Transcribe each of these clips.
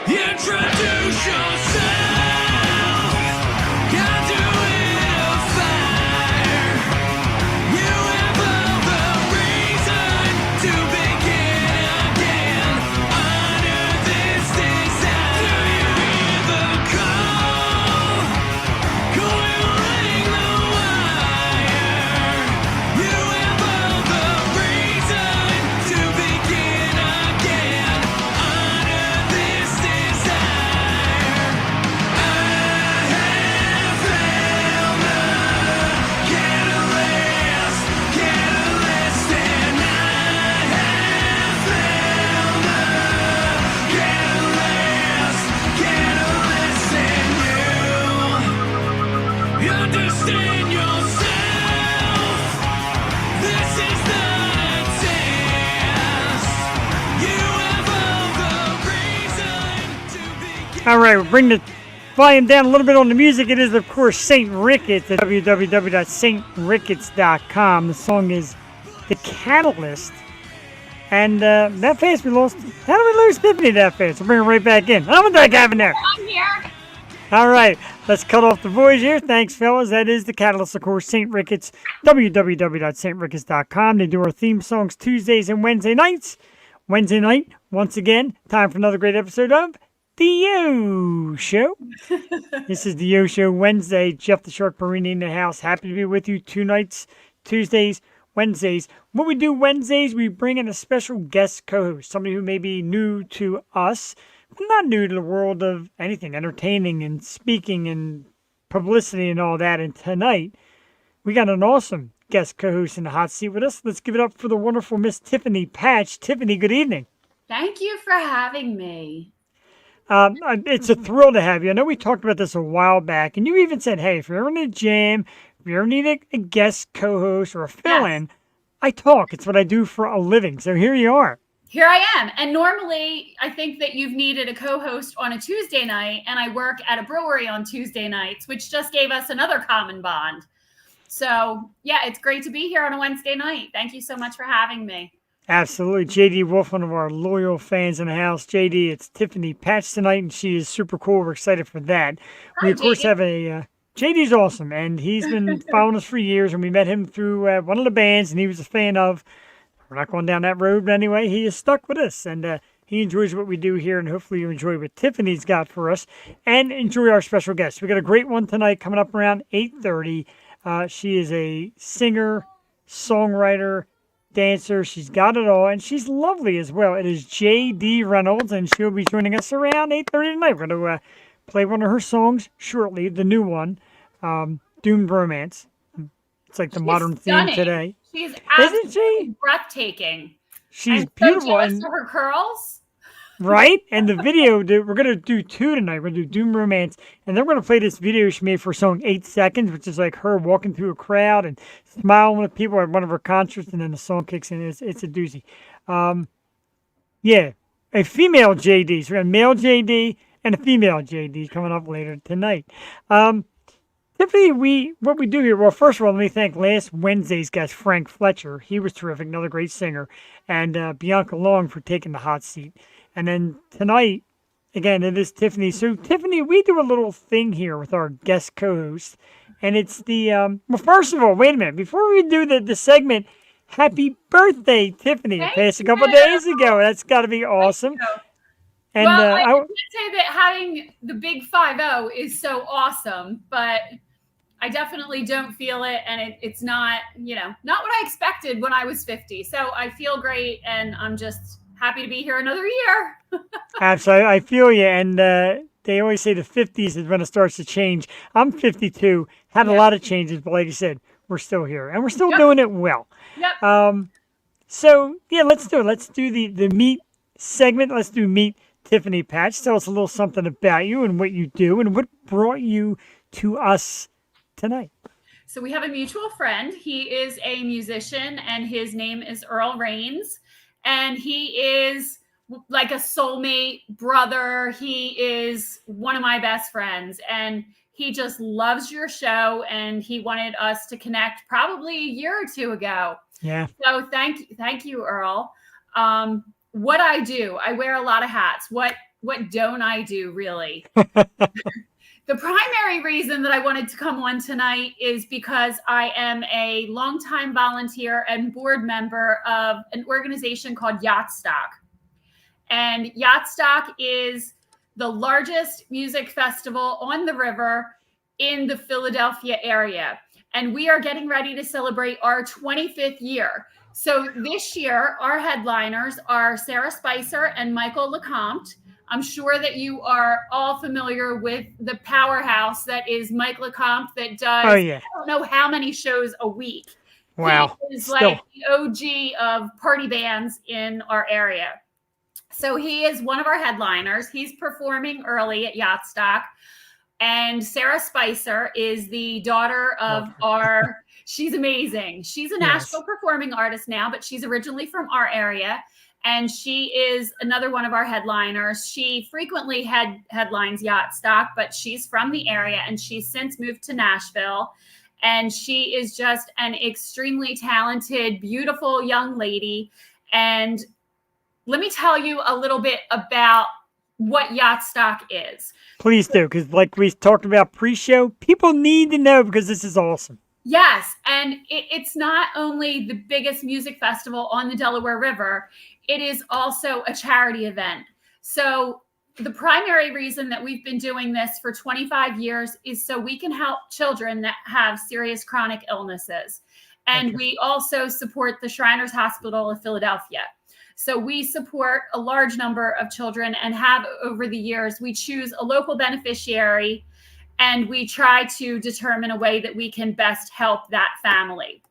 Introduce yourself. Can't do it a fire. You have all the reason to begin again. Under this desire, do you hear the call? Coiling the wire. You have all the reason to begin again. Under this desire. Understand yourself. This is not a test. You have all the reason to begin. All right, we'll bring the volume down a little bit on the music. It is, of course, St. Ricketts at www.sricketts.com. The song is The Catalyst. And that fast we lost. How did we lose Tiffany that fast? We'll bring her right back in. How about that happened there? I'm here. All right, let's cut off the voice here. Thanks, fellas. That is The Catalyst, of course, St. Ricketts, www.sricketts.com. They do our theme songs Tuesdays and Wednesday nights. Wednesday night, once again, time for another great episode of The Yo Show. This is The Yo Show Wednesday. Jeff the Shark Perini in the house. Happy to be with you 2 nights, Tuesdays, Wednesdays. What we do Wednesdays, we bring in a special guest co-host, somebody who may be new to us, not new to the world of anything, entertaining and speaking and publicity and all that. And tonight, we got an awesome guest co-host in the hot seat with us. Let's give it up for the wonderful Miss Tiffany Patch. Tiffany, good evening. Thank you for having me. It's a thrill to have you. I know we talked about this a while back, and you even said, hey, if you're ever in a jam, if you ever need a guest co-host or a fill-in, I talk. It's what I do for a living. So here you are. Here I am. And normally, I think that you've needed a co-host on a Tuesday night, and I work at a brewery on Tuesday nights, which just gave us another common bond. So, yeah, it's great to be here on a Wednesday night. Thank you so much for having me. Absolutely. JD Wolf, one of our loyal fans in the house. JD, it's Tiffany Patch tonight, and she is super cool. We're excited for that. Hi, We, of course, JD. have a... JD's awesome, and he's been following us for years, and we met him through one of the bands, and he was a fan of... We're not going down that road, but anyway, he is stuck with us, and he enjoys what we do here, and hopefully you enjoy what Tiffany's got for us, and enjoy our special guest. We got a great one tonight coming up around 8:30. She is a singer, songwriter, dancer. She's got it all, and she's lovely as well. It is JD Reynolds, and she'll be joining us around 8:30 tonight. We're going to play one of her songs shortly, the new one, Doomed Romance. It's like the modern stunning. theme today. She's Isn't absolutely she? breathtaking. She's I'm beautiful. So jealous And, of her curls. right? And the video, we're going to do 2 tonight. We're going to do Doom Romance. And then we're going to play this video she made for a song 8 Seconds, which is like her walking through a crowd and smiling with people at one of her concerts. And then the song kicks in. It's a doozy. Yeah, a female JD. So we got a male JD and a female JD coming up later tonight. Tiffany, what we do here, well, first of all, let me thank last Wednesday's guest, Frank Fletcher. He was terrific, another great singer. And Bianca Long for taking the hot seat. And then tonight, again, it is Tiffany. So, Tiffany, we do a little thing here with our guest co-host. And it's the, well, first of all, wait a minute. Before we do the segment, happy birthday, Tiffany. It passed a couple days ago. That's got to be awesome. And well, I can't say that having the big 5-0 is so awesome, but I definitely don't feel it. And it's not, not what I expected when I was 50. So I feel great. And I'm just happy to be here another year. Absolutely. I feel you. And they always say the 50s is when it starts to change. I'm 52, had a Yeah. lot of changes, but like you said, we're still here and we're still Yep. doing it well. Yep. So, yeah, let's do it. Let's do the meet segment. Let's do meet Tiffany Patch. Tell us a little something about you and what you do and what brought you to us tonight. So we have a mutual friend. He is a musician and his name is Earl Rains. And he is like a soulmate brother. He is one of my best friends. And he just loves your show. And he wanted us to connect probably a year or two ago. Yeah. So thank you, Earl. What I do, I wear a lot of hats. What don't I do really? The primary reason that I wanted to come on tonight is because I am a longtime volunteer and board member of an organization called Yacht Stock. And Yacht Stock is the largest music festival on the river in the Philadelphia area. And we are getting ready to celebrate our 25th year. So this year, our headliners are Sarah Spicer and Michael LeCompte. I'm sure that you are all familiar with the powerhouse that is Mike LeCompte that does, Oh, yeah. I don't know how many shows a week. Wow. He is Still. like the OG of party bands in our area. So he is one of our headliners. He's performing early at Yacht Stock. And Sarah Spicer is the daughter of she's amazing. She's a Nashville performing artist now, but she's originally from our area. And she is another one of our headliners. She frequently headlines Yacht Stock, but she's from the area and she's since moved to Nashville. And she is just an extremely talented, beautiful young lady. And let me tell you a little bit about what Yacht Stock is. Please do, because like we talked about pre-show, people need to know because this is awesome. Yes, and it's not only the biggest music festival on the Delaware River, it is also a charity event. So the primary reason that we've been doing this for 25 years is so we can help children that have serious chronic illnesses. And we also support the Shriners Hospital of Philadelphia. So we support a large number of children and have over the years. We choose a local beneficiary and we try to determine a way that we can best help that family.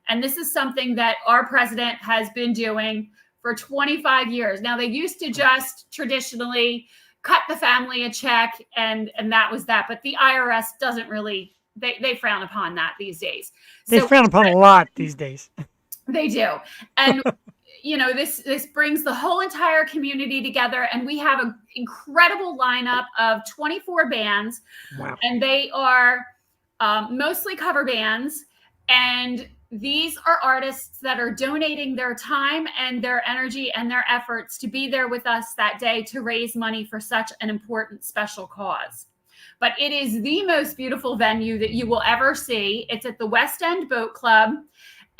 And this is something that our president has been doing for 25 years. Now, they used to just traditionally cut the family a check and that was that. But the IRS doesn't really, they frown upon that these days. They frown upon a lot these days. They do. And you know, this brings the whole entire community together, and we have an incredible lineup of 24 bands. Wow. And they are mostly cover bands, and these are artists that are donating their time and their energy and their efforts to be there with us that day to raise money for such an important special cause. But it is the most beautiful venue that you will ever see. It's at the West End Boat Club.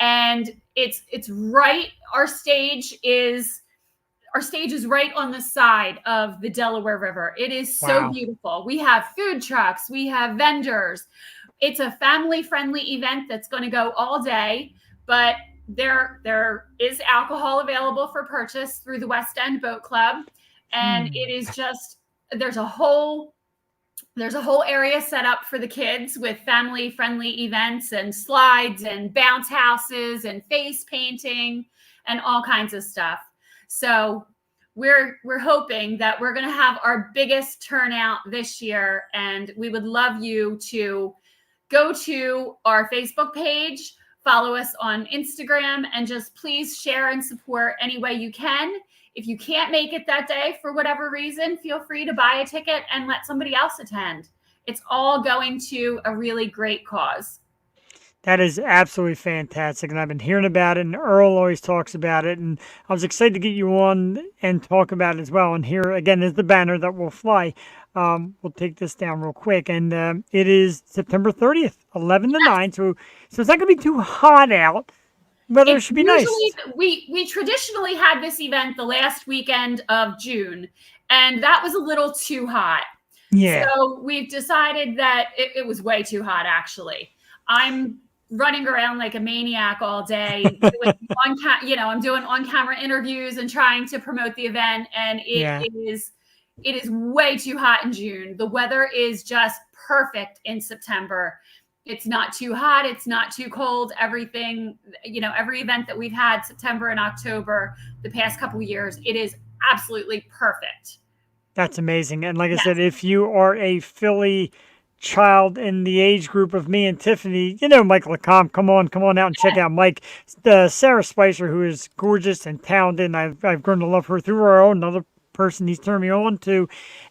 And it's right. Our stage is right on the side of the Delaware River. It is so beautiful. We have food trucks. We have vendors. It's a family-friendly event that's going to go all day, but there is alcohol available for purchase through the West End Boat Club. And it is just, there's a whole area set up for the kids with family-friendly events and slides and bounce houses and face painting and all kinds of stuff. So we're hoping that we're going to have our biggest turnout this year, and we would love you to go to our Facebook page, follow us on Instagram, and just please share and support any way you can. If you can't make it that day for whatever reason, feel free to buy a ticket and let somebody else attend. It's all going to a really great cause. That is absolutely fantastic. And I've been hearing about it, and Earl always talks about it. And I was excited to get you on and talk about it as well. And here, again, is the banner that will fly. We'll take this down real quick. And it is September 30th, 11 to 9. So it's not going to be too hot out. Weather should be nice. We traditionally had this event the last weekend of June, and that was a little too hot. Yeah. So we've decided that it was way too hot, actually. I'm running around like a maniac all day doing I'm doing on-camera interviews and trying to promote the event, and Yeah. it is way too hot in June. The weather is just perfect in September. It's not too hot, it's not too cold. Everything, every event that we've had September and October the past couple of years, it is absolutely perfect. That's amazing. And like I Yes. said, if you are a Philly child in the age group of me and Tiffany, Mike LeComte, come on out and check out Mike. Sarah Spicer, who is gorgeous and talented, and I've grown to love her through her own, another person he's turned me on to.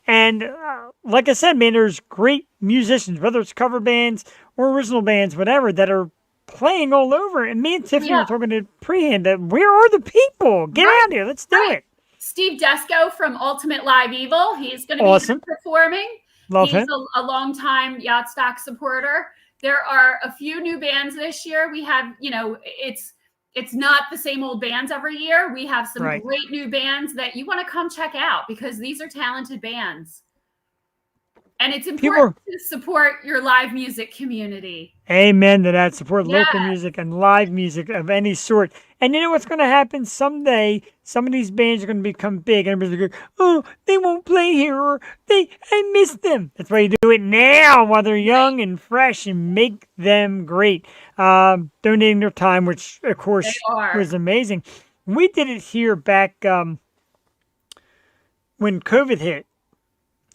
And like I said, man, there's great musicians, whether it's cover bands or original bands, whatever, that are playing all over. And me and Tiffany were talking to prehand that where are the people? Get out here. Let's do it. Steve Desco from Ultimate Live Evil. He's going to Awesome. be performing. Love He's him. a longtime Yacht Stock supporter. There are a few new bands this year. We have, it's not the same old bands every year. We have some great new bands that you want to come check out because these are talented bands. And it's important to support your live music community. Amen to that. Support local music and live music of any sort. And you know what's going to happen? Someday, some of these bands are going to become big. And everybody's going to go, oh, they won't play here, or I miss them. That's why you do it now while they're young and fresh and make them great. Donating their time, which, of course, was amazing. We did it here back when COVID hit.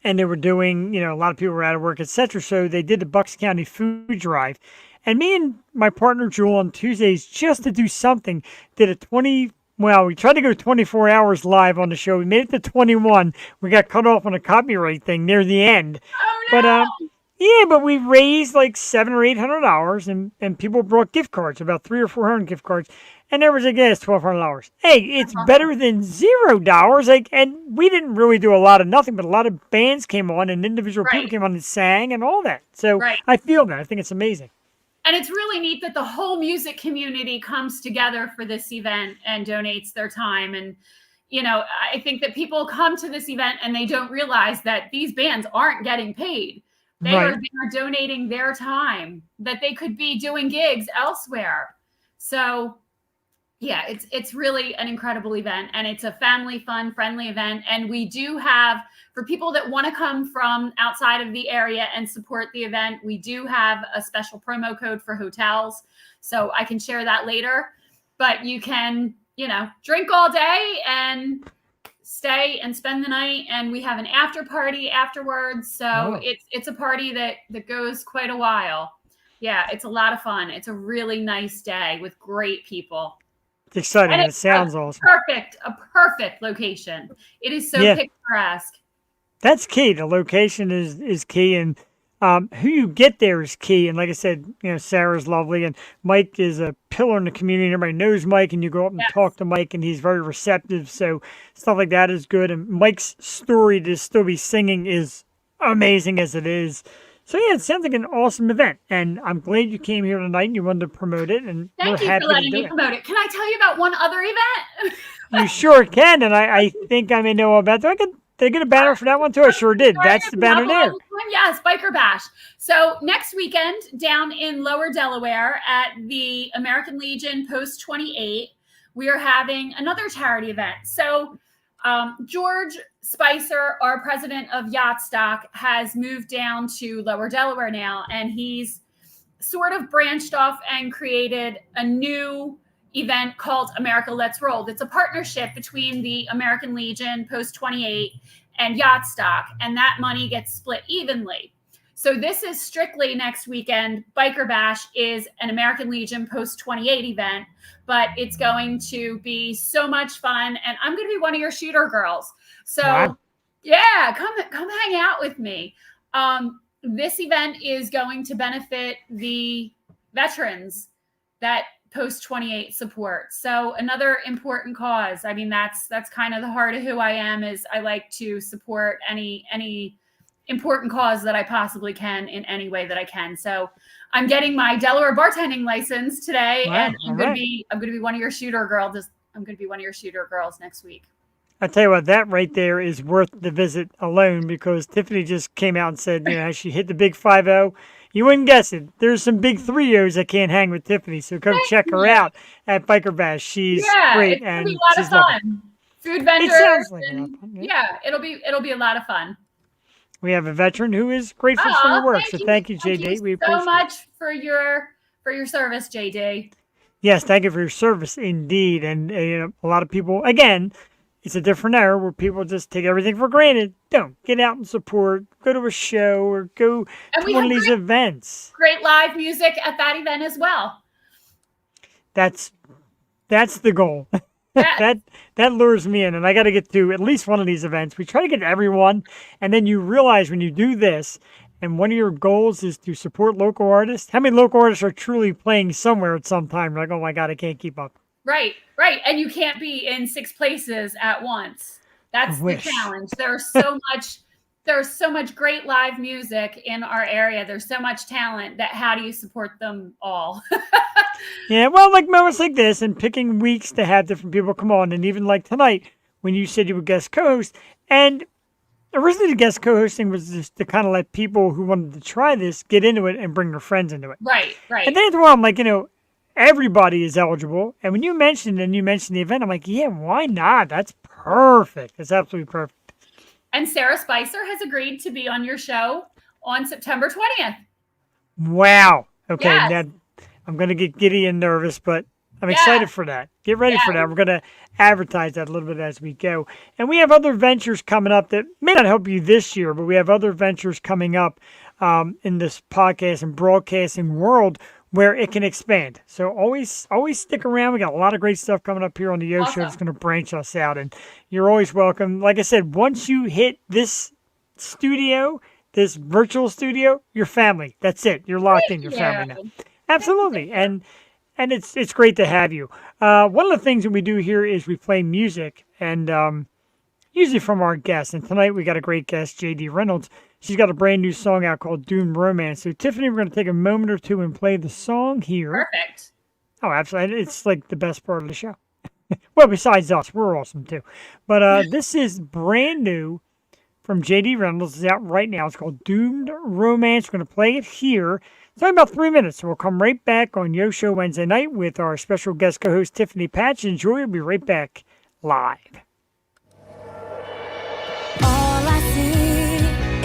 And they were doing, a lot of people were out of work, etc. So they did the Bucks County food drive. And me and my partner, Jewel, on Tuesdays, just to do something, did we tried to go 24 hours live on the show. We made it to 21. We got cut off on a copyright thing near the end. Oh, no. But we raised like $700 or $800, and people brought gift cards, about 300 or 400 gift cards. And there was a guess, $1,200. Hey, it's better than $0. And we didn't really do a lot of nothing, but a lot of bands came on and individual people came on and sang and all that. So I feel that. I think it's amazing. And it's really neat that the whole music community comes together for this event and donates their time. And, I think that people come to this event and they don't realize that these bands aren't getting paid. They are donating their time that they could be doing gigs elsewhere. So yeah, it's really an incredible event, and it's a family fun, friendly event. And we do have, for people that want to come from outside of the area and support the event, we do have a special promo code for hotels. So I can share that later, but you can, drink all day and stay and spend the night. And we have an after party afterwards. So it's a party that goes quite a while. Yeah, it's a lot of fun. It's a really nice day with great people. It's exciting. And it sounds awesome. A perfect location. It is so picturesque. That's key. The location is key, and who you get there is key. And like I said, Sarah's lovely, and Mike is a pillar in the community. Everybody knows Mike, and you go up and talk to Mike, and he's very receptive. So stuff like that is good. And Mike's story to still be singing is amazing as it is. So yeah, it sounds like an awesome event, and I'm glad you came here tonight and you wanted to promote it. And thank you for letting me promote it. Can I tell you about one other event? You sure can, and I think I may know about that. Did I get a banner for that one too? I sure did. That's the banner there. Yes, Biker Bash. So next weekend down in Lower Delaware at the American Legion Post 28, we are having another charity event. So George Spicer, our president of Yacht Stock, has moved down to Lower Delaware now, and he's sort of branched off and created a new event called America Let's Roll. It's a partnership between the American Legion Post 28 and Yacht Stock, and that money gets split evenly. So this is strictly next weekend. Biker Bash is an American Legion Post 28 event, but it's going to be so much fun, and I'm going to be one of your shooter girls. So yeah, come hang out with me. This event is going to benefit the veterans that Post 28 support. So another important cause. I mean, that's kind of the heart of who I am, is I like to support any important cause that I possibly can in any way that I can. So I'm getting my Delaware bartending license today, and I'm going to be one of your shooter girls. I'm going to be one of your shooter girls next week. I tell you what, that right there is worth the visit alone, because Tiffany just came out and said, she hit the big 5-0. You wouldn't guess it. There's some big 3-0s that can't hang with Tiffany, so come check her out at Biker Bash. She's great, it's gonna and be a lot of she's lovely. fun. Food vendors. It sounds like a lot and- of fun. yeah, it'll be a lot of fun. We have a veteran who is grateful for your work, so thank you, Thank JD. you We appreciate so much for your service, JD. Yes, thank you for your service, indeed. And a lot of people, again, it's a different era where people just take everything for granted. Don't get out and support. Go to a show or go to one of these events. Great live music at that event as well. That's the goal. Yes. that lures me in, and I got to get to at least one of these events. We try to get to everyone, and then you realize when you do this, and one of your goals is to support local artists. How many local artists are truly playing somewhere at some time? You're like, oh my God, I can't keep up. Right. And you can't be in 6 places at once. That's the challenge. There's so much great live music in our area. There's so much talent that how do you support them all? Yeah, well, like moments like this and picking weeks to have different people come on, and even like tonight when you said you would guest co-host, and originally the guest co-hosting was just to kind of let people who wanted to try this get into it and bring their friends into it. Right. And then after a while, I'm like, everybody is eligible. And when you mentioned the event, I'm like, yeah, why not? That's perfect. That's absolutely perfect. And Sarah Spicer has agreed to be on your show on September 20th. Wow. Okay, Yes. now I'm going to get giddy and nervous, but I'm excited for that. Get ready for that. We're going to advertise that a little bit as we go. And we have other ventures coming up that may not help you this year, but we have other ventures coming up in this podcast and broadcasting world where it can expand. So always stick around. We got a lot of great stuff coming up here on the Yo Show that's going to branch us out. And you're always welcome. Like I said, once you hit this studio, this virtual studio, you're family. That's it. You're locked in. You're family now. Absolutely. And it's great to have you. One of the things that we do here is we play music, and usually from our guests. And tonight we got a great guest, JD Reynolds. She's got a brand new song out called Doomed Romance. So Tiffany, we're going to take a moment or two and play the song here. Perfect. Oh, absolutely. It's like the best part of the show. Well, besides us, we're awesome too. But this is brand new from JD Reynolds. It's out right now. It's called Doomed Romance. We're going to play it here. It's only about 3 minutes, so we'll come right back on Yo Show Wednesday night with our special guest co-host, Tiffany Patch. Enjoy. We'll be right back live. All I see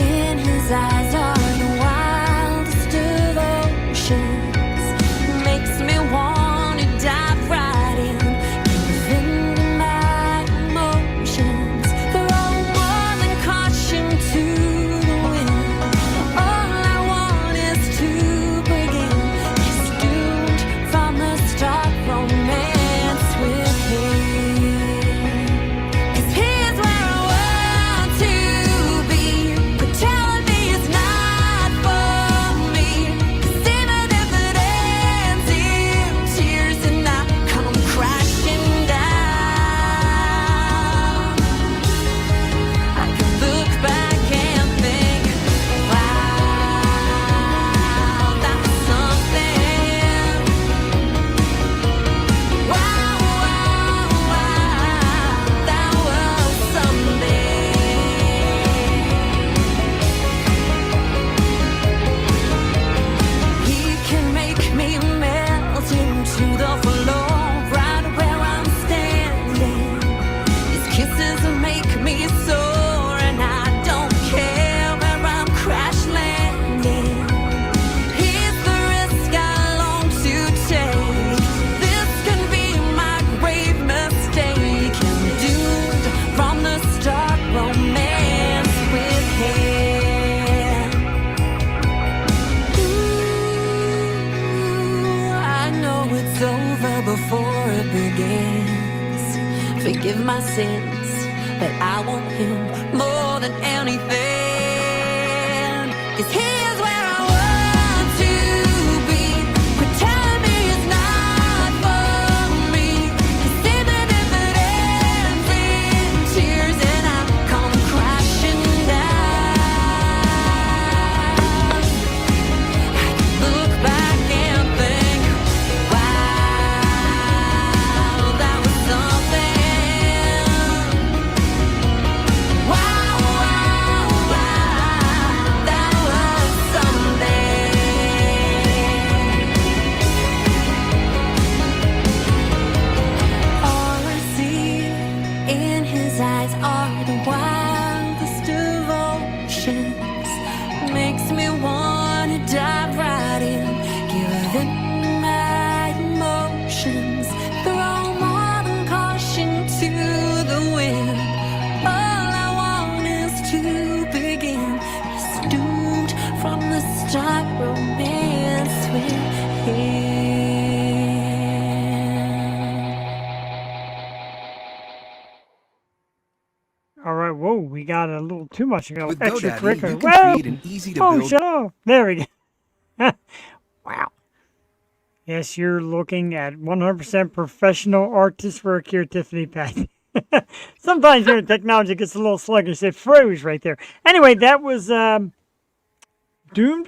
in his eyes are the wildest devotions. Makes me want to dive right in, give into my emotions. Throw more than caution to the wind. All I want is to begin. He's doomed from the start, romance with him. 'Cause here's where I want to be. Quit telling me it's not for me. 'Cause even if it ends in tears and I come crashing down, I can look back and think, wow, that's something. Wow, that was something. He can make me melt into the floor right where I'm standing. His kisses make me soar, and I don't care where I'm crash landing. He's the risk I long to take. This can be my grave mistake. I'm doomed from the start, romance with him. Ooh, I know it's over before it begins. Forgive my sins, but I want him more than anything. 'Cause here's where I want to be. Quit telling me it's not for me. 'Cause even if it ends in tears and I come crashing down, I can look back and think, wow, that was something. Wow, that was something. All right. Whoa, we got a little too much. We got With extracurricular. GoDaddy, you can Whoa! create an easy to Oh, build. shut up. There we go. Wow. Yes, you're looking at 100% professional artist work here, Tiffany Patch. Sometimes your technology gets a little sluggish. It froze right there. Anyway, that was Doomed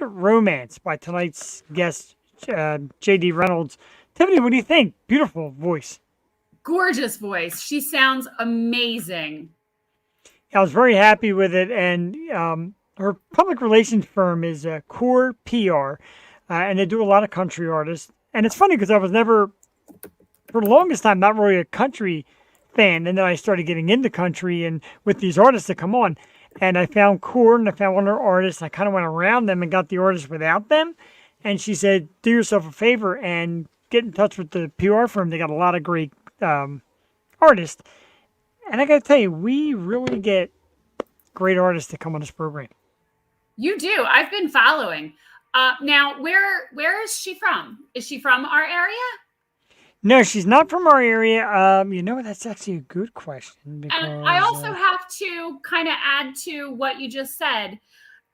Romance by tonight's guest, JD Reynolds. Tiffany, what do you think? Beautiful voice. Gorgeous voice. She sounds amazing. I was very happy with it, and her public relations firm is Core PR, and they do a lot of country artists. And it's funny because I was never, for the longest time, not really a country fan, and then I started getting into country and with these artists that come on, and I found Core and I found one of their artists. I kind of went around them and got the artists without them, and she said, "Do yourself a favor and get in touch with the PR firm. They got a lot of great artists." And I got to tell you, we really get great artists to come on this program. You do. I've been following. Now, where is she from? Is she from our area? No, she's not from our area. That's actually a good question because And I also have to kind of add to what you just said.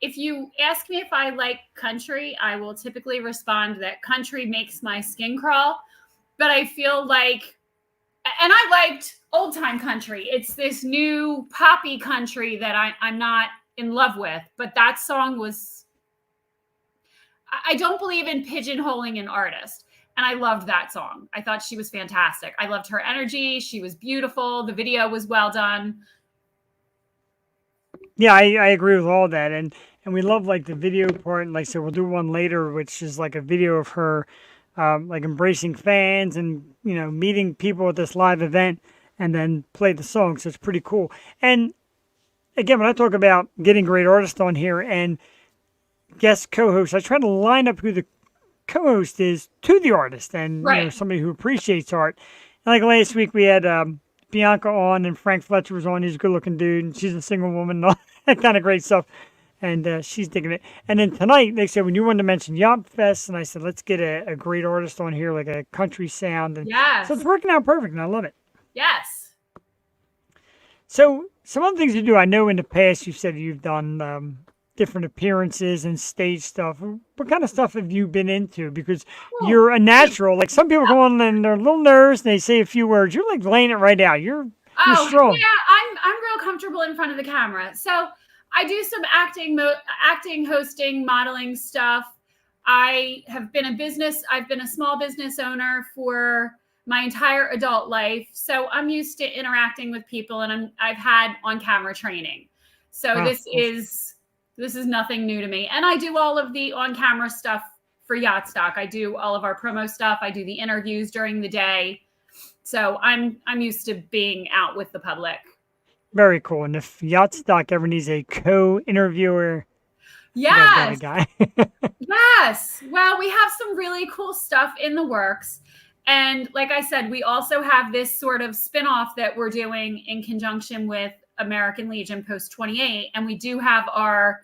If you ask me if I like country, I will typically respond that country makes my skin crawl. But I feel like, and I liked old time country. It's this new poppy country that I'm not in love with. But that song was, I don't believe in pigeonholing an artist. And I loved that song. I thought she was fantastic. I loved her energy. She was beautiful. The video was well done. yeah, I agree with all that, and we love like the video part. And like I said, we'll do one later, which is like a video of her, like embracing fans and meeting people at this live event, and then play the song. So it's pretty cool. And again, when I talk about getting great artists on here and guest co-hosts, I try to line up who the co-host is to the artist, and Right. somebody who appreciates art. And like last week, we had Bianca on, and Frank Fletcher was on. He's a good-looking dude, and she's a single woman, and all that kind of great stuff. And she's digging it. And then tonight, they said when you wanted to mention Yacht Fest, and I said let's get a great artist on here, like a country sound. And Yes. so it's working out perfect, and I love it. Yes. So some other things you do, I know in the past you've said you've done different appearances and stage stuff. What kind of stuff have you been into? Because you're a natural. Like some people go on and they're a little nervous and they say a few words. You're like laying it right out. You're strong. Yeah, I'm real comfortable in front of the camera. So I do some acting, hosting, modeling stuff. I've been a small business owner for my entire adult life. So I'm used to interacting with people, and I've had on-camera training. So Wow. this is nothing new to me. And I do all of the on-camera stuff for Yacht Stock. I do all of our promo stuff. I do the interviews during the day. So I'm used to being out with the public. Very cool. And if Yacht Stock ever needs a co-interviewer, you guys got Yes. a guy. Yes. Well, we have some really cool stuff in the works. And like I said, we also have this sort of spinoff that we're doing in conjunction with American Legion Post 28. And we do have our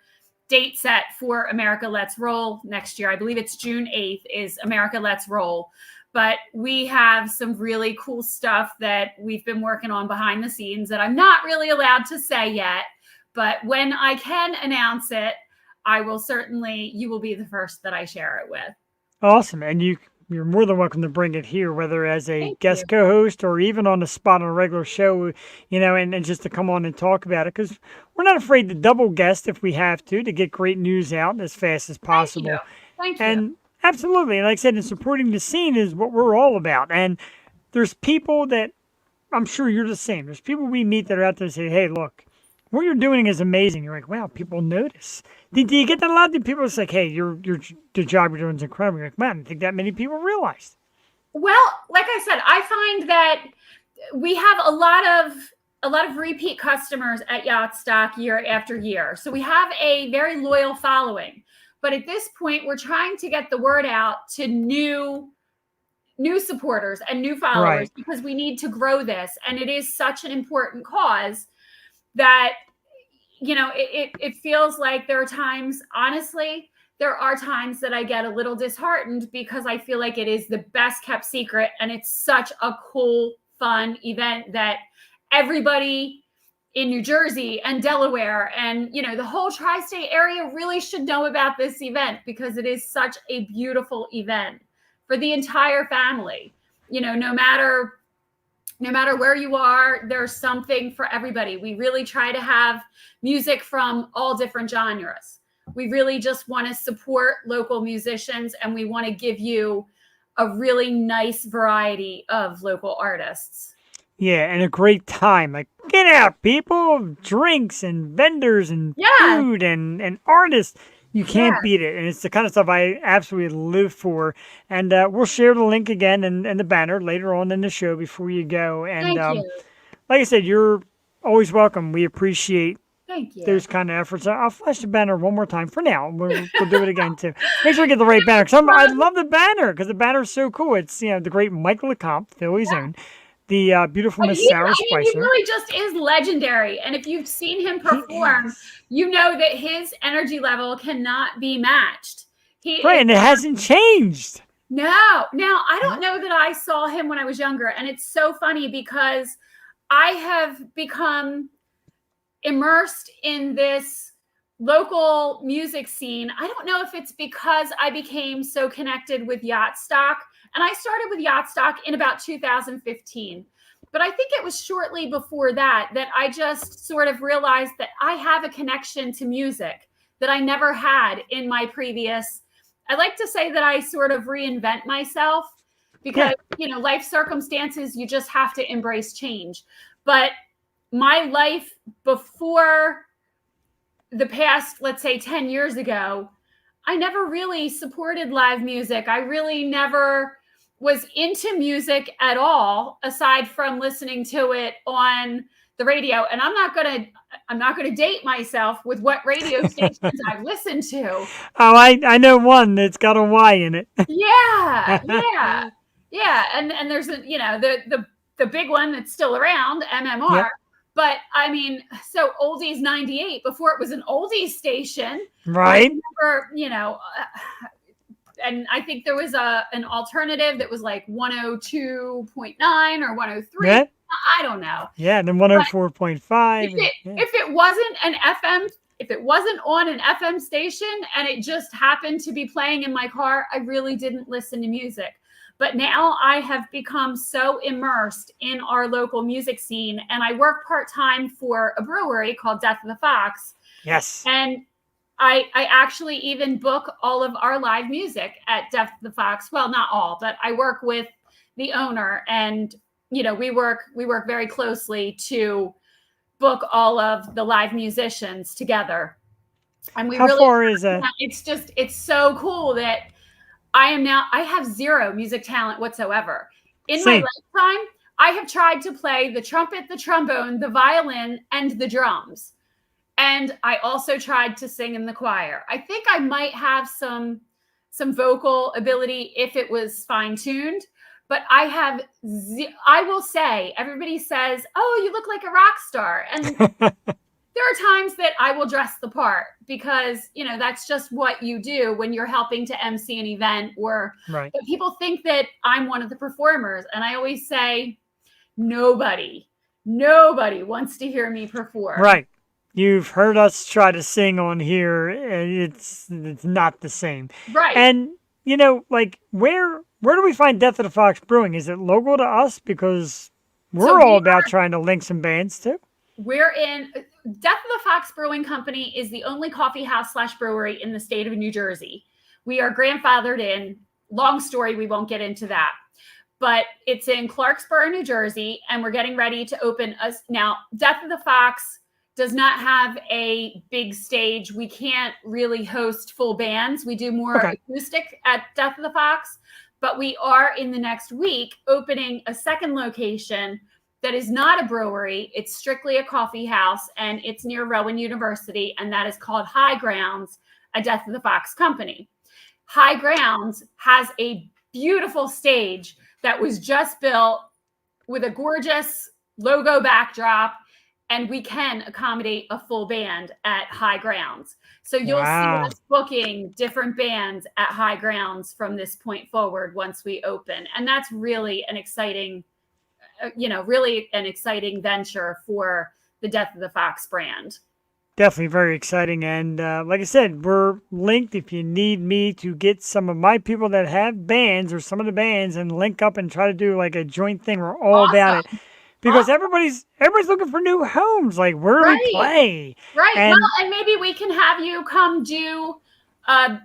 date set for America Let's Roll next year. I believe it's June 8th is America Let's Roll. But we have some really cool stuff that we've been working on behind the scenes that I'm not really allowed to say yet. But when I can announce it, you will be the first that I share it with. Awesome. And you're more than welcome to bring it here, whether as a Thank guest you. co-host or even on the spot on a regular show, and just to come on and talk about it. Because we're not afraid to double guest if we have to get great news out as fast as possible. Thank you. And absolutely. And like I said, and supporting the scene is what we're all about. And there's people that I'm sure you're the same. There's people we meet that are out there and say, hey, look, what you're doing is amazing. You're like, wow, people notice. Do you get that a lot? Do people just like, hey, the job you're doing is incredible? You're like, man, I don't think that many people realized. Well, like I said, I find that we have a lot of repeat customers at Yacht Stock year after year. So we have a very loyal following. But at this point, we're trying to get the word out to new supporters and new followers, Right. because we need to grow this. And it is such an important cause that, it feels like there are times, honestly, there are times that I get a little disheartened because I feel like it is the best kept secret. And it's such a cool, fun event that everybody in New Jersey and Delaware and, the whole tri-state area really should know about this event because it is such a beautiful event for the entire family. No matter where you are, there's something for everybody. We really try to have music from all different genres. We really just want to support local musicians, and we want to give you a really nice variety of local artists. Yeah, and a great time. Like, get out, people! Drinks and vendors and Yeah. food and artists. You can't Yeah. beat it. And it's the kind of stuff I absolutely live for. And we'll share the link again and the banner later on in the show before you go. And Thank you. like I said, you're always welcome. We appreciate Thank you. those kind of efforts. I'll flash the banner one more time for now. We'll do it again too. Make sure we get the right banner. 'Cause I love the banner because the banner is so cool. It's the great Michael LeCompte, Philly's own. The beautiful Miss Sarah He Spicer. really just is legendary. And if you've seen him perform, you know that his energy level cannot be matched. Right, and it hasn't changed. No. Now, I don't know that I saw him when I was younger. And it's so funny because I have become immersed in this local music scene. I don't know if it's because I became so connected with Yacht Stock. And I started with Yacht Stock in about 2015. But I think it was shortly before that I just sort of realized that I have a connection to music that I never had in my previous. I like to say that I sort of reinvent myself because, life circumstances, you just have to embrace change. But my life before the past, let's say 10 years ago, I never really supported live music. I really never was into music at all, aside from listening to it on the radio. And I'm not gonna date myself with what radio stations I've listened to. Oh, I know one that's got a Y in it. Yeah. And there's the big one that's still around, MMR. Yep. But I mean, so Oldies 98 before it was an oldies station, Right? I remember, and I think there was an alternative that was like 102.9 or 103. Yeah. I don't know. Yeah, and then 104.5. If it wasn't an FM, if it wasn't on an FM station and it just happened to be playing in my car, I really didn't listen to music. But now I have become so immersed in our local music scene, and I work part-time for a brewery called Death of the Fox. Yes. And I actually even book all of our live music at Death of the Fox. Well, not all, but I work with the owner, and we work very closely to book all of the live musicians together. And How far is that? It's so cool that I have zero music talent whatsoever. In my lifetime, I have tried to play the trumpet, the trombone, the violin, and the drums. And I also tried to sing in the choir. I think I might have some vocal ability if it was fine-tuned, but I will say, everybody says, "Oh, you look like a rock star." And there are times that I will dress the part because, that's just what you do when you're helping to MC an event, or Right. But people think that I'm one of the performers. And I always say, nobody wants to hear me perform. Right. You've heard us try to sing on here, and it's not the same. Right. And, where do we find Death of the Fox Brewing? Is it local to us? Because we're all about trying to link some bands too. We're in Death of the Fox Brewing Company is the only coffee house / brewery in the state of New Jersey. We are grandfathered in. Long story, we won't get into that. But it's in Clarksboro, New Jersey, and we're getting ready to open us. Now, Death of the Fox does not have a big stage. We can't really host full bands. We do more acoustic at Death of the Fox, but we are in the next week opening a second location that is not a brewery. It's strictly a coffee house, and it's near Rowan University, and that is called High Grounds, a Death of the Fox company. High Grounds has a beautiful stage that was just built with a gorgeous logo backdrop, and we can accommodate a full band at High Grounds. So you'll see us booking different bands at High Grounds from this point forward once we open. And that's really an exciting, really an exciting venture for the the Death of the Fox brand. Definitely very exciting. And like I said, we're linked if you need me to get some of my people that have bands or some of the bands and link up and try to do like a joint thing. We're all about it. Because everybody's looking for new homes. Like, where do we play? Right. And, well, and maybe we can have you come do a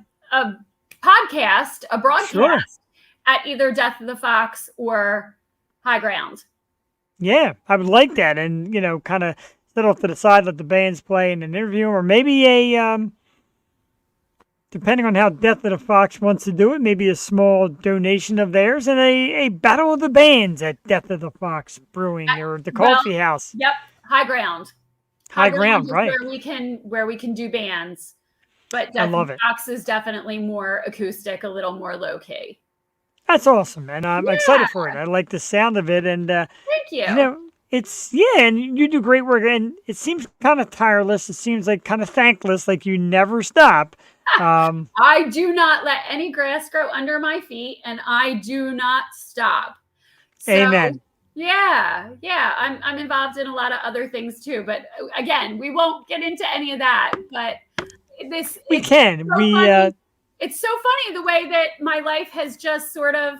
podcast, a broadcast at either Death of the Fox or High Ground. Yeah, I would like that. And, kind of sit off to the side, let the bands play in an interview, or maybe depending on how Death of the Fox wants to do it, maybe a small donation of theirs and a battle of the bands at Death of the Fox Brewing or the Coffee House. Yep, High Ground. High Ground, right? Where we can do bands, but I Death love of the Fox is definitely more acoustic, a little more low key. That's awesome, and I'm excited for it. I like the sound of it, and thank you. And you do great work, and it seems kind of tireless. It seems like kind of thankless, like you never stop. I do not let any grass grow under my feet, and I do not stop. So, Amen. Yeah. I'm involved in a lot of other things too, but again, we won't get into any of that. But it's so funny. It's so funny the way that my life has just sort of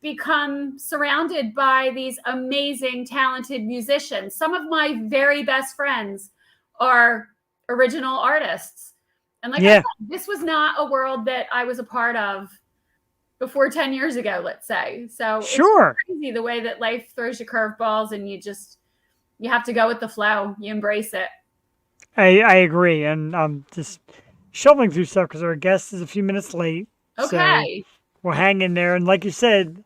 become surrounded by these amazing, talented musicians. Some of my very best friends are original artists. And like I said, this was not a world that I was a part of before 10 years ago, let's say. So it's crazy the way that life throws you curveballs and you have to go with the flow. You embrace it. I agree. And I'm just shoveling through stuff because our guest is a few minutes late. Okay. So we'll hang in there. And like you said,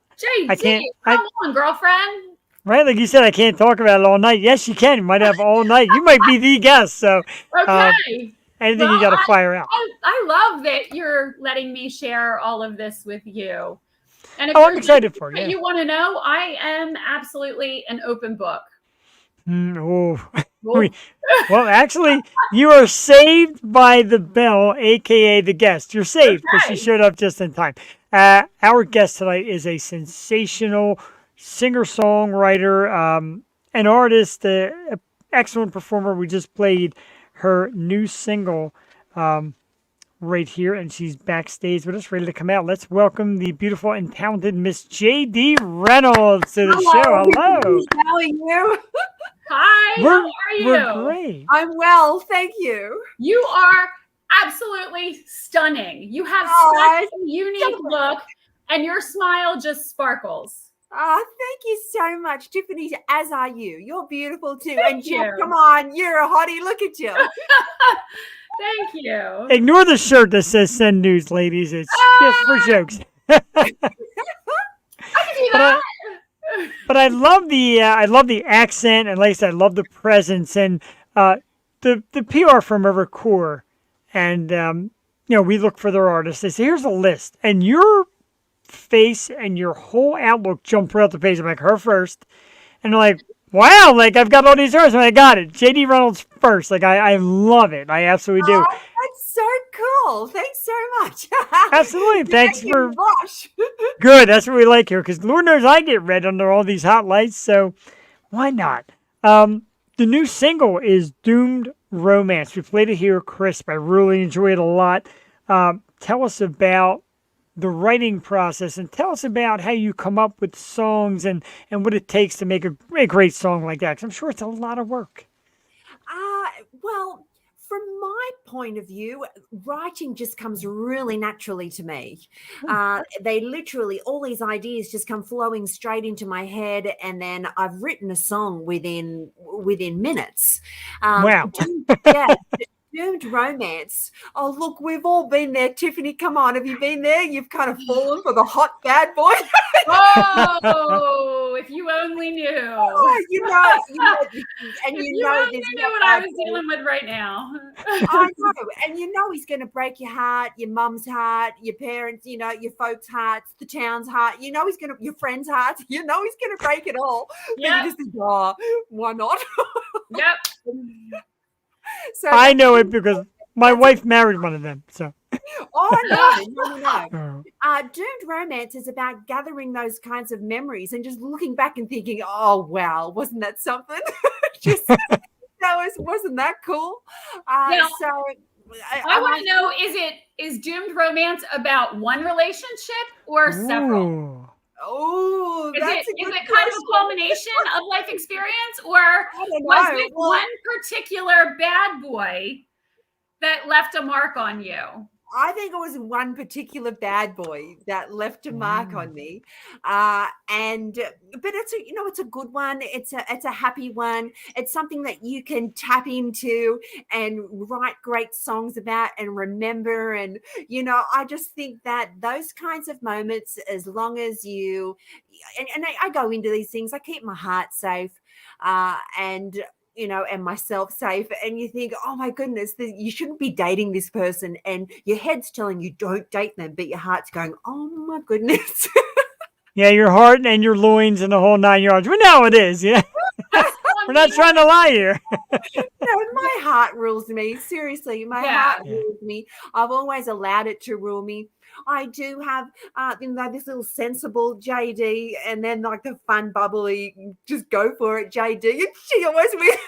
JD, come on, girlfriend. Right? Like you said, I can't talk about it all night. Yes, you can. You might have all night. You might be the guest. So anything you got to fire out. I love that you're letting me share all of this with you. And if I'm excited for you. You want to know, I am absolutely an open book. Well, actually, you are saved by the bell, a.k.a. the guest. You're saved because she showed up just in time. Our guest tonight is a sensational singer-songwriter, an artist, an excellent performer. We just played her new single right here, and she's backstage with us, ready to come out. Let's welcome the beautiful and talented Miss JD Reynolds to the show. Hello. How are you? Hi, how are you? We're great. I'm well, thank you. You are absolutely stunning. You have such a unique look, and your smile just sparkles. Oh, thank you so much, Tiffany, as are you. You're beautiful too. Thank you. Jeff, come on, you're a hottie. Look at you. Thank you. Ignore the shirt that says "Send News," ladies. It's just for jokes. I can do that. But I love the accent, and like I said, I love the presence and the PR from Evercore, and we look for their artists. They say, "Here's a list," and your face and your whole outlook jump right off the page. I'm like, her first, and I'm like, wow, like I've got all these artists, and I got it. JD Reynolds first. Like I love it. I absolutely do. Oh, that's so cool. Thanks so much. Absolutely. Thanks for rush. Good. That's what we like here, because Lord knows I get red under all these hot lights, so why not? The new single is Doomed Romance. We played it here crisp. I really enjoy it a lot. Tell us about the writing process, and tell us about how you come up with songs and what it takes to make a great song like that, because I'm sure it's a lot of work. Well, from my point of view, writing just comes really naturally to me. They literally, all these ideas just come flowing straight into my head, and then I've written a song within minutes. Wow. Yeah. Doomed Romance. Oh, look, we've all been there. Tiffany, come on. Have you been there? You've kind of fallen for the hot bad boy. Oh, if you only knew. Oh, you know what I was dealing with right now. I know. And you know he's going to break your heart, your mum's heart, your parents, your folks' hearts, the town's heart. You know he's going to, your friends' hearts. You know he's going to break it all. Yeah. You just think, oh, why not? Yep. So I know it because my wife married one of them. So. Oh, no. Doomed Romance is about gathering those kinds of memories and just looking back and thinking, oh, wow, wasn't that something? wasn't that cool? Now, So I want to know, is Doomed Romance about one relationship or several? Ooh. Oh, Is that's it a good kind of question. a culmination of life experience, or I don't was know. this Well, one particular bad boy that left a mark on you? I think it was one particular bad boy that left a mark on me, but it's a good one. It's a happy one. It's something that you can tap into and write great songs about and remember. And I just think that those kinds of moments, as long as you and I go into these things, I keep my heart safe, and myself safe. And you think, oh my goodness, you shouldn't be dating this person. And your head's telling you don't date them, but your heart's going, oh my goodness. Yeah, your heart and your loins and the whole 9 yards. We know how it is. Yeah. We're not trying to lie here. My heart rules me. Seriously, my heart rules me. I've always allowed it to rule me. I do have, this little sensible JD, and then like the fun, bubbly, just go for it, JD. And she always wins.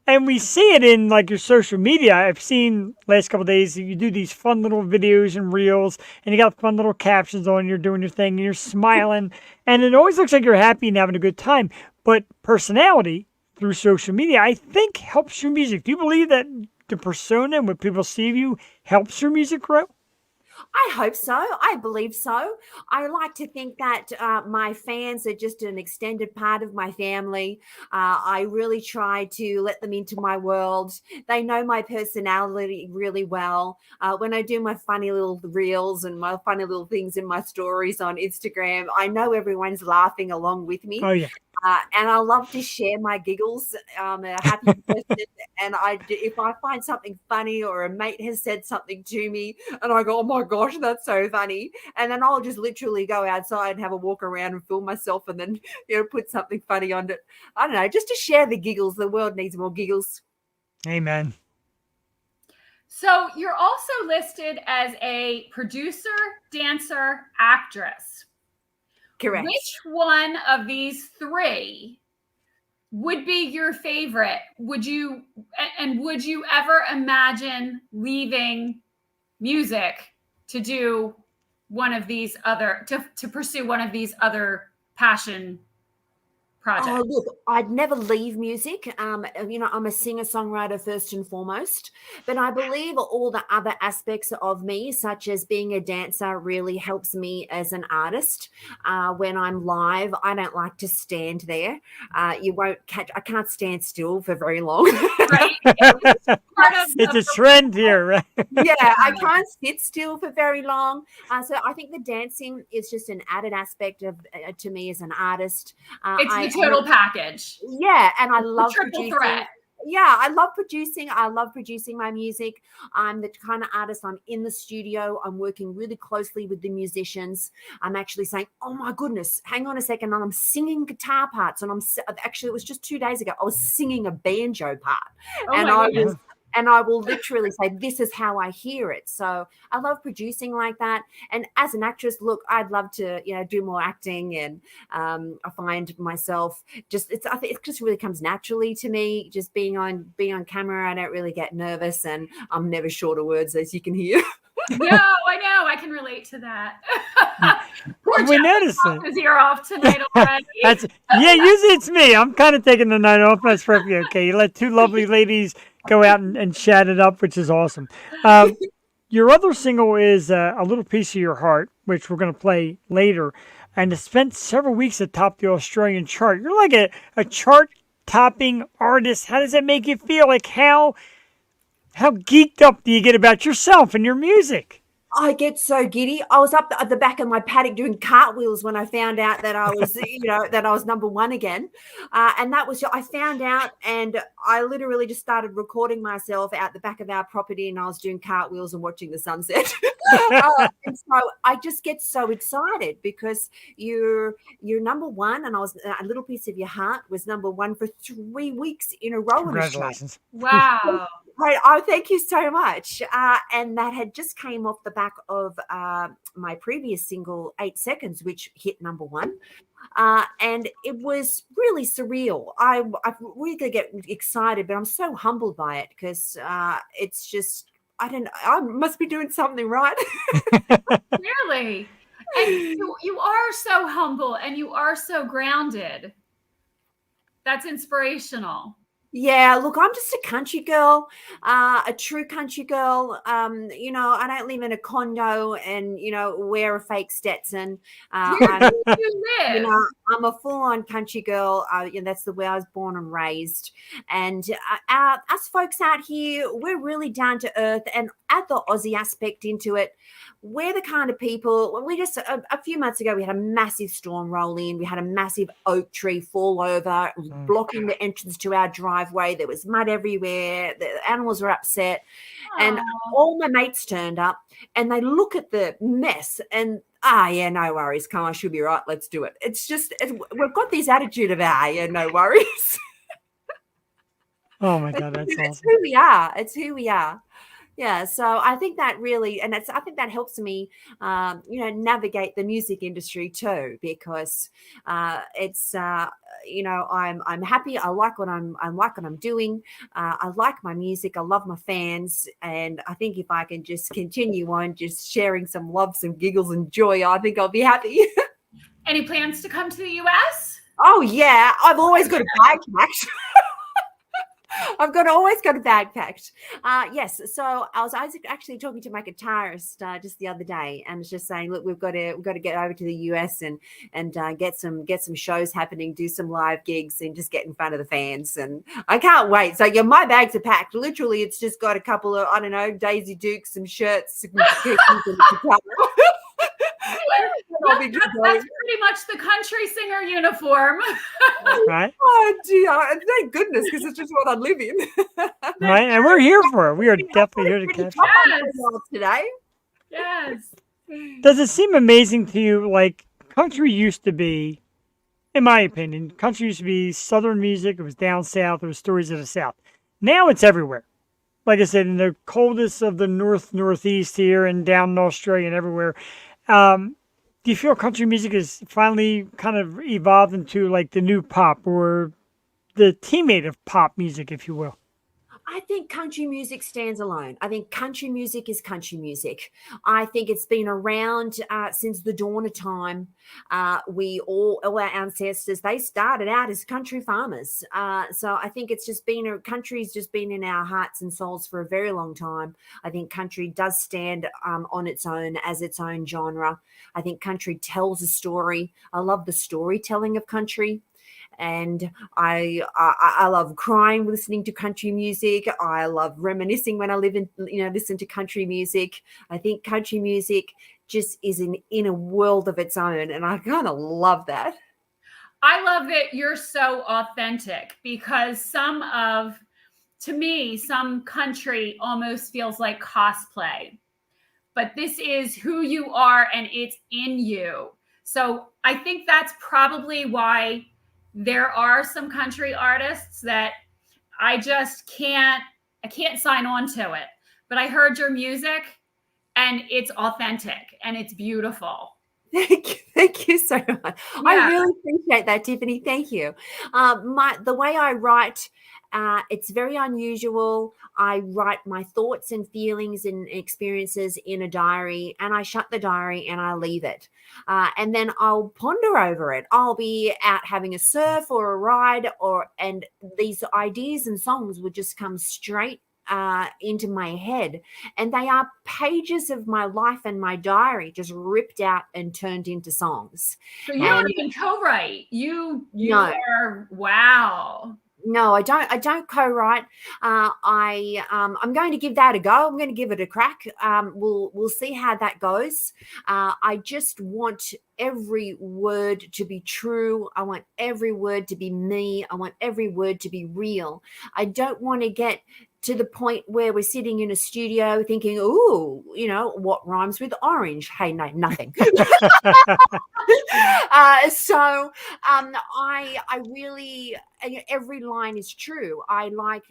And we see it in like your social media. I've seen last couple of days that you do these fun little videos and reels, and you got fun little captions on. You're doing your thing, and you're smiling, and it always looks like you're happy and having a good time. But personality through social media, I think, helps your music. Do you believe that the persona and what people see of you helps your music grow? I hope so. I believe so. I like to think that my fans are just an extended part of my family. I really try to let them into my world. They know my personality really well. When I do my funny little reels and my funny little things in my stories on Instagram, I know everyone's laughing along with me. Oh, yeah. And I love to share my giggles. I'm a happy person, and if I find something funny or a mate has said something to me, and I go, "Oh my gosh, that's so funny," and then I'll just literally go outside and have a walk around and film myself, and then put something funny on it. I don't know, just to share the giggles. The world needs more giggles. Amen. So you're also listed as a producer, dancer, actress. Correct. Which one of these three would be your favorite? Would you ever imagine leaving music to do one of these other, to pursue one of these other passion projects? Oh, look, I'd never leave music. I'm a singer-songwriter first and foremost, but I believe all the other aspects of me, such as being a dancer, really helps me as an artist. When I'm live, I don't like to stand there. I can't stand still for very long. Right? It's a trend here, right? Yeah, I can't sit still for very long. So I think the dancing is just an added aspect of to me as an artist. It's the total package. Yeah, and I love triple producing. threat. Yeah, I love producing. I love producing my music. I'm the kind of artist, I'm in the studio. I'm working really closely with the musicians. I'm actually saying, oh my goodness, hang on a second. And I'm singing guitar parts. And it was just 2 days ago, I was singing a banjo part. Oh And I will literally say, this is how I hear it. So I love producing like that. And as an actress, look, I'd love to, do more acting. And I find myself I think it just really comes naturally to me. Just being on camera, I don't really get nervous, and I'm never short of words, as you can hear. No, I know. I can relate to that. Poor We Jeff noticed talked it. his ear off tonight already. Usually it's me. I'm kind of taking the night off. That's perfectly okay. You let two lovely ladies go out and chat it up, which is awesome. Your other single is A Little Piece of Your Heart, which we're going to play later. And it spent several weeks atop the Australian chart. You're like a chart-topping artist. How does that make you feel? Like how geeked up do you get about yourself and your music? I get so giddy. I was up at the back of my paddock doing cartwheels when I found out that I was, that I was number one again. And I found out, and I literally just started recording myself out the back of our property, and I was doing cartwheels and watching the sunset. And so I just get so excited because you're number one, and I was a little piece of your heart was number one for 3 weeks in a row in Australia. Congratulations. Wow. Right. Oh, thank you so much. And that had just came off the back of my previous single, 8 Seconds, which hit number one. And it was really surreal. I really get excited, but I'm so humbled by it because it's just, I must be doing something right. Really? And you are so humble and you are so grounded. That's inspirational. Yeah, look, I'm just a country girl, a true country girl. I don't live in a condo and, wear a fake Stetson. Where I'm, do you live? I'm a full-on country girl. That's the way I was born and raised. And us folks out here, we're really down to earth and add the Aussie aspect into it. We're the kind of people, we just, a few months ago, we had a massive storm roll in. We had a massive oak tree fall over, blocking the entrance to our driveway. There was mud everywhere. The animals were upset. And all my mates turned up and they look at the mess and, yeah, no worries. Come on, she'll be right. Let's do it. It's just, we've got this attitude of, yeah, no worries. Oh my God, that's It's awesome. who we are. It's who we are. Yeah, so I think that really, and I think that helps me, navigate the music industry too, because it's, I'm happy. I like what I'm doing. I like my music. I love my fans, and I think if I can just continue on just sharing some love, some giggles, and joy, I think I'll be happy. Any plans to come to the US? Oh yeah, I've always got a bag packed. Always got a bag packed. Yes. So I was actually talking to my guitarist just the other day, and was just saying, look, we've got to get over to the US and get some shows happening, do some live gigs, and just get in front of the fans. And I can't wait. So yeah, my bags are packed. Literally, it's just got a couple of Daisy Dukes, some shirts, some cookies, and a guitar. That's pretty much the country singer uniform. Right? Oh dear! Thank goodness, because it's just what I live in. Right? And we're here for it. We are definitely here to catch it. Yes. Today. Yes. Does it seem amazing to you, like, country used to be, in my opinion, country used to be Southern music. It was down south. It was stories of the South. Now it's everywhere. Like I said, in the coldest of the Northeast here and down in Australia and everywhere. Do you feel country music is finally kind of evolved into like the new pop or the teammate of pop music, if you will? I think country music stands alone. I think country music is country music. I think it's been around since the dawn of time. All our ancestors, they started out as country farmers. So I think it's just been, country's just been in our hearts and souls for a very long time. I think country does stand on its own as its own genre. I think country tells a story. I love the storytelling of country. And I love crying listening to country music. I love reminiscing when I listen to country music. I think country music just is in a world of its own, and I kind of love that. I love that you're so authentic because to me, some country almost feels like cosplay, but this is who you are and it's in you. So I think that's probably why there are some country artists that I can't sign on to it. But I heard your music and it's authentic and it's beautiful. Thank you so much. Yeah. I really appreciate that, Tiffany. Thank you. The way I write, it's very unusual. I write my thoughts and feelings and experiences in a diary, and I shut the diary and I leave it. And then I'll ponder over it. I'll be out having a surf or a ride, and these ideas and songs would just come straight into my head, and they are pages of my life and my diary just ripped out and turned into songs. So you don't even co-write. You are, wow. No, I don't co-write. I'm going to give that a go. I'm going to give it a crack. We'll see how that goes. I just want every word to be true. I want every word to be me. I want every word to be real. I don't want to get to the point where we're sitting in a studio thinking, ooh, what rhymes with orange? Hey, no, nothing. I really, every line is true. I like,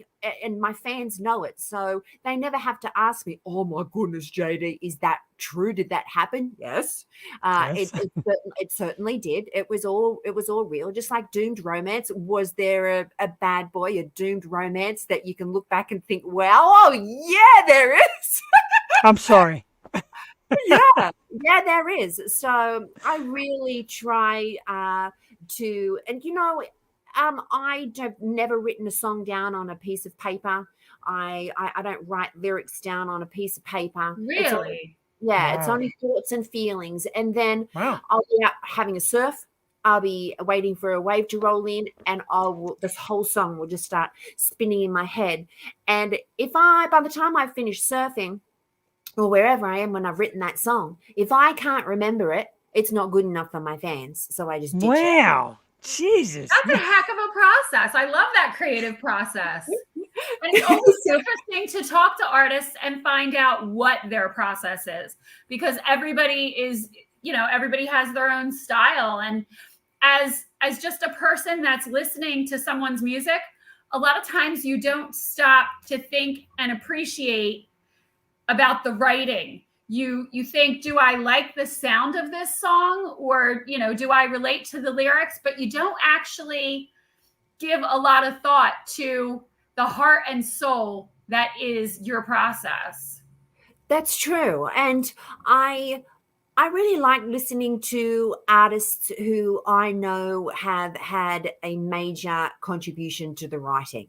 and my fans know it, so they never have to ask me, oh my goodness, JD, is that true? Did that happen? Yes. Yes. It certainly did. It was all real. Just like doomed romance. Was there a bad boy, a doomed romance that you can look back and think, well, oh yeah, there is. I'm sorry. Yeah, there is. So I really try to, and I've never written a song down on a piece of paper. I don't write lyrics down on a piece of paper. Really? It's Wow. only thoughts and feelings. And then Wow. I'll be out having a surf. I'll be waiting for a wave to roll in, and this whole song will just start spinning in my head. And by the time I finish surfing, or wherever I am when I've written that song, if I can't remember it, it's not good enough for my fans. So I just ditch it. Wow. Jesus. That's a heck of a process. I love that creative process. And it's always interesting to talk to artists and find out what their process is, because everybody has their own style. And as just a person that's listening to someone's music, a lot of times you don't stop to think and appreciate about the writing. You think, do I like the sound of this song, or do I relate to the lyrics? But you don't actually give a lot of thought to the heart and soul that is your process. That's true. And I really like listening to artists who I know have had a major contribution to the writing,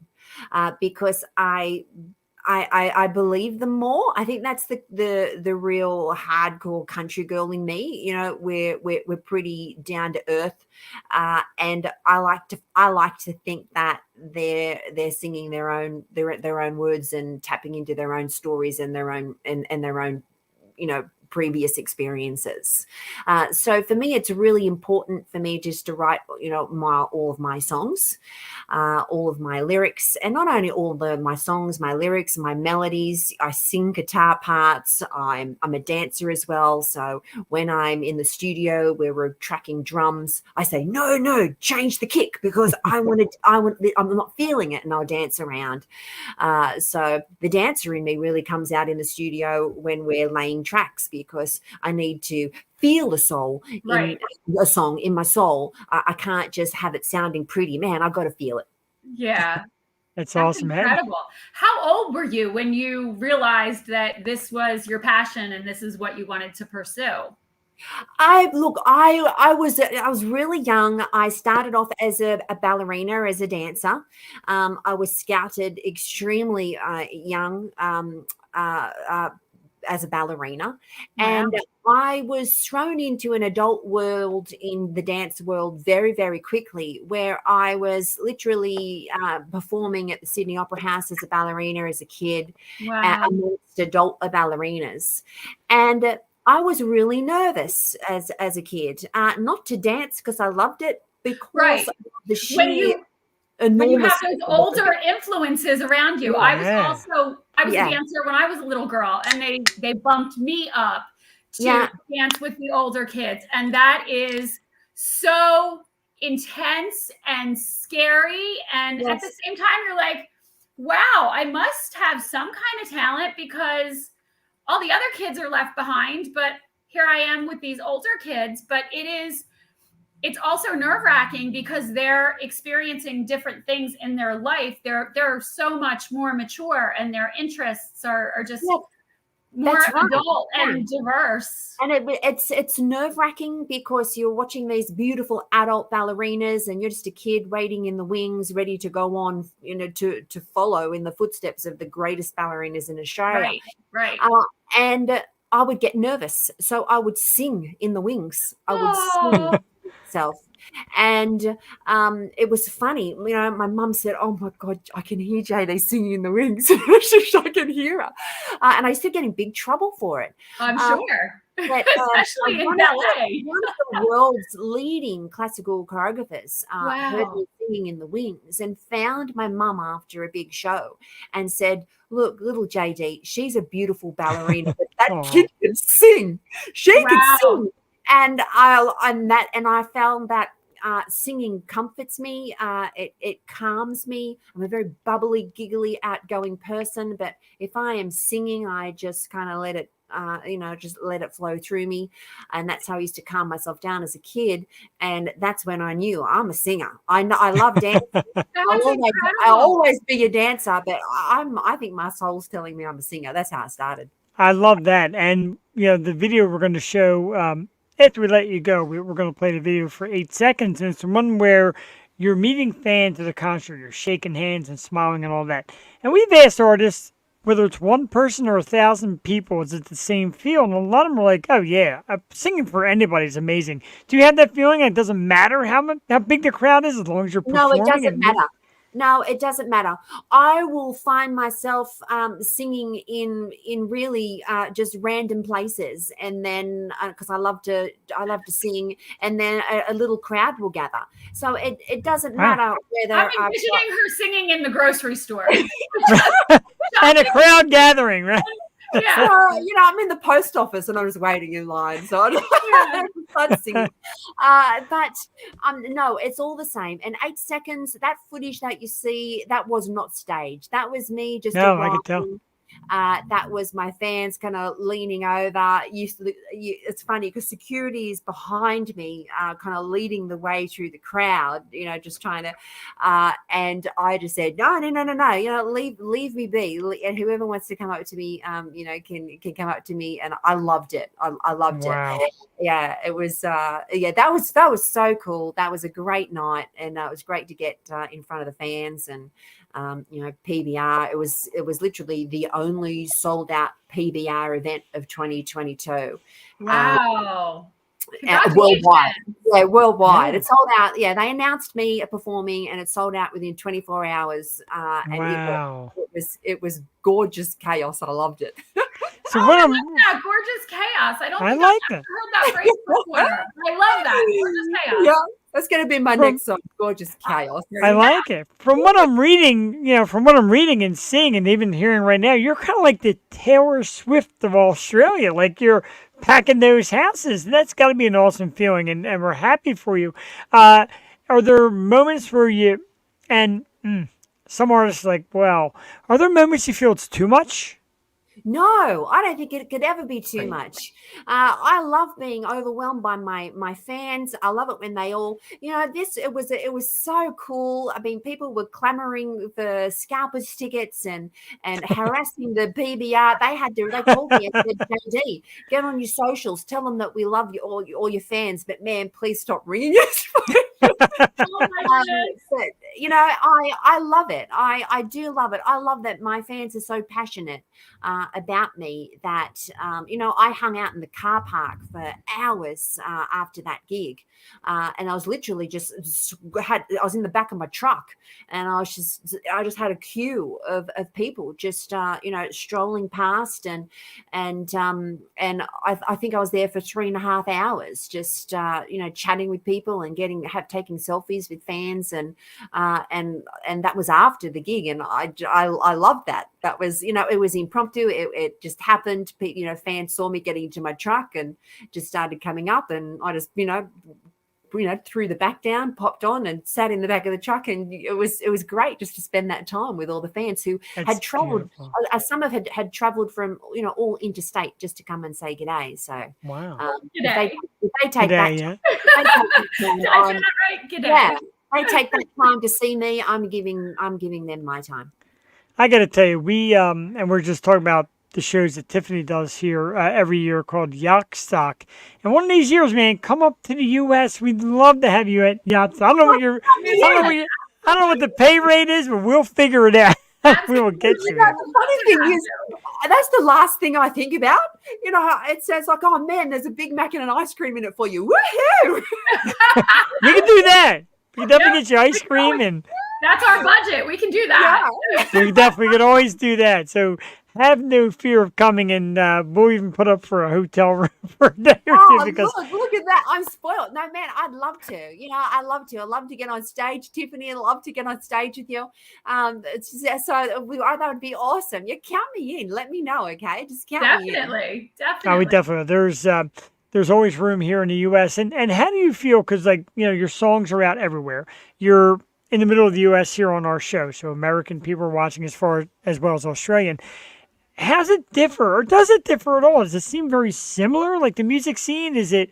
because I believe them more. I think that's the real hardcore country girl in me. We're pretty down to earth, and I like to think that they're singing their own words and tapping into their own stories and their own and their own previous experiences. So for me, it's really important for me just to write, all of my songs, all of my lyrics, and not only all my songs, my lyrics, my melodies. I sing guitar parts. I'm a dancer as well. So when I'm in the studio where we're tracking drums, I say, no, change the kick, because I'm not feeling it, and I'll dance around. So the dancer in me really comes out in the studio when we're laying tracks, because I need to feel the soul in a song, in my soul. I can't just have it sounding pretty, man. I've got to feel it. Yeah. That's awesome. Incredible. How old were you when you realized that this was your passion and this is what you wanted to pursue? I was really young. I started off as a ballerina, as a dancer. I was scouted extremely young as a ballerina. Wow. And I was thrown into an adult world, in the dance world, very, very quickly, where I was literally performing at the Sydney Opera House as a ballerina as a kid, amongst adult ballerinas. And I was really nervous as a kid, not to dance because I loved it, because of the sheer when you have enormous. those older influences around you. I was a Yeah. dancer when I was a little girl, and they bumped me up to dance with the older kids. And that is so intense and scary. And at the same time, you're like, wow, I must have some kind of talent, because all the other kids are left behind, but here I am with these older kids. But it's also nerve-wracking, because they're experiencing different things in their life. They're so much more mature, and their interests are just more adult and diverse. And it's nerve-wracking, because you're watching these beautiful adult ballerinas, and you're just a kid waiting in the wings, ready to go on, to follow in the footsteps of the greatest ballerinas in Australia. Right. And I would get nervous, so I would sing in the wings. I would sing myself. And it was funny. My mum said, oh my God, I can hear JD singing in the wings. I can hear her. And I used to get in big trouble for it. I'm sure. But, Especially in one ballet. of the world's leading classical choreographers heard Wow. me singing in the wings and found my mum after a big show and said, "Look, little JD, she's a beautiful ballerina, but that Aw. kid can sing. She can Wow. sing." And I found that singing comforts me. It calms me. I'm a very bubbly, giggly, outgoing person, but if I am singing, I just kind of let it. Just let it flow through me, and that's how I used to calm myself down as a kid. And that's when I knew I'm a singer. I love dancing. That's I'll incredible. always be a dancer, but I think my soul's telling me I'm a singer. That's how I started. I love that. And, the video we're going to show, after we let you go, we're going to play the video for 8 seconds. And it's the one where you're meeting fans at a concert, you're shaking hands and smiling and all that. And we've asked artists, whether it's one person or 1,000 people, is it the same feel? And a lot of them are like, oh, yeah, singing for anybody is amazing. Do you have that feeling? It doesn't matter how big the crowd is as long as you're No, performing? it doesn't matter. No, it doesn't matter. I will find myself singing in really just random places, and then because I love to sing, and then a little crowd will gather. So it doesn't matter whether I'm envisioning her singing in the grocery store. And a crowd gathering, right? Yeah. I'm in the post office and I'm just waiting in line, so I start singing. No, it's all the same. And 8 seconds, that footage that you see, that was not staged. That was me just No, I could tell. that was my fans kind of leaning over. It's funny because security is behind me, kind of leading the way through the crowd, just trying to, and I just said, no, leave me be. And whoever wants to come up to me, can come up to me. And I loved it. I loved Wow. it. Yeah, it was, that was so cool. That was a great night. And it was great to get in front of the fans and, PBR. It was literally the only sold out PBR event of 2022. Wow. Worldwide. Yeah, worldwide. Yeah. It sold out. Yeah, they announced me performing and it sold out within 24 hours. And Wow. it was gorgeous chaos. I loved it. So what I'm, Yeah, gorgeous chaos. I don't I think like I've that. heard that phrase before. I love that. Gorgeous chaos. Yeah, that's going to be my next song, Gorgeous Chaos. I like it. From what I'm reading, and seeing and even hearing right now, you're kind of like the Taylor Swift of Australia. Like you're packing those houses. That's got to be an awesome feeling, and we're happy for you. Are there moments where you, and some artists are like, well, are there moments you feel it's too much? No, I don't think it could ever be too much. I love being overwhelmed by my fans. I love it when they all, it was so cool. I mean, people were clamoring for scalpers tickets and harassing the PBR. They called me and said, JD, get on your socials, tell them that we love you, all your fans, but man, please stop ringing us. Oh my goodness. But I love it. I do love it. I love that my fans are so passionate about me that I hung out in the car park for hours after that gig, and I was literally I was in the back of my truck, and I just had a queue of people just strolling past, and I think I was there for 3.5 hours just chatting with people and taking selfies with fans, and that was after the gig, and I loved that. That was it was impromptu. It just happened. Fans saw me getting into my truck and just started coming up, and I just threw the back down, popped on, and sat in the back of the truck, and it was great just to spend that time with all the fans who had traveled. Some of had traveled from all interstate just to come and say g'day. So Wow. G'day. if they take that, Yeah. if they take that time, Did I say that right? G'day. yeah, they take that time to see me. I'm giving them my time. I got to tell you, we and we're just talking about the shows that Tiffany does here every year called Yacht Stock. And one of these years, man, come up to the U.S. We'd love to have you at Yacht Stock. I don't know what the pay rate is, but we'll figure it out. We will get you there. The funny thing is, that's the last thing I think about. It says like, oh man, there's a Big Mac and an ice cream in it for you. Woohoo! We can do that. We can definitely get you ice cream, and That's our budget. We can do that. we definitely could always do that. So have no fear of coming, and we'll even put up for a hotel room for a day or two Oh, because look at that. I'm spoiled. No, man, I'd love to. I love to. I'd love to get on stage. Tiffany, I'd love to get on stage with you. That would be awesome. You count me in. Let me know, okay? Just count me in. Definitely. no, Definitely. we definitely there's always room here in the U.S. And how do you feel? Because your songs are out everywhere. You're in the middle of the U.S. here on our show, so American people are watching as well as Australian. How's it differ, or does it differ at all? Does it seem very similar? Like the music scene, is it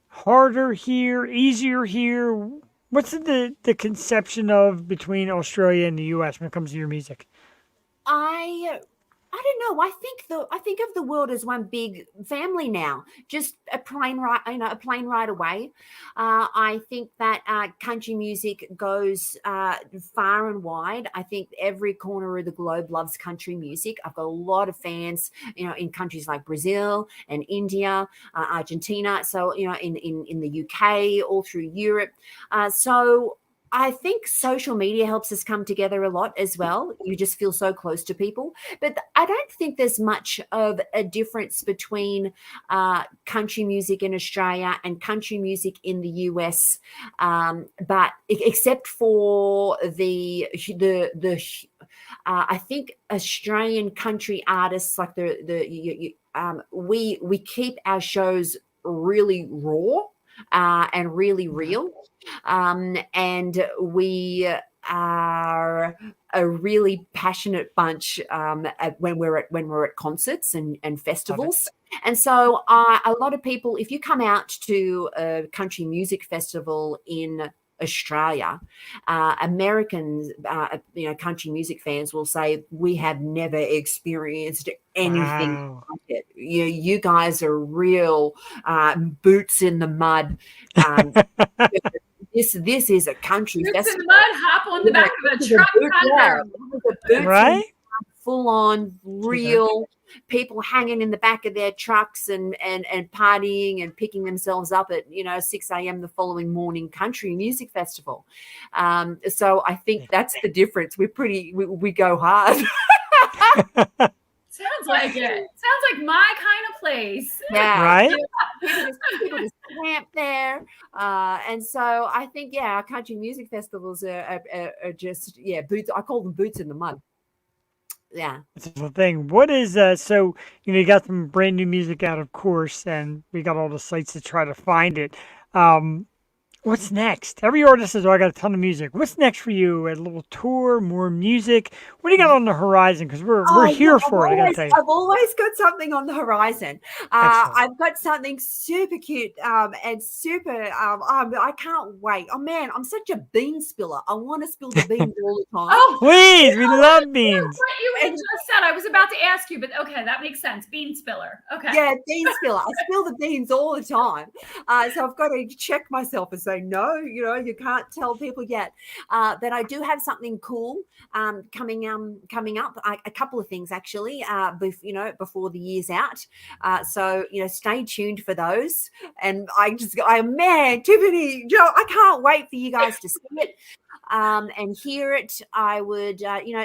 harder here, easier here? What's the conception of between Australia and the U.S. when it comes to your music? I don't know. I think of the world as one big family now. Just a plane ride away. I think that country music goes far and wide. I think every corner of the globe loves country music. I've got a lot of fans, in countries like Brazil and India, Argentina. So in the UK, all through Europe. So I think social media helps us come together a lot as well. You just feel so close to people. But I don't think there's much of a difference between country music in Australia and country music in the US. But except for I think Australian country artists like we keep our shows really raw and really real. And we are a really passionate bunch when we're at concerts and festivals. And so a lot of people, if you come out to a country music festival in Australia, Americans, country music fans will say, we have never experienced anything like it. You guys are real boots in the mud. This is a country Boots festival. in the mud, hop on the back of a truck. Right? Full on real people hanging in the back of their trucks and partying and picking themselves up at 6 a.m. the following morning country music festival. So I think that's the difference. We go hard. Sounds like it. Sounds like my kind of place. Yeah, Right? People just camp there, and so I think our country music festivals are just boots. I call them boots in the mud. Yeah, That's the thing. What is so you got some brand new music out, of course, and we got all the sites to try to find it. What's next? Every artist says, "Oh, I got a ton of music." What's next for you? A little tour, more music? What do you got on the horizon? Because we're here for it. I gotta tell you. I've always got something on the horizon. Excellent. I've got something super cute and super. I can't wait. Oh man, I'm such a bean spiller. I want to spill the beans all the time. Oh, Please, we love beans. what you had just said. I was about to ask you, but okay, that makes sense. Bean spiller. Okay. Yeah, bean spiller. I spill the beans all the time. So I've got to check myself and say, no, you can't tell people yet. But I do have something cool coming up. A couple of things actually, before the year's out. So stay tuned for those. And man, Tiffany, Joe, I can't wait for you guys to see it. And hear it. I would,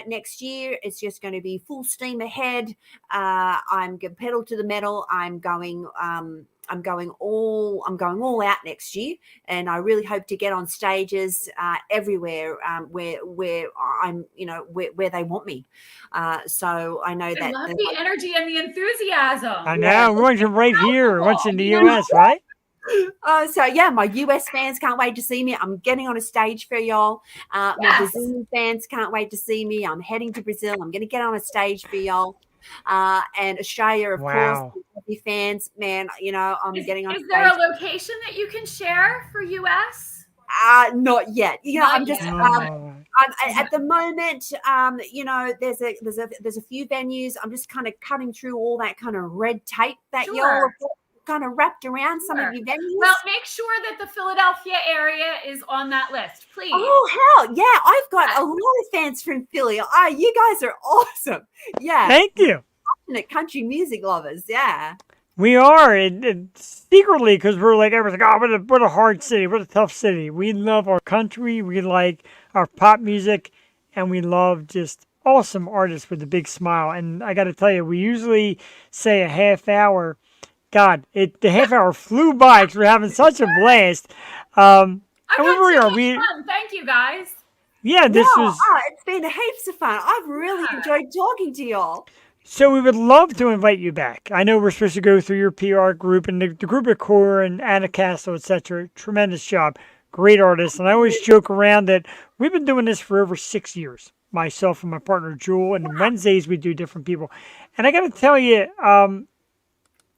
next year it's just going to be full steam ahead. I'm going pedal to the metal. I'm going all out next year, and I really hope to get on stages everywhere where I'm, where they want me. So I know I that love the energy and the enthusiasm. I know. We want you right here. We want you in the U.S., right? So my US fans can't wait to see me. I'm getting on a stage for y'all. My Brazilian fans can't wait to see me. I'm heading to Brazil. I'm going to get on a stage for y'all. And Australia, of course, fans, man, I'm getting on. Is there a location that you can share for US? Not yet. I'm just at the moment. There's a few venues. I'm just kind of cutting through all that kind of red tape that y'all have kind of wrapped around some of your venues. Well, make sure that the Philadelphia area is on that list, please. Oh, hell yeah. I've got a lot of fans from Philly. You guys are awesome. Yeah. Thank you. Passionate country music lovers. Yeah. We are, and secretly, because we're like everything. Oh, what a hard city. What a tough city. We love our country. We like our pop music, and we love just awesome artist with a big smile. And I got to tell you, we usually say a half hour. God, the half hour flew by because we're having such a blast. And I've where we had so are, much fun. Thank you, guys. yeah, No, this was. it's been heaps of fun. I've really enjoyed talking to y'all. So we would love to invite you back. I know we're supposed to go through your PR group and the group at Core and Anna Castle, etc. Tremendous job. Great artist. And I always joke around that we've been doing this for over 6 years. Myself and my partner Jewel. And Wednesdays we do different people. And I got to tell you,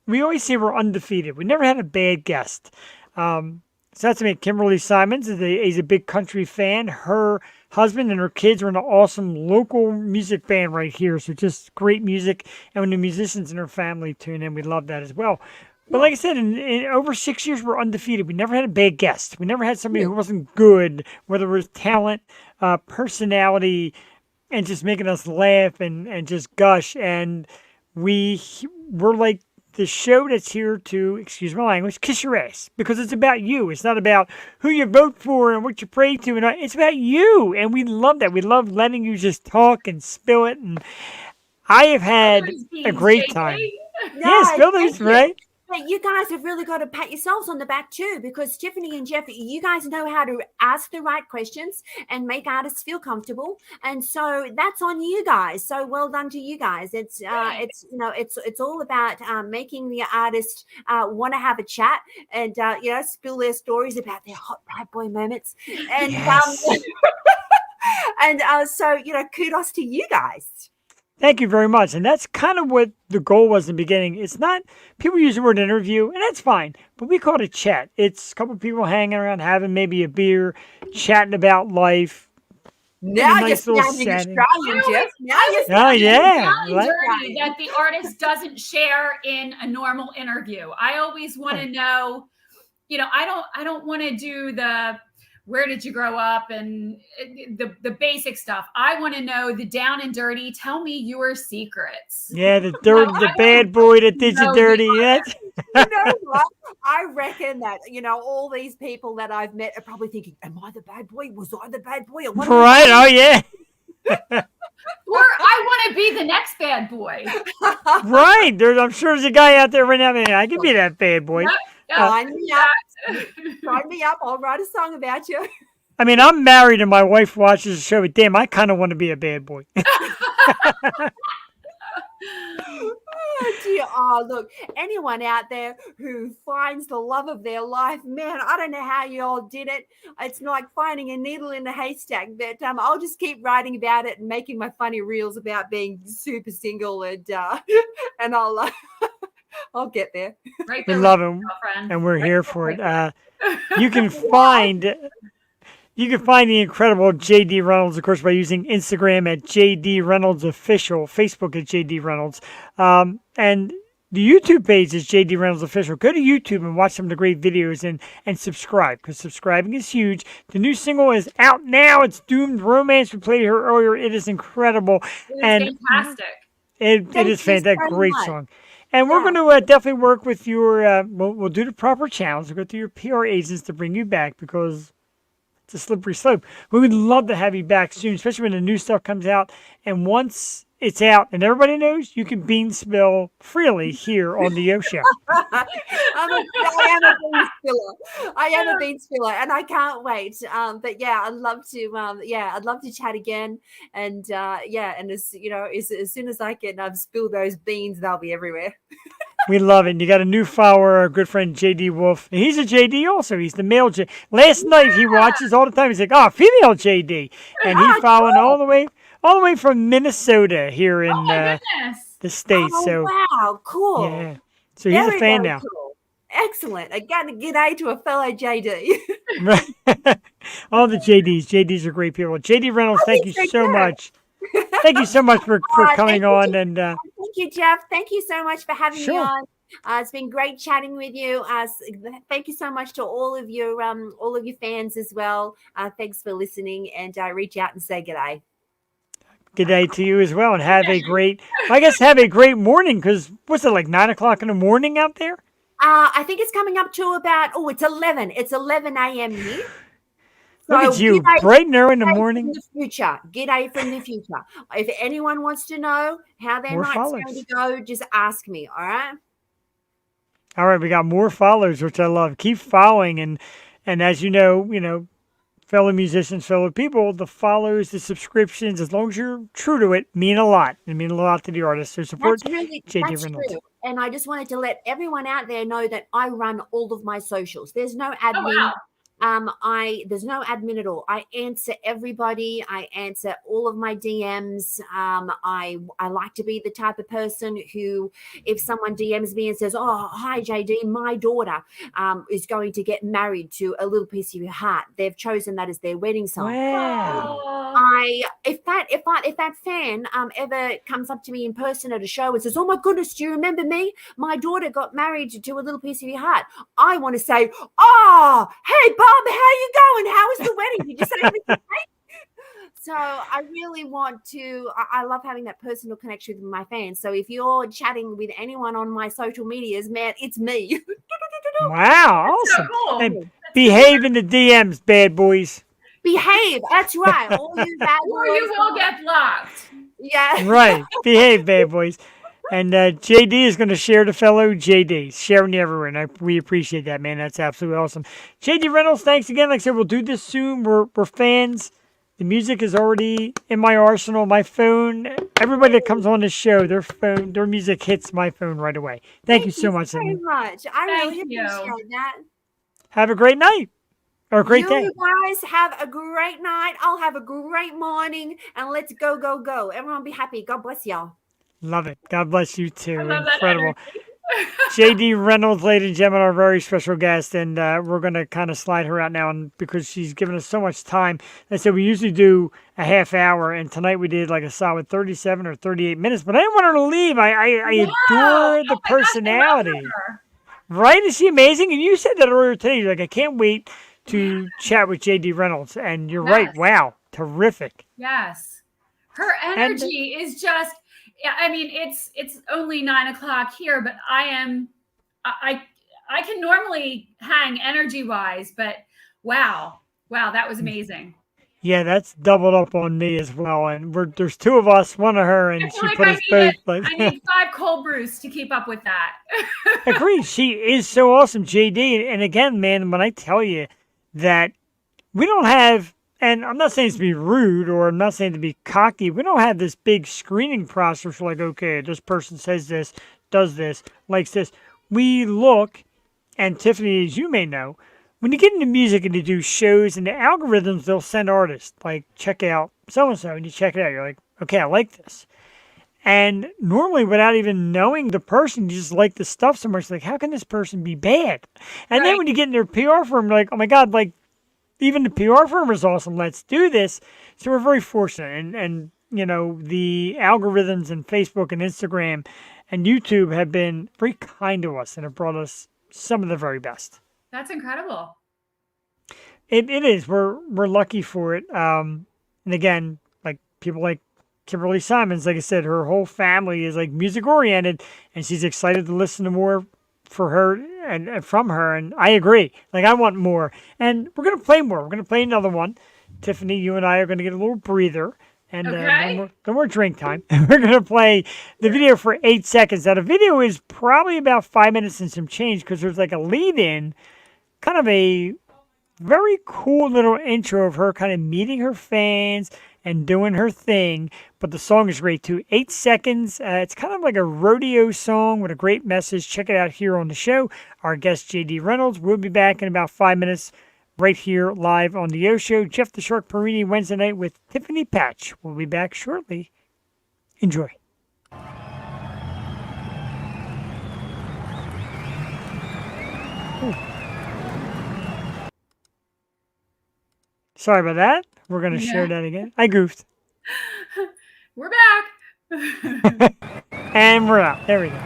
we always say we're undefeated. We never had a bad guest. So that's me. Kimberly Simons is a big country fan. Her husband and her kids are in an awesome local music band right here. So just great music. And when the musicians in her family tune in, we love that as well. But like I said, in over 6 years, we're undefeated. We never had a bad guest. We never had somebody who wasn't good, whether it was talent, personality, and just making us laugh and just gush. And we're like the show that's here to, excuse my language, kiss your ass. Because it's about you. It's not about who you vote for and what you pray to. And it's about you. And we love that. We love letting you just talk and spill it. And I have had a great time. Yeah, spill those, right? But you guys have really got to pat yourselves on the back too, because Tiffany and Jeff, you guys know how to ask the right questions and make artists feel comfortable, and so that's on you guys. So well done to you guys. It's all about making the artist want to have a chat and spill their stories about their hot bad boy moments, and Yes. So kudos to you guys. Thank you very much. And that's kind of what the goal was in the beginning. It's not, people use the word interview, and that's fine, but we call it a chat. It's a couple of people hanging around, having maybe a beer, chatting about life. Now nice you're little sounding setting. Australian, Jeff. Now you're Oh, sounding yeah. Down and dirty that the artist doesn't share in a normal interview. I always want to know, I don't want to do the where did you grow up and the basic stuff. I want to know the down and dirty. Tell me your secrets. Yeah, the bad boy that did you dirty. Yes. You know what? I reckon that, all these people that I've met are probably thinking, am I the bad boy? Was I the bad boy? Or what am I Right. Oh, yeah. Or I want to be the next bad boy. Right. I'm sure there's a guy out there right now. Man, I could be that bad boy. Sign me up. Sign me up. I'll write a song about you. I mean, I'm married and my wife watches the show, but damn, I kind of want to be a bad boy. Oh, dear. Oh, look, anyone out there who finds the love of their life, man, I don't know how you all did it. It's like finding a needle in a haystack, but I'll just keep writing about it and making my funny reels about being super single, and I'll I'll get there. Right We there love with him, you, girlfriend. and we're here for it. You can find the incredible JD Reynolds, of course, by using Instagram at JD Reynolds Official, Facebook at JD Reynolds, and the YouTube page is JD Reynolds Official. Go to YouTube and watch some of the great videos and subscribe, because subscribing is huge. The new single is out now. It's Doomed Romance. We played her earlier. It is incredible. It is fantastic. It is fantastic. so Great much. song. And we're going to definitely work with your, we'll do the proper channels. We'll go through your PR agents to bring you back, because it's a slippery slope. We would love to have you back soon, especially when the new stuff comes out. And once it's out and everybody knows, you can bean spill freely here on the Yo Show. I am a bean spiller. I am a bean spiller, and I can't wait. But yeah, I'd love to chat again. And and as soon as I can spill those beans, they'll be everywhere. We love it. And you got a new follower, our good friend JD Wolf. And he's a JD also. He's the male JD. Last night he watches all the time. He's like, oh, female JD. And he's following all the way from Minnesota here in the States. Oh, so wow, cool. yeah. So he's a fan now. Cool. Excellent. Again, a g'day to a fellow JD. All the JDs. JDs are great people. JD Reynolds, thank you so much. Thank you so much for coming on. And thank you, Jeff. Thank you so much for having me Sure. on. It's been great chatting with you. Thank you so much to all of your fans as well. Thanks for listening, and reach out and say g'day. good day to you as well. And have a great morning, because what's it, like 9 o'clock in the morning out there? I think it's coming up to about, it's 11. It's 11 a.m. here. Look at So you, g'day, bright and early in the g'day from morning. the future. G'day from the future. If anyone wants to know how their More night's going to follows. go, just ask me. All right. All right, we got more followers, which I love. Keep following, and as you know, fellow musicians, fellow people, the follows, the subscriptions, as long as you're true to it, mean a lot. They mean a lot to the artist. So support JD That's Reynolds. true. And I just wanted to let everyone out there know that I run all of my socials. There's no Oh, admin. wow. There's no admin at all. I answer everybody. I answer all of my DMs. I like to be the type of person who, if someone DMs me and says, "Oh, hi JD, my daughter is going to get married to a little piece of your heart," they've chosen that as their wedding song. Wow. If that fan ever comes up to me in person at a show and says, "Oh my goodness, do you remember me? My daughter got married to a little piece of your heart," I want to say, "Oh, hey Bob, how you going? How was the wedding? Did you say anything?" So I really want to. I love having that personal connection with my fans. So if you're chatting with anyone on my social medias, man, it's me. Wow, So awesome. cool. And behave in the DMs, bad boys. Behave. That's right. All you bad Or you boys. will get blocked. Yeah. Right. Behave, bad boys. And JD is going to share the fellow JD, sharing you everywhere. And we appreciate that, man. That's absolutely awesome. JD Reynolds, thanks again. Like I said, we'll do this soon. We're fans. The music is already in my arsenal, my phone. Everybody that comes on this show, their music hits my phone right away. Thank you so much. Very And much. I really Thank you. appreciate that. have a great night or a great day. You guys have a great night. I'll have a great morning, and let's go, go, go. Everyone be happy. God bless y'all. Love it. God bless you too. I love that Incredible. energy. JD Reynolds, ladies and gentlemen, our very special guest, and we're going to kind of slide her out now, and because she's given us so much time. I said we usually do a half hour, and tonight we did like a solid 37 or 38 minutes, but I didn't want her to leave. I adore the Oh my gosh, I love personality. her. Right? Is she amazing? And you said that earlier today. You're like, I can't wait to chat with JD Reynolds, and you're right. Yes. Wow. Terrific. Yes. Her energy is just, I mean, it's only 9:00 here, but I can normally hang energy wise, but wow, that was amazing. Yeah, that's doubled up on me as well. And there's two of us, one of her, and I feel she like put us both. I need 5 cold brews to keep up with that. Agreed. She is so awesome, JD. And again, man, when I tell you that we don't have, and I'm not saying to be rude or I'm not saying to be cocky, we don't have this big screening process like, okay, this person says this, does this, likes this. We look, and Tiffany, as you may know, when you get into music and you do shows and the algorithms, they'll send artists, like, check out so-and-so, and you check it out. You're like, okay, I like this. And normally, without even knowing the person, you just like the stuff so much. Like, how can this person be bad? And then Right. when you get in their PR firm, you're like, oh my God, like, even the PR firm is awesome. Let's do this. So we're very fortunate. And you know, the algorithms and Facebook and Instagram and YouTube have been very kind to us and have brought us some of the very best. That's incredible. It is. We're lucky for it. And again, like people like Kimberly Simons, like I said, her whole family is like music oriented, and she's excited to listen to more for her and from her. And I agree. Like I want more, and we're gonna play more. We're gonna play another one. Tiffany, you and I are gonna get a little breather. And Okay. no more drink time. We're going to play the video for 8 seconds. Now, the video is probably about 5 minutes and some change because there's like a lead in, kind of a very cool little intro of her kind of meeting her fans and doing her thing. But the song is great too. 8 seconds. It's kind of like a rodeo song with a great message. Check it out here on the show. Our guest, JD Reynolds. We'll be back in about 5 minutes. Right here live on the O Show. Jeff the Shark Perini Wednesday night with Tiffany Patch. We'll be back shortly. Enjoy. Ooh. Sorry about that. We're going to share that again. I goofed. We're back. And we're out. There we go.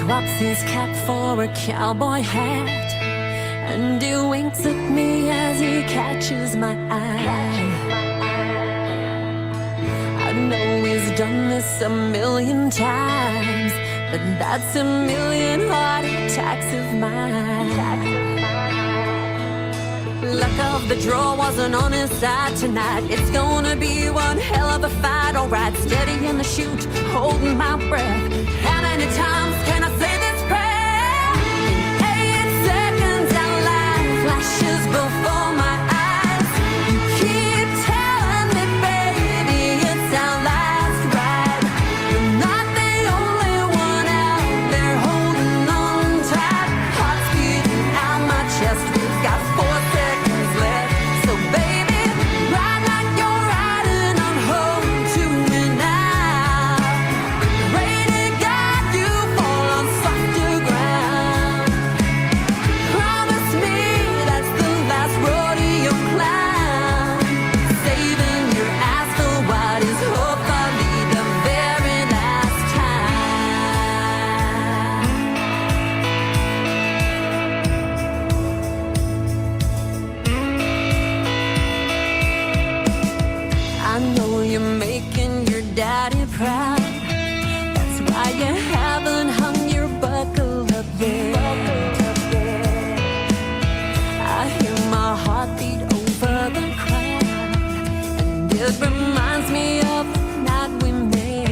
swaps his cap for a cowboy hat, and he winks at me as he catches my eye. I know he's done this a million times, but that's a million heart attacks of mine. Luck of the draw wasn't on his side tonight. It's gonna be one hell of a fight. Alright, steady in the chute, holding my breath. How many times can I say this prayer? In 8 seconds our life flashes before my eyes. You keep telling me, baby, it's our last ride. You're not the only one out there holding on tight. Heart's beating out my chest. We've got 4 seconds left. So baby, ride like you're riding on home to me now. Pray to God you fall on softer ground. Promise me that's the last rodeo clown. Saving your ass for what is hopefully the very last time. I know you're making your daddy proud. That's why you haven't hung your buckle up yet. I hear my heartbeat over the crowd, and it reminds me of the night we met.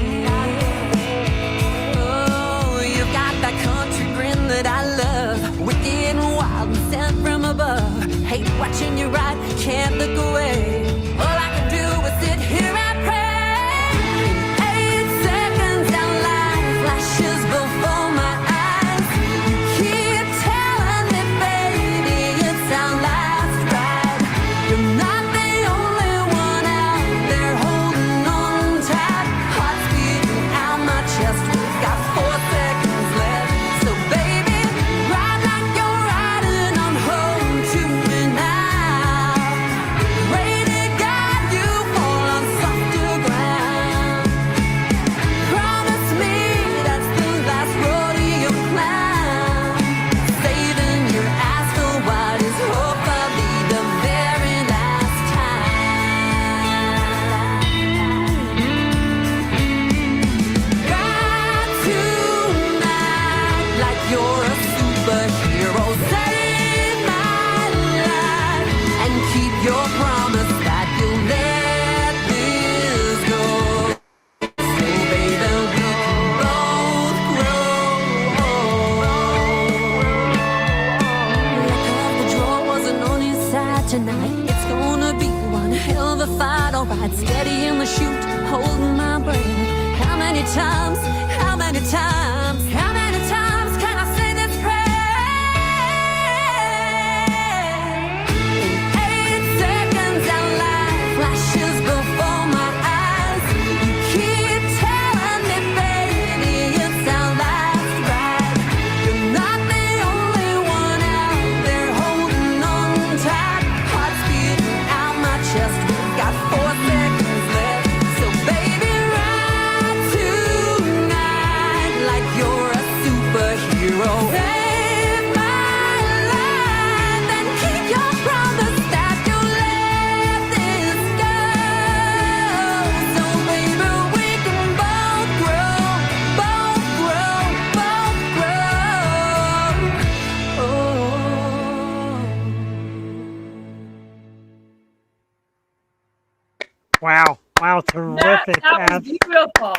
Oh, you've got that country grin that I love, wicked and wild and sent from above. Hate watching you ride, can't look away. All I can do is sit here and pray. In 8 seconds our life flashes before my eyes. You keep telling me, baby, it's our last ride. You're not the only one out there holding on tight. Heart's beating out my chest. We've got 4 seconds left. So baby, ride like you're riding on home to me now. Pray to God you fall on softer ground. Promise me that's the last rodeo clown. Saving your ass for what is hopefully the very last time. Ride tonight like you're a superhero. Save my life and keep your promise that you'll let this go. So baby, we can both grow. Luck of the draw wasn't on his side tonight. It's gonna be one hell of a fight. Alright, steady in the chute, holding my breath. How many times, how many times, how many times can I say this prayer? In 8 seconds our life flashes before my eyes. You keep telling me, baby, it's our last ride. You're not the only one out there holding on tight. Heart's beating out my chest. We've got 4 seconds left. So baby, ride tonight like you're a superhero. Save my life and keep your promise that you'll let this go. So baby, we can both grow, both grow, both grow. Oh. Wow. Wow, terrific. That was beautiful.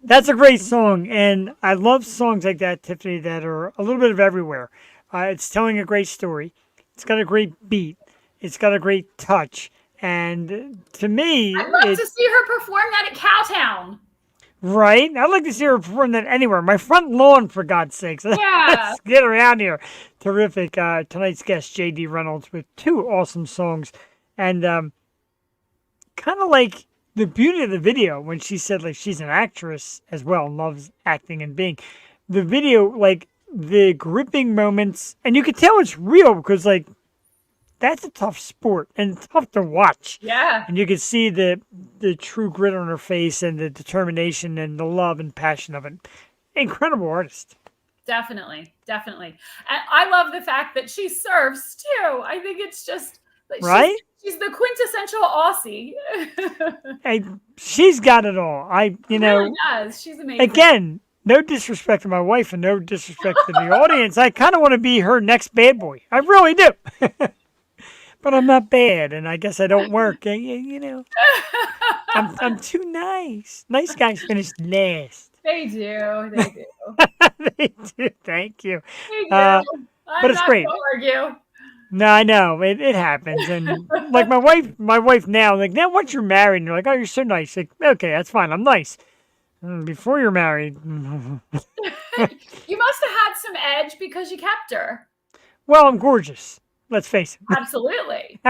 That's a great song, and I love songs like that, Tiffany, that are a little bit of everywhere. It's telling a great story. It's got a great beat. It's got a great touch, and to me, I'd love it's to see her perform that at Cowtown. right. I'd like to see her perform that anywhere. My front lawn, for God's sakes. Yeah. Let's get her out here. Terrific. Tonight's guest, JD Reynolds, with 2 awesome songs, and kind of like the beauty of the video when she said like she's an actress as well and loves acting and being the video, like the gripping moments, and you could tell it's real because like that's a tough sport and tough to watch. Yeah. And you could see the true grit on her face and the determination and the love and passion of it. Incredible artist. Definitely. And I love the fact that she surfs too. I think it's just like Right? she's the quintessential Aussie. Hey, she's got it all. She really does. She's amazing. Again, no disrespect to my wife and no disrespect to the audience. I kind of want to be her next bad boy. I really do. But I'm not bad, and I guess I don't work. I'm too nice. Nice guys finish last. They do. They do. Thank you. They do. I'm but it's not great. gonna argue. No, I know it happens, and like my wife now, like now once you're married, and you're like, oh, you're so nice. Like, okay, that's fine. I'm nice. Before you're married, You must have had some edge because you kept her. well, I'm gorgeous. Let's face it. Absolutely.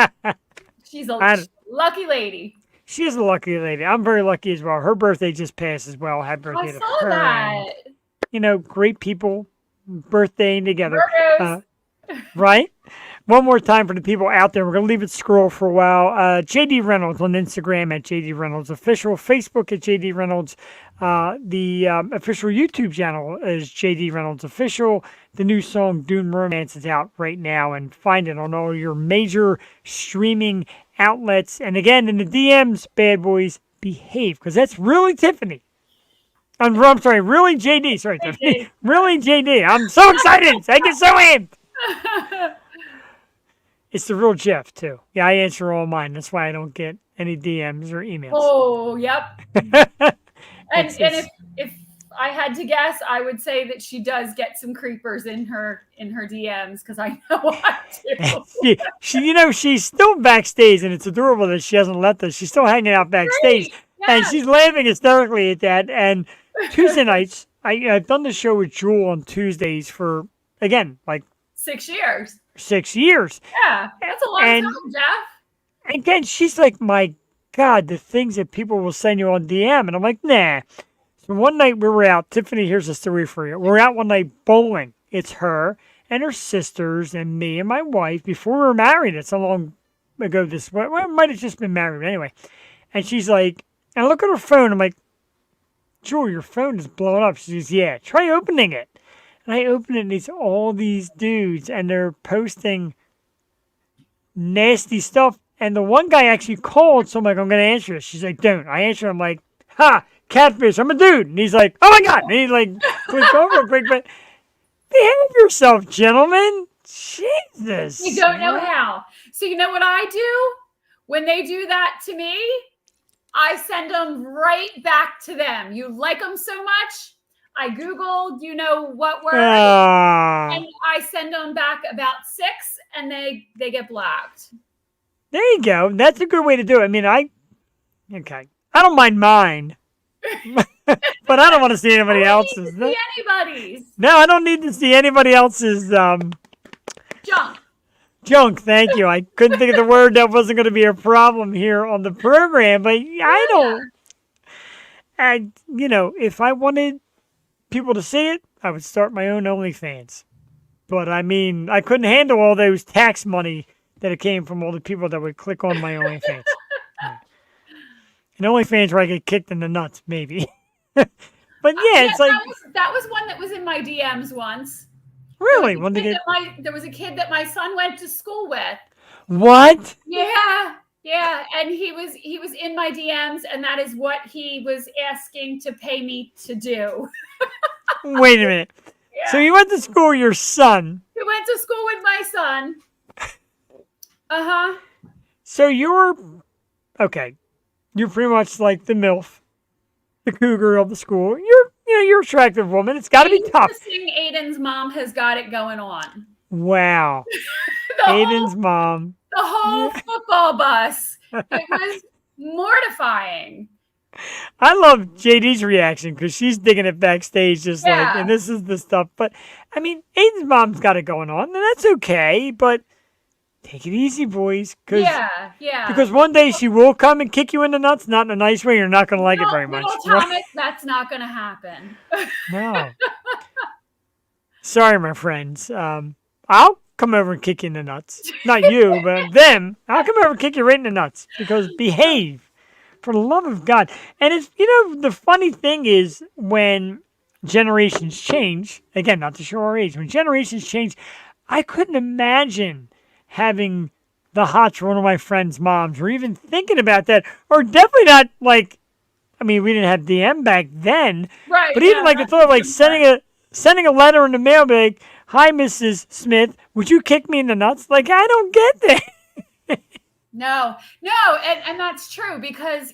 She's a lucky lady. She is a lucky lady. I'm very lucky as well. Her birthday just passed as well. Happy birthday I to saw her. that. And, great people birthdaying together. Virgos. Right? One more time for the people out there. We're going to leave it scroll for a while. JD Reynolds on Instagram at JD Reynolds Official. Facebook at JD Reynolds. The official YouTube channel is JD Reynolds Official. The new song Dune Romance is out right now, and find it on all your major streaming outlets. And again, in the DMs, bad boys, behave, because that's really Tiffany. I'm sorry, really JD. Sorry, Tiffany. Really JD. I'm so excited. I get so amped. It's the real Jeff, too. Yeah, I answer all mine. That's why I don't get any DMs or emails. Oh, yep. And if I had to guess, I would say that she does get some creepers in her DMs, because I know I do. She's still backstage, and it's adorable that she hasn't left us. She's still hanging out backstage, and she's laughing hysterically at that. And Tuesday nights, I've done the show with Jewel on Tuesdays for, again, like 6 years. 6 years. Yeah, that's a long time, Jeff. Again, she's like, my God, the things that people will send you on DM. And I'm like, nah. So one night we were out. Tiffany, here's a story for you. We're out one night bowling. It's her and her sisters and me and my wife before we were married. It's so long ago this way. Well, it might have just been married anyway. And she's like, and I look at her phone. I'm like, Jewel, your phone is blowing up. She says, yeah, try opening it. And I open it, and it's all these dudes, and they're posting nasty stuff. And the one guy actually called, so I'm like, I'm going to answer this. She's like, don't. I answer, I'm like, ha, catfish, I'm a dude. And he's like, oh my God. And he clicked over quick, but behave yourself, gentlemen. Jesus. You don't know how. So you know what I do? When they do that to me, I send them right back to them. You like them so much? I Googled, what word, and I send them back about 6, and they get blocked. There you go. That's a good way to do it. I mean, I don't mind mine, but I don't want to see anybody else's. See anybody's. No, I don't need to see anybody else's Junk. Junk, thank you. I couldn't think of the word that wasn't going to be a problem here on the program, but I don't. And, if I wanted people to see it, I would start my own OnlyFans. But, I mean, I couldn't handle all those tax money that it came from all the people that would click on my OnlyFans. And OnlyFans where I get kicked in the nuts, maybe. But, it's like... That was one that was in my DMs once. Really? There was a kid that my son went to school with. What? Yeah, and he was in my DMs, and that is what he was asking to pay me to do. Wait a minute. Yeah. So you went to school with your son. He went to school with my son. So you're pretty much like the MILF, the cougar of the school. You're an attractive woman. It's got to be tough. Aiden's mom has got it going on. Wow. Aiden's mom. The whole football bus. It was mortifying. I love JD's reaction because she's digging it backstage and this is the stuff. But, I mean, Aiden's mom's got it going on, and that's okay. But take it easy, boys. Because one day she will come and kick you in the nuts, not in a nice way. You're not going to like it very much. Thomas, that's not going to happen. No. Sorry, my friends. I'll come over and kick you in the nuts. Not you, but them. I'll come over and kick you right in the nuts. Because behave. For the love of God. And it's, the funny thing is when generations change, again, not to show our age, when generations change, I couldn't imagine having the hots for one of my friends' moms or even thinking about that. Or definitely not like, I mean, we didn't have DM back then, Right. but even Yeah, like the that's thought of like different. sending a letter in the mail, be like, "Hi, Mrs. Smith, would you kick me in the nuts?" Like, I don't get that. No, no, and that's true because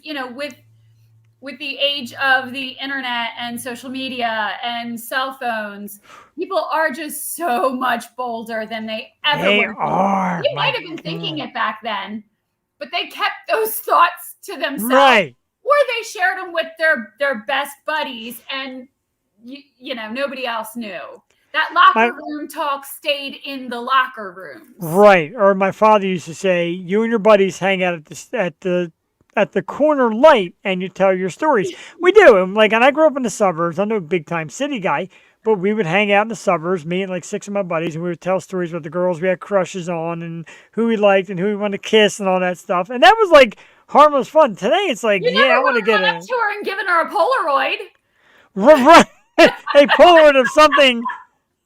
with the age of the internet and social media and cell phones, people are just so much bolder than they ever They were. are, They might my have been thinking God. it back then, but they kept those thoughts to themselves, Right. or they shared them with their best buddies, and nobody else knew. That My, locker room talk stayed in the locker rooms. right. Or my father used to say, "You and your buddies hang out at the corner light and you tell your stories." We do. And I grew up in the suburbs. I'm no big time city guy, but we would hang out in the suburbs, me and like six of my buddies, and we would tell stories about the girls we had crushes on and who we liked and who we wanted to kiss and all that stuff. And that was like harmless fun. Today it's like, You yeah, never I want to would have get gone up to her and given her a Polaroid. right, a Polaroid of something.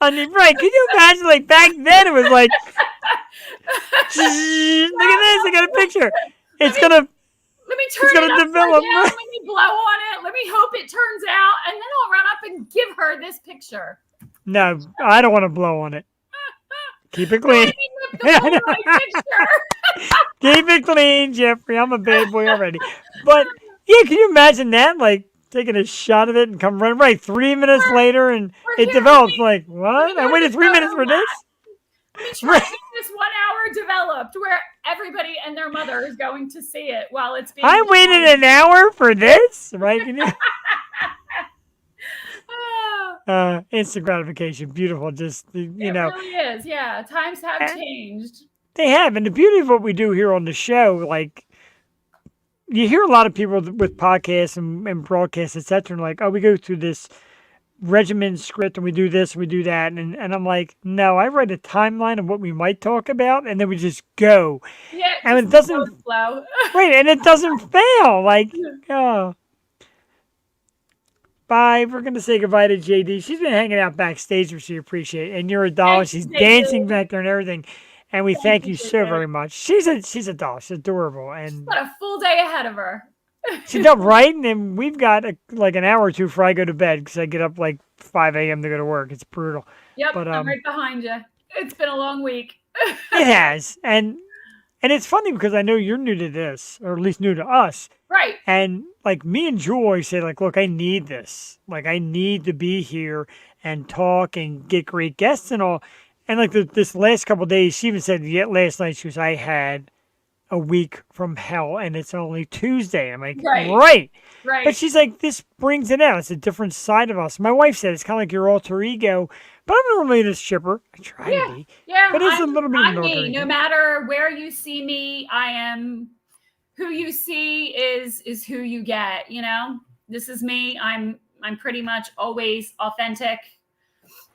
Right? Can you imagine? Like back then, it was like, look at this! I got a picture. It's me- gonna Let me It's turn gonna it upside develop. down. Let me blow on it. Let me hope it turns out, and then I'll run up and give her this picture. No, I don't want to blow on it. Keep it No, I clean. mean the Polaroid picture. Keep it clean, Jeffrey. I'm a bad boy already. But yeah, can you imagine that? Like taking a shot of it and come running right 3 minutes later, and Or it here, develops. let Like me what? go I to waited the 3 minutes for photo this. Let me try to get this 1 hour developed where everybody and their mother is going to see it while it's being. I waited an hour for this, right? Instant gratification, beautiful. Just It really is. Yeah, times have Eh, changed. they have, and the beauty of what we do here on the show, like you hear a lot of people with podcasts and broadcasts, etc. And like, oh, we go through this regimen script and we do this and we do that, and I'm like, no, I write a timeline of what we might talk about, and then we just go, Yeah, and just it doesn't flow. right, and it doesn't fail. Like, oh. Bye. We're gonna say goodbye to JD. She's been hanging out backstage, which we appreciate. And you're a doll. Thank She's you, dancing JD. back there and everything. And we thank you so JD. very much. She's a doll. She's adorable. And Got a full day ahead of her. she's up right. And then we've got like an hour or two before I go to bed because I get up like 5 a.m. to go to work. It's brutal. Yep, But I'm right behind you. It's been a long week. it has. And it's funny because I know you're new to this, or at least new to us. Right. And like me and Jewel always say, like, look, I need this. Like, I need to be here and talk and get great guests and all. And like this last couple of days, she even said, yet last night, she was, I had a week from hell and it's only Tuesday. I'm like, right. Right. But she's like, this brings it out. It's a different side of us. My wife said it's kind of like your alter ego. But I'm normally this chipper. I try to be. Yeah, But it's a little bit of I'm an alter me. ego. No matter where you see me, I am who you see is who you get, you know? This is me. I'm pretty much always authentic.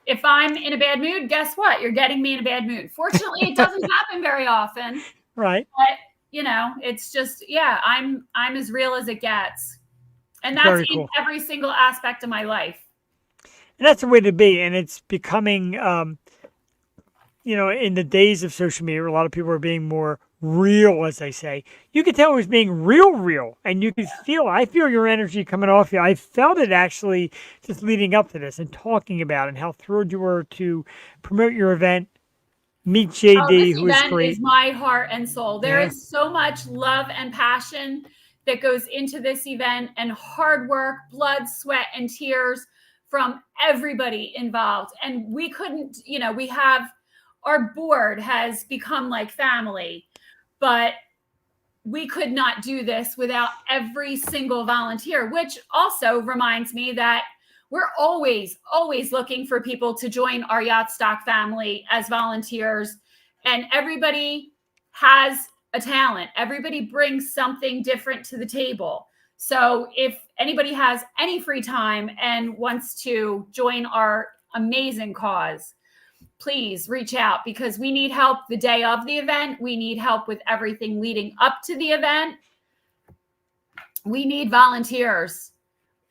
If I'm in a bad mood, guess what? You're getting me in a bad mood. Fortunately, it doesn't happen very often. Right. But it's just, yeah, I'm as real as it gets. And that's Very in cool. every single aspect of my life. And that's the way to be. And it's becoming, in the days of social media, a lot of people are being more real, as they say. You could tell it was being real. And you could I feel your energy coming off you. I felt it actually just leading up to this and talking about it and how thrilled you were to promote your event, meet JD, This who is event great. is my heart and soul. There Yeah. is so much love and passion that goes into this event, and hard work, blood, sweat, and tears from everybody involved. And we couldn't, our board has become like family, but we could not do this without every single volunteer, which also reminds me that we're always looking for people to join our Yacht Stock family as volunteers. And everybody has a talent. Everybody brings something different to the table. So if anybody has any free time and wants to join our amazing cause, please reach out, because we need help the day of the event. We need help with everything leading up to the event. We need volunteers.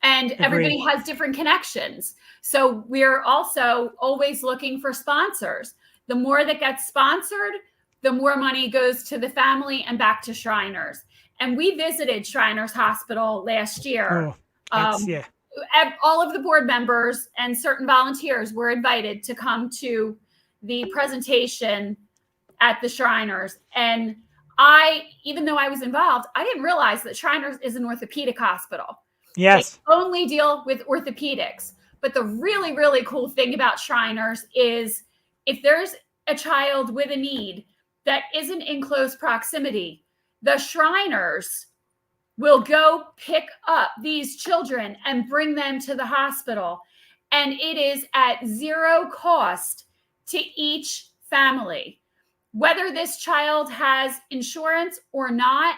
and everybody has different connections. So we're also always looking for sponsors. The more that gets sponsored, the more money goes to the family and back to Shriners. And we visited Shriners Hospital last year. Yeah. All of the board members and certain volunteers were invited to come to the presentation at the Shriners. And even though I was involved, I didn't realize that Shriners is an orthopedic hospital. Yes. They only deal with orthopedics. But the really, really cool thing about Shriners is if there's a child with a need that isn't in close proximity, the Shriners will go pick up these children and bring them to the hospital. And it is at zero cost to each family. Whether this child has insurance or not,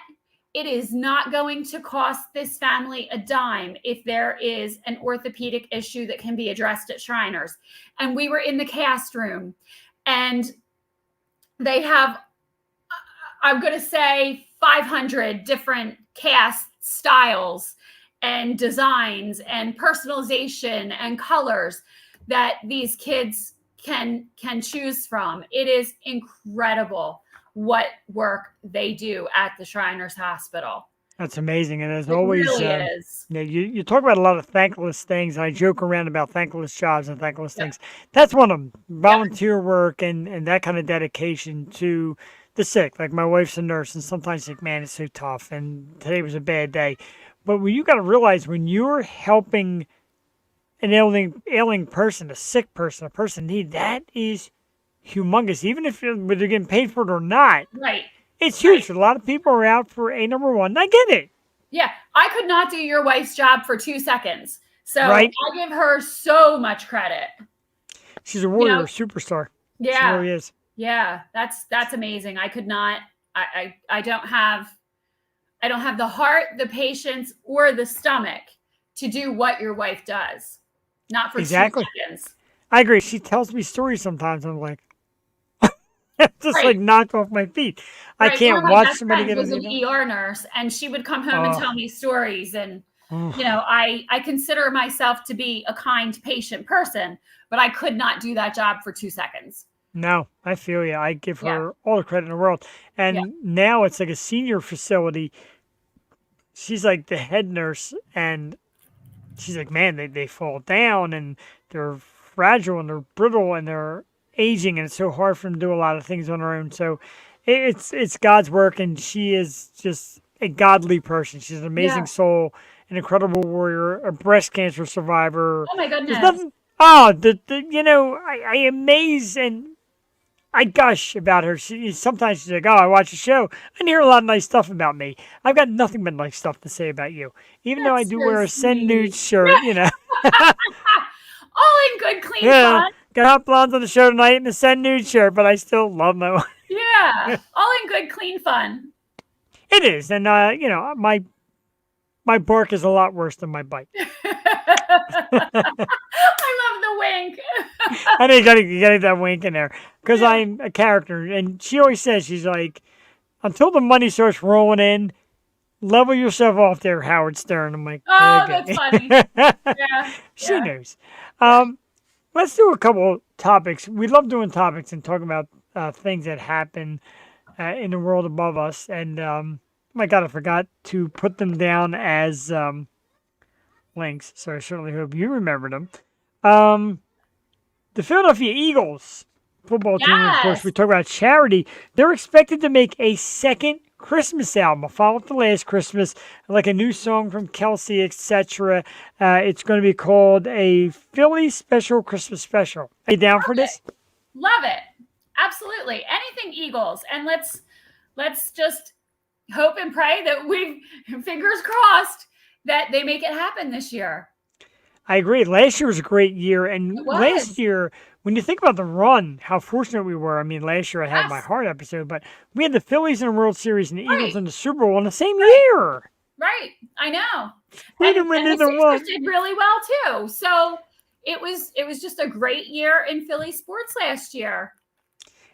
it is not going to cost this family a dime if there is an orthopedic issue that can be addressed at Shriners. And we were in the cast room, and they have, I'm going to say, 500 different cast styles and designs and personalization and colors that these kids can choose from. It is incredible what work they do at the Shriners Hospital. That's amazing. And there's It always, really is. yeah, you talk about a lot of thankless things. I joke around about thankless jobs and thankless things. That's one of them. Volunteer work and that kind of dedication to the sick. Like my wife's a nurse, and sometimes like, man, it's so tough. And today was a bad day. But you got to realize when you're helping an ailing person, a sick person, a person in need, that is humongous. Even if whether they're getting paid for it or not, Right. it's huge. A lot of people are out for a number one. I get it. Yeah. I could not do your wife's job for 2 seconds. So Right. I give her so much credit. She's a warrior, superstar. She Yeah. really is. Yeah. That's amazing. I could not, I don't have the heart, the patience, or the stomach to do what your wife does. Not for 2 seconds. I agree. She tells me stories sometimes. I'm like, just like knocked off my feet. I Right. can't One of my watch best somebody friends get was an ER nurse, and she would come home and tell me stories. And I consider myself to be a kind, patient person, but I could not do that job for 2 seconds. No, I feel you. I give her all the credit in the world. And now it's like a senior facility. She's like the head nurse, and she's like, man, they fall down, and they're fragile, and they're brittle, and they're aging, and it's so hard for them to do a lot of things on their own. So it's God's work, and she is just a godly person. She's an amazing soul, an incredible warrior, a breast cancer survivor. Oh my goodness. There's nothing. I amaze and I gush about her. Sometimes she's like, oh, I watch a show. I hear a lot of nice stuff about me. I've got nothing but nice stuff to say about you. Even though I do wear a Send Nude shirt, All in good, clean fun. Got Hot Blondes on the show tonight in a Send Nude shirt, but I still love my wife. Yeah. All in good, clean fun. It is. And, my bark is a lot worse than my bite. I love the wink. I know you gotta that wink in there because I'm a character, and she always says, she's like, until the money starts rolling in, level yourself off there, Howard Stern. I'm like, oh, okay. that's funny. Yeah, she knows. Let's do a couple topics. We love doing topics and talking about things that happen in the world above us. And my God, I forgot to put them down as links, so I certainly hope you remembered them. The Philadelphia Eagles football team, of course, we talk about charity. They're expected to make a second Christmas album, a follow-up to last Christmas, like a new song from Kelsey, etc. It's going to be called a Philly Special Christmas Special. Are you down for this? Love it. Absolutely. Anything Eagles. And let's just hope and pray that fingers crossed, that they make it happen this year. I agree. Last year was a great year. And last year, when you think about the run, how fortunate we were. I mean, last year I had my heart episode, but we had the Phillies in the World Series and the Eagles in the Super Bowl in the same year. Right. I know. We And didn't win the either Sixers one. did really well too. So it was just a great year in Philly sports last year.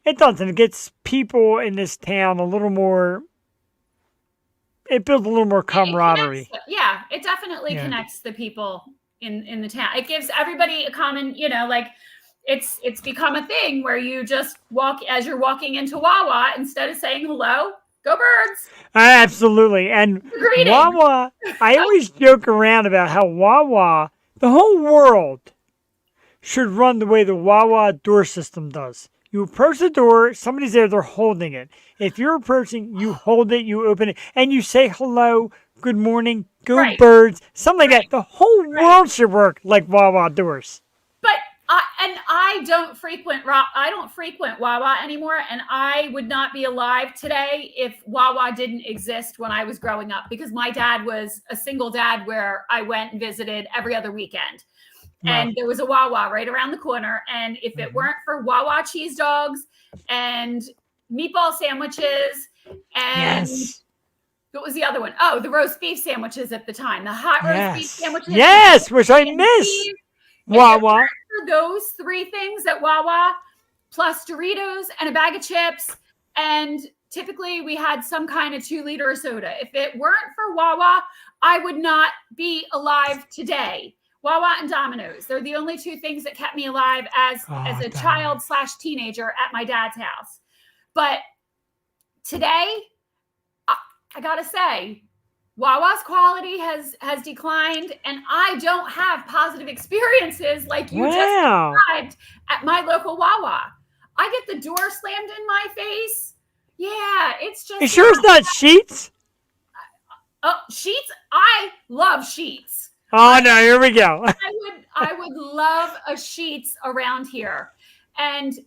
It does, and it gets people in this town a little more it builds a little more camaraderie. Yeah, it definitely connects the people in the town. It gives everybody a common, like it's become a thing where you just walk as you're walking into Wawa, instead of saying hello, go birds. Absolutely. And Wawa, I always joke around about how Wawa, the whole world should run the way the Wawa door system does. You approach the door, somebody's there, they're holding it. If you're approaching, you hold it, you open it, and you say hello, good morning, go birds, something like that. The whole world should work like Wawa doors. But I don't frequent Wawa anymore, and I would not be alive today if Wawa didn't exist when I was growing up, because my dad was a single dad where I went and visited every other weekend. And there was a Wawa right around the corner. And if it weren't for Wawa cheese dogs and meatball sandwiches and what was the other one? Oh, the roast beef sandwiches at the time. The hot roast beef sandwiches. Yes, which I miss. Wawa. For those three things at Wawa, plus Doritos and a bag of chips. And typically we had some kind of 2-liter soda. If it weren't for Wawa, I would not be alive today. Wawa and Domino's. They're the only two things that kept me alive as a child/teenager at my dad's house. But today, I gotta say, Wawa's quality has declined, and I don't have positive experiences like you just described at my local Wawa. I get the door slammed in my face. Yeah, it's just. You sure it's not Sheets? Sheets. I love Sheets. Oh no, here we go. I would love a Sheets around here. And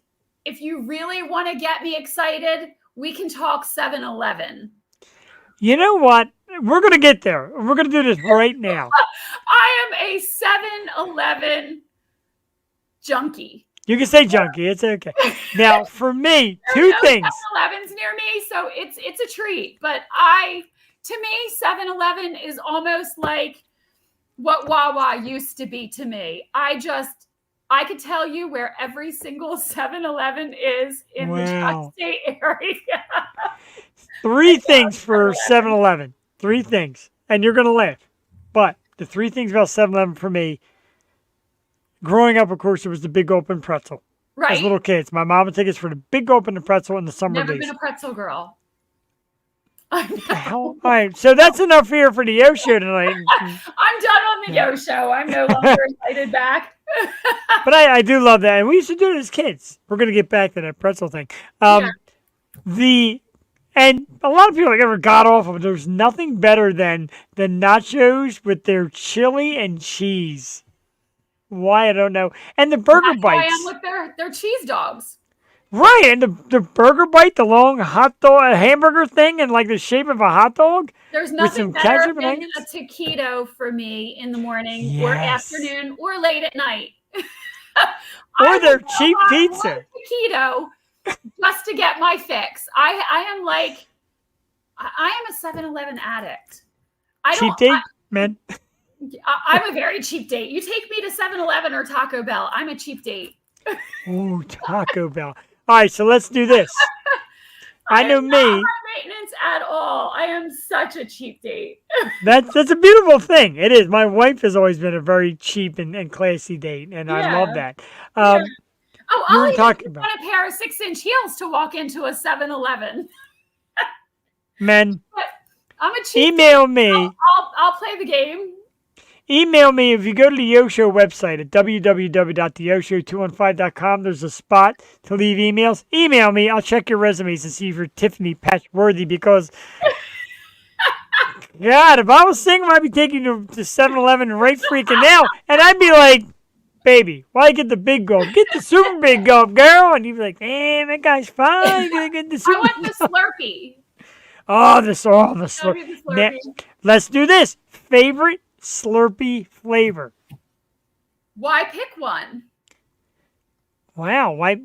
if you really want to get me excited, we can talk 7-Eleven. You know what? We're going to get there. We're going to do this right now. I am a 7-Eleven junkie. You can say junkie. It's okay. Now, for me, two things. 7-Eleven's near me, so it's a treat. But to me, 7-Eleven is almost like what Wawa used to be to me. I could tell you where every single 7-Eleven is in the tri-state area. Three things for 7-Eleven. Three things. And you're going to laugh. But the three things about 7-Eleven for me, growing up, of course, it was the big open pretzel. Right. As little kids. My mom would take us for the big open pretzel in the summer days. Never been a pretzel girl. All right, so that's enough here for the Yo Show tonight. I'm done on the Yo Show. I'm no longer invited back. But I do love that. And we used to do it as kids. We're going to get back to that pretzel thing. And a lot of people ever got off of it. There's nothing better than the nachos with their chili and cheese. Why, I don't know. And the burger bites. I am with their cheese dogs. Right, and the burger bite, the long hot dog, hamburger thing, and like the shape of a hot dog. There's nothing better than a taquito for me in the morning or afternoon or late at night. Or their cheap pizza. Taquito just to get my fix. I am a 7-Eleven addict. Cheap date, man. I'm a very cheap date. You take me to 7-Eleven or Taco Bell, I'm a cheap date. Ooh, Taco Bell. All right, so let's do this. I know me. Not high maintenance at all. I am such a cheap date. That's a beautiful thing. It is. My wife has always been a very cheap and classy date, and I love that. I'll even want a pair of 6-inch heels to walk into a 7-Eleven. Men, I'm a cheap email date. me. I'll play the game. Email me if you go to the Yo Show website at www.theyoshow215.com. There's a spot to leave emails. Email me. I'll check your resumes and see if you're Tiffany Patch worthy, because God, if I was single, I'd be taking you to 7-Eleven right freaking now. And I'd be like, baby, why get the big gulp? Get the super big gulp, girl. And you'd be like, man, that guy's fine. Get the super I want the Slurpee. the Slurpee. Now, let's do this. Favorite Slurpee flavor. Why pick one? Wow, I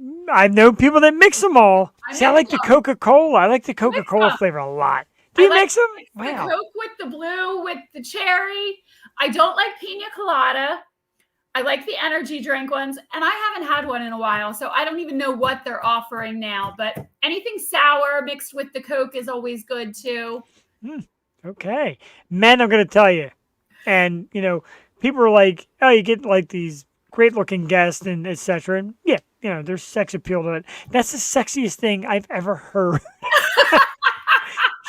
know people that mix them all. I like the Coca-Cola. I like the Coca-Cola flavor a lot. Do you mix them? The Coke with the blue, with the cherry. I don't like pina colada. I like the energy drink ones, and I haven't had one in a while, so I don't even know what they're offering now. But anything sour mixed with the Coke is always good too. Okay. Men, I'm going to tell you. And, people are like, oh, you get like these great looking guests and etc. And yeah, there's sex appeal to it. That's the sexiest thing I've ever heard.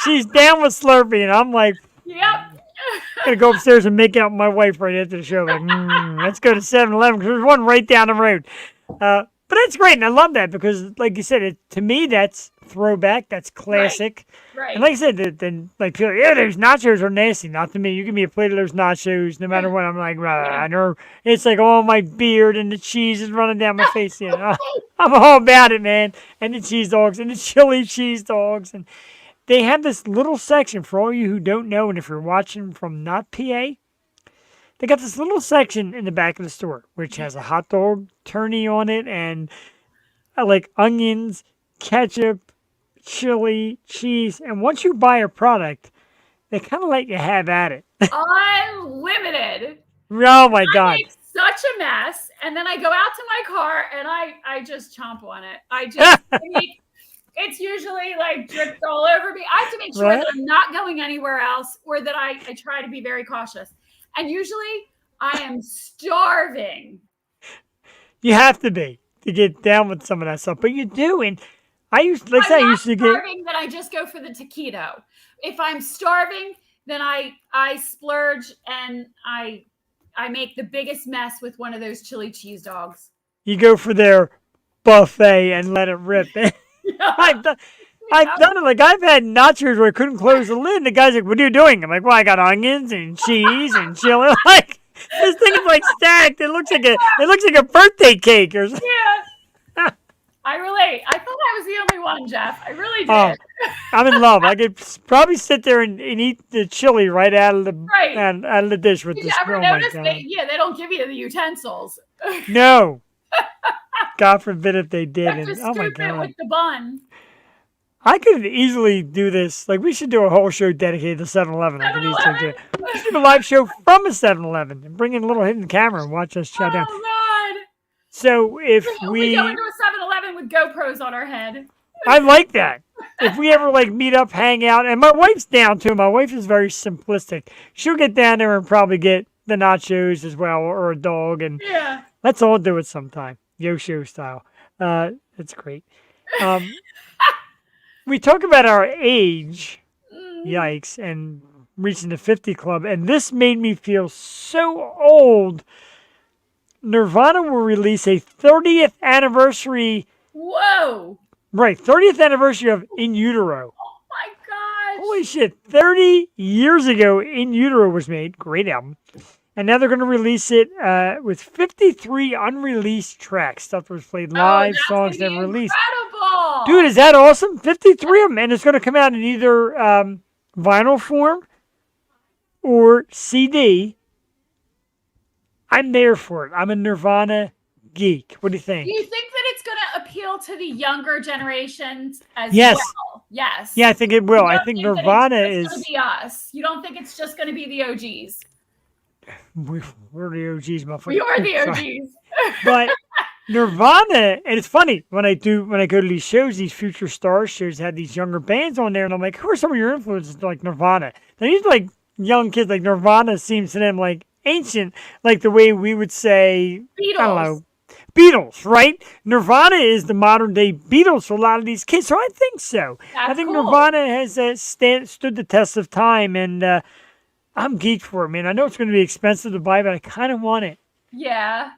She's down with Slurpee, and I'm like, Yep. gonna go upstairs and make out with my wife right after the show. Like, let's go to 7-Eleven because there's one right down the road. But that's great, and I love that because, like you said, to me that's throwback, that's classic. Right. And like I said, then like people, yeah, those nachos are nasty. Not to me. You give me a plate of those nachos, no matter what. I'm like, it's like all my beard and the cheese is running down my face. I'm all about it, man. And the cheese dogs and the chili cheese dogs, and they have this little section for all you who don't know, and if you're watching from not PA. They got this little section in the back of the store, which has a hot dog tourney on it and like onions, ketchup, chili, cheese. And once you buy a product, they kind of let you have at it. Unlimited. Oh my God. I make such a mess. And then I go out to my car and I just chomp on it. It's usually like dripped all over me. I have to make sure that I'm not going anywhere else or that I try to be very cautious. And usually I am starving. You have to be to get down with some of that stuff, but you do. And I used to get starving, then I just go for the taquito. If I'm starving, then I splurge and I make the biggest mess with one of those chili cheese dogs. You go for their buffet and let it rip. I've done it. Like, I've had nachos where I couldn't close the lid. And the guy's like, what are you doing? I'm like, well, I got onions and cheese and chili. Like, this thing is like stacked. It looks like a birthday cake or something. Yeah. I relate. I thought I was the only one, Jeff. I really did. Oh, I'm in love. I could probably sit there and eat the chili right out of the dish with this. You ever notice they don't give you the utensils. No. God forbid if they did. And, oh my God. With the bun. I could easily do this. Like, we should do a whole show dedicated to 7-Eleven. We should do a live show from a 7-Eleven and bring in a little hidden camera and watch us chow down. Oh, God. So if we go into a 7-Eleven with GoPros on our head. I like that. If we ever, like, meet up, hang out, and my wife's down, too. My wife is very simplistic. She'll get down there and probably get the nachos as well or a dog. And let's all do it sometime. Yo-show style. That's great. We talk about our age, yikes, and reaching the 50 club, and this made me feel so old. Nirvana will release a 30th anniversary. Whoa! Right, 30th anniversary of In Utero. Oh my gosh! Holy shit, 30 years ago, In Utero was made. Great album. And now they're going to release it with 53 unreleased tracks. Stuff that was played live, songs never released. Incredible! Dude, is that awesome? 53 of them. And it's going to come out in either vinyl form or CD. I'm there for it. I'm a Nirvana geek. What do you think? Do you think that it's going to appeal to the younger generations as well? Yes. Yeah, I think it will. I think Nirvana is going to be us. You don't think it's just going to be the OGs? We're the OGs, motherfucker. We are the OGs. But Nirvana, and it's funny when I go to these shows, these future stars shows, had these younger bands on there, and I'm like, who are some of your influences? Like Nirvana. Now these like young kids, like Nirvana seems to them like ancient, like the way we would say Beatles. I don't know, Beatles, right? Nirvana is the modern day Beatles for a lot of these kids, so I think so. I think cool. Nirvana has stood the test of time, and I'm geeked for it, man. I know it's going to be expensive to buy, but I kind of want it. Yeah.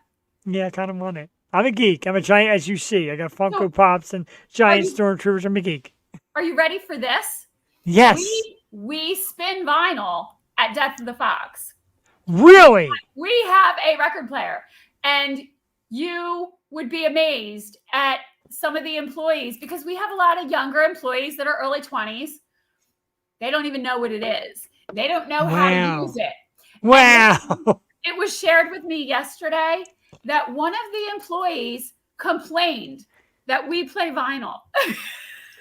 Yeah, I kind of want it. I'm a geek. I'm a giant, as you see. I got Funko Pops and giant Stormtroopers. I'm a geek. Are you ready for this? Yes. We spin vinyl at Death of the Fox. Really? We have a record player, and you would be amazed at some of the employees because we have a lot of younger employees that are early 20s. They don't even know what it is. They don't know how to use it. Wow. It was shared with me yesterday that one of the employees complained that we play vinyl.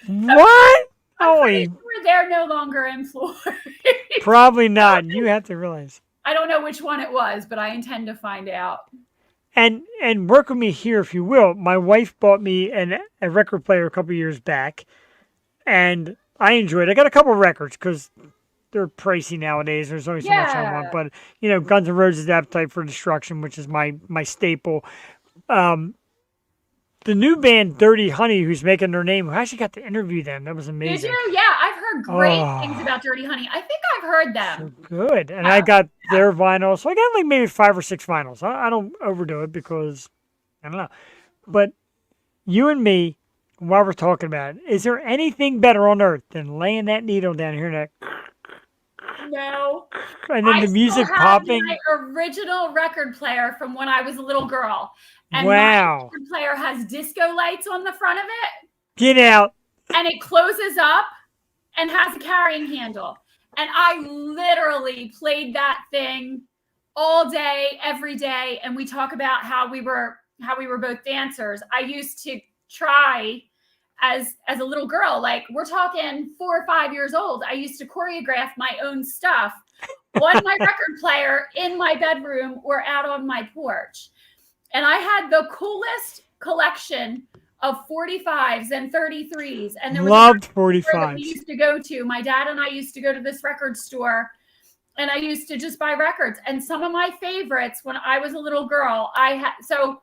What? Sure they're no longer employed. Probably not. You have to realize. I don't know which one it was, but I intend to find out. And work with me here, if you will. My wife bought me a record player a couple years back, and I enjoyed it. I got a couple records because they're pricey nowadays. There's only so much I want. But Guns N' Roses' Appetite for Destruction, which is my staple. The new band Dirty Honey, who's making their name, who actually got to interview them. That was amazing. Did you? Yeah, I've heard great things about Dirty Honey. I think I've heard them. So good. And I got their vinyl. So I got like maybe 5 or 6 vinyls. I don't overdo it because I don't know. But you and me, while we're talking about it, is there anything better on earth than laying that needle down here and that? No. And then the music still have popping. My original record player from when I was a little girl. And wow. my record player has disco lights on the front of it. Get out. And it closes up and has a carrying handle. And I literally played that thing all day, every day. And we talk about how we were both dancers. I used to try as a little girl, like we're talking 4 or 5 years old. I used to choreograph my own stuff on my record player in my bedroom or out on my porch. And I had the coolest collection of 45s and 33s. And there was loved a 45s that we used to go to. My dad and I used to go to this record store, and I used to just buy records. And some of my favorites when I was a little girl, so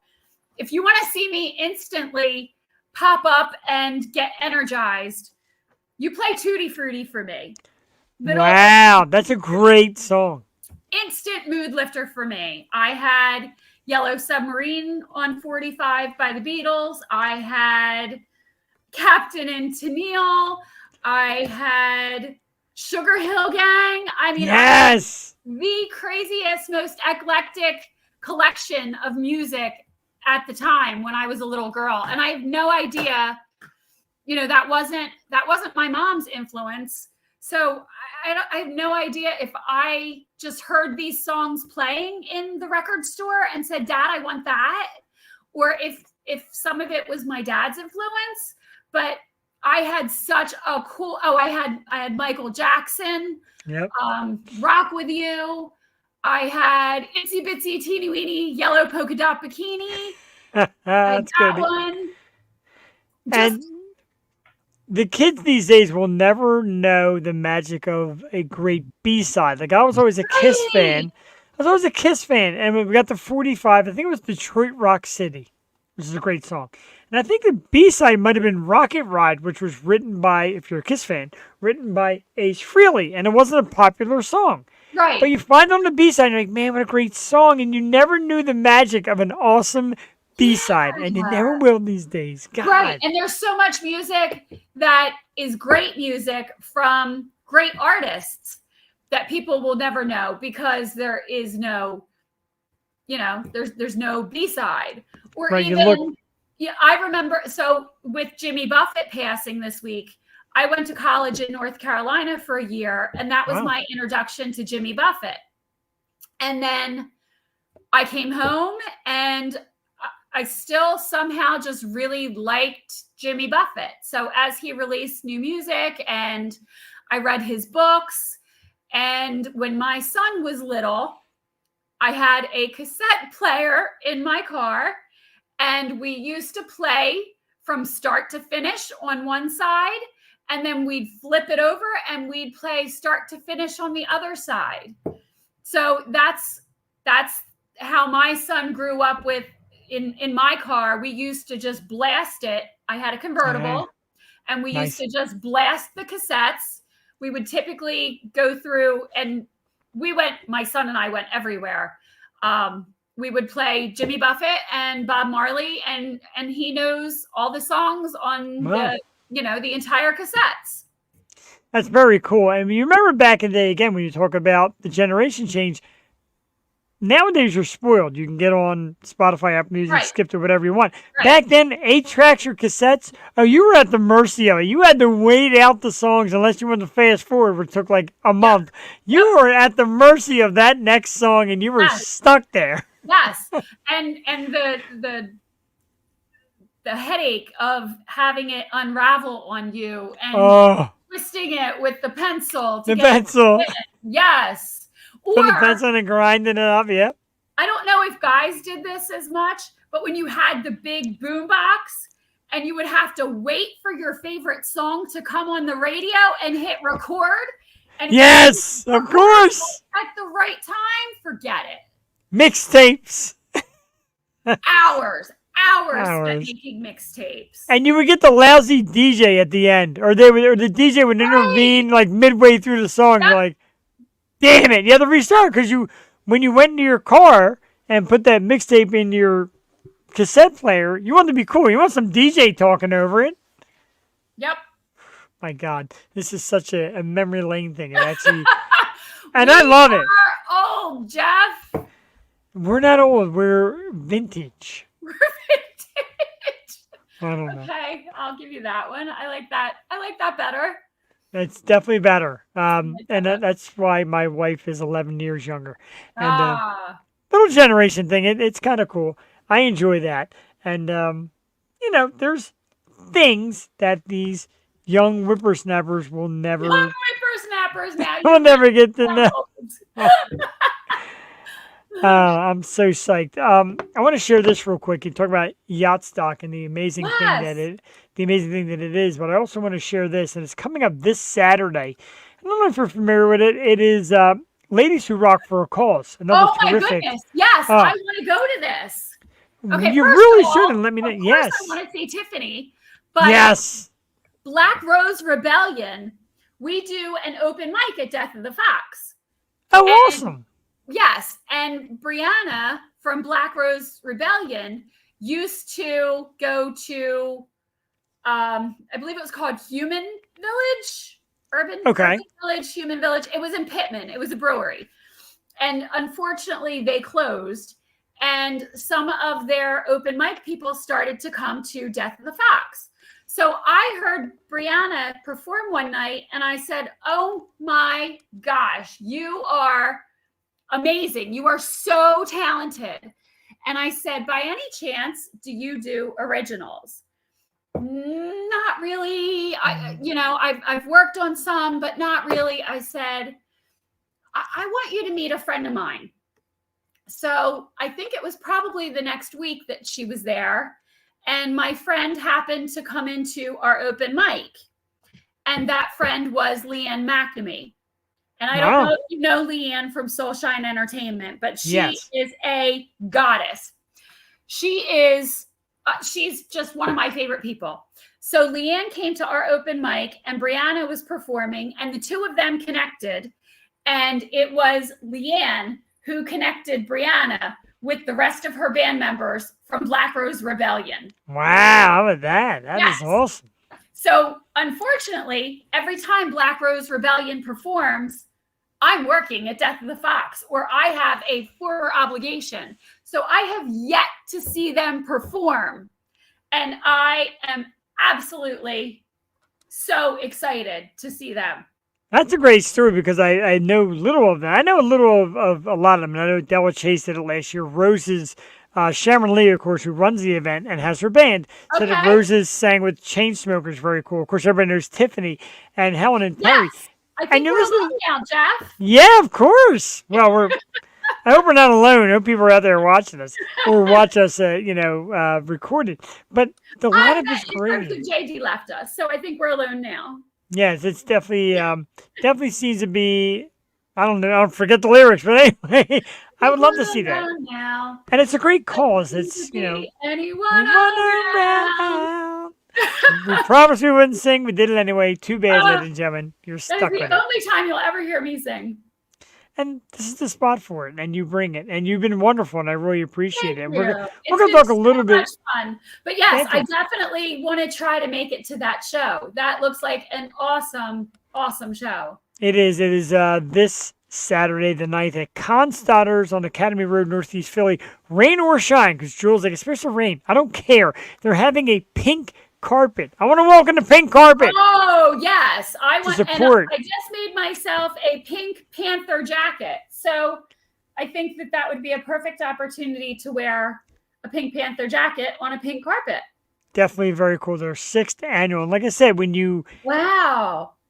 if you want to see me instantly pop up and get energized, you play Tutti Frutti for me. Wow, that's a great song. Instant mood lifter for me. I had Yellow Submarine on 45 by the Beatles. I had Captain and Tennille. I had Sugar Hill Gang. I mean, yes, the craziest, most eclectic collection of music at the time when I was a little girl. And I have no idea, that wasn't my mom's influence. So I have no idea if I just heard these songs playing in the record store and said, Dad, I want that. Or if some of it was my dad's influence, but I had such a cool, I had Michael Jackson, yep. Rock With You. I had Itsy Bitsy Teeny Weeny Yellow Polka Dot Bikini. That's good. One. And the kids these days will never know the magic of a great B-side. Like I was always a Kiss fan. And when we got the 45, I think it was Detroit Rock City, which is a great song. And I think the B-side might have been Rocket Ride, which was written by, if you're a Kiss fan, written by Ace Frehley. And it wasn't a popular song. Right. But you find on the B-side, and you're like, man, what a great song. And you never knew the magic of an awesome B-side. And you never will these days. God. Right. And there's so much music that is great music from great artists that people will never know because there is no, there's no B-side. Or right, even, I remember, so with Jimmy Buffett passing this week, I went to college in North Carolina for a year, and that was my introduction to Jimmy Buffett. And then I came home, and I still somehow just really liked Jimmy Buffett. So as he released new music, and I read his books, and when my son was little, I had a cassette player in my car, and we used to play from start to finish on one side. And then we'd flip it over and we'd play start to finish on the other side. So that's how my son grew up with in my car. We used to just blast it. I had a convertible and we used to just blast the cassettes. We would typically go through and my son and I went everywhere. We would play Jimmy Buffett and Bob Marley and he knows all the songs on the entire cassettes. That's very cool. I mean, you remember back in the day, again, when you talk about the generation change, nowadays you're spoiled. You can get on Spotify, Apple Music, skip to whatever you want. Right. Back then, 8 tracks or cassettes, you were at the mercy of it. You had to wait out the songs unless you wanted to fast forward, which took like a month. You were at the mercy of that next song and you were stuck there. Yes. And the headache of having it unravel on you and twisting it with the pencil. Yes. Or put the pencil and grinding it up, yep. I don't know if guys did this as much, but when you had the big boom box and you would have to wait for your favorite song to come on the radio and hit record, And Yes, of course. at the right time, forget it. Mixtapes. Hours spent Hours. making mixtapes. And you would get the lousy DJ at the end, or the DJ would intervene like midway through the song. You're like, damn it, you have to restart because when you went into your car and put that mixtape in your cassette player, you want to be cool. You want some DJ talking over it. Yep. My God, this is such a memory lane thing. It actually, and I love it. We're old, Jeff. We're not old. We're vintage. We're vintage. I don't know. Okay, I'll give you that one. I like that. I like that better. It's definitely better. And that's why my wife is 11 years younger. And little generation thing. It's kind of cool. I enjoy that. And, there's things that these young whippersnappers will never... Young whippersnappers now. will never get to know. I'm so psyched. I want to share this real quick. You talk about yacht stock and the amazing thing that it is, but I also want to share this, and it's coming up this Saturday. I don't know if you're familiar with it. It is Ladies Who Rock for a Cause. Another terrific. My goodness! Yes, I want to go to this. Okay, you first really of all, should, and let me know. of course Yes. I want to see Tiffany, but Yes. Black Rose Rebellion. We do an open mic at Death of the Fox. Oh, awesome. Yes, and Brianna from Black Rose Rebellion used to go to, I believe it was called Human Village, Urban Village, Human Village. It was in Pittman. It was a brewery. And unfortunately, they closed. And some of their open mic people started to come to Death of the Fox. So I heard Brianna perform one night, and I said, oh my gosh, you are amazing. You are so talented. And I said, by any chance, do you do originals? Not really. I've worked on some, but not really. I said, I want you to meet a friend of mine. So I think it was probably the next week that she was there. And my friend happened to come into our open mic. And that friend was Leanne McNamee. And I don't know if you know Leanne from Soulshine Entertainment, but she is a goddess. She's just one of my favorite people. So Leanne came to our open mic and Brianna was performing and the two of them connected. And it was Leanne who connected Brianna with the rest of her band members from Black Rose Rebellion. Wow, how about that? That is awesome. So unfortunately, every time Black Rose Rebellion performs, I'm working at Death of the Fox, or I have a former obligation. So I have yet to see them perform. And I am absolutely so excited to see them. That's a great story because I know little of that. I know a little of a lot of them. I know Della Chase did it last year. Rose's Sharon Lee, of course, who runs the event and has her band. So that Rose's sang with Chainsmokers, very cool. Of course, everybody knows Tiffany and Helen and Perry. Yes. I think we're alone now, Jeff. Yeah, of course. Well, I hope we're not alone. I hope people are out there watching us or watch us, recorded. But the lineup is great. JD left us, so I think we're alone now. Yes, it's definitely seems to be. I don't know. I'll forget the lyrics, but anyway, I would love to see that. Now. And it's a great cause. It's anyone around. We promised we wouldn't sing. We did it anyway. Too bad, ladies and gentlemen. You're stuck with it. That's the only time you'll ever hear me sing. And this is the spot for it, and you bring it, and you've been wonderful, and I really appreciate it. We're going to talk a little bit. Fun. But yes, I definitely want to try to make it to that show. That looks like an awesome, awesome show. It is. It is this Saturday the 9th at Constadter's on Academy Road, Northeast Philly. Rain or shine, because Jules like, especially rain. I don't care. They're having a pink carpet. I want to walk on the pink carpet. Oh yes, I want to support. And I just made myself a Pink Panther jacket, so I think that would be a perfect opportunity to wear a Pink Panther jacket on a pink carpet. Definitely very cool. Their 6th annual, and like I said, when you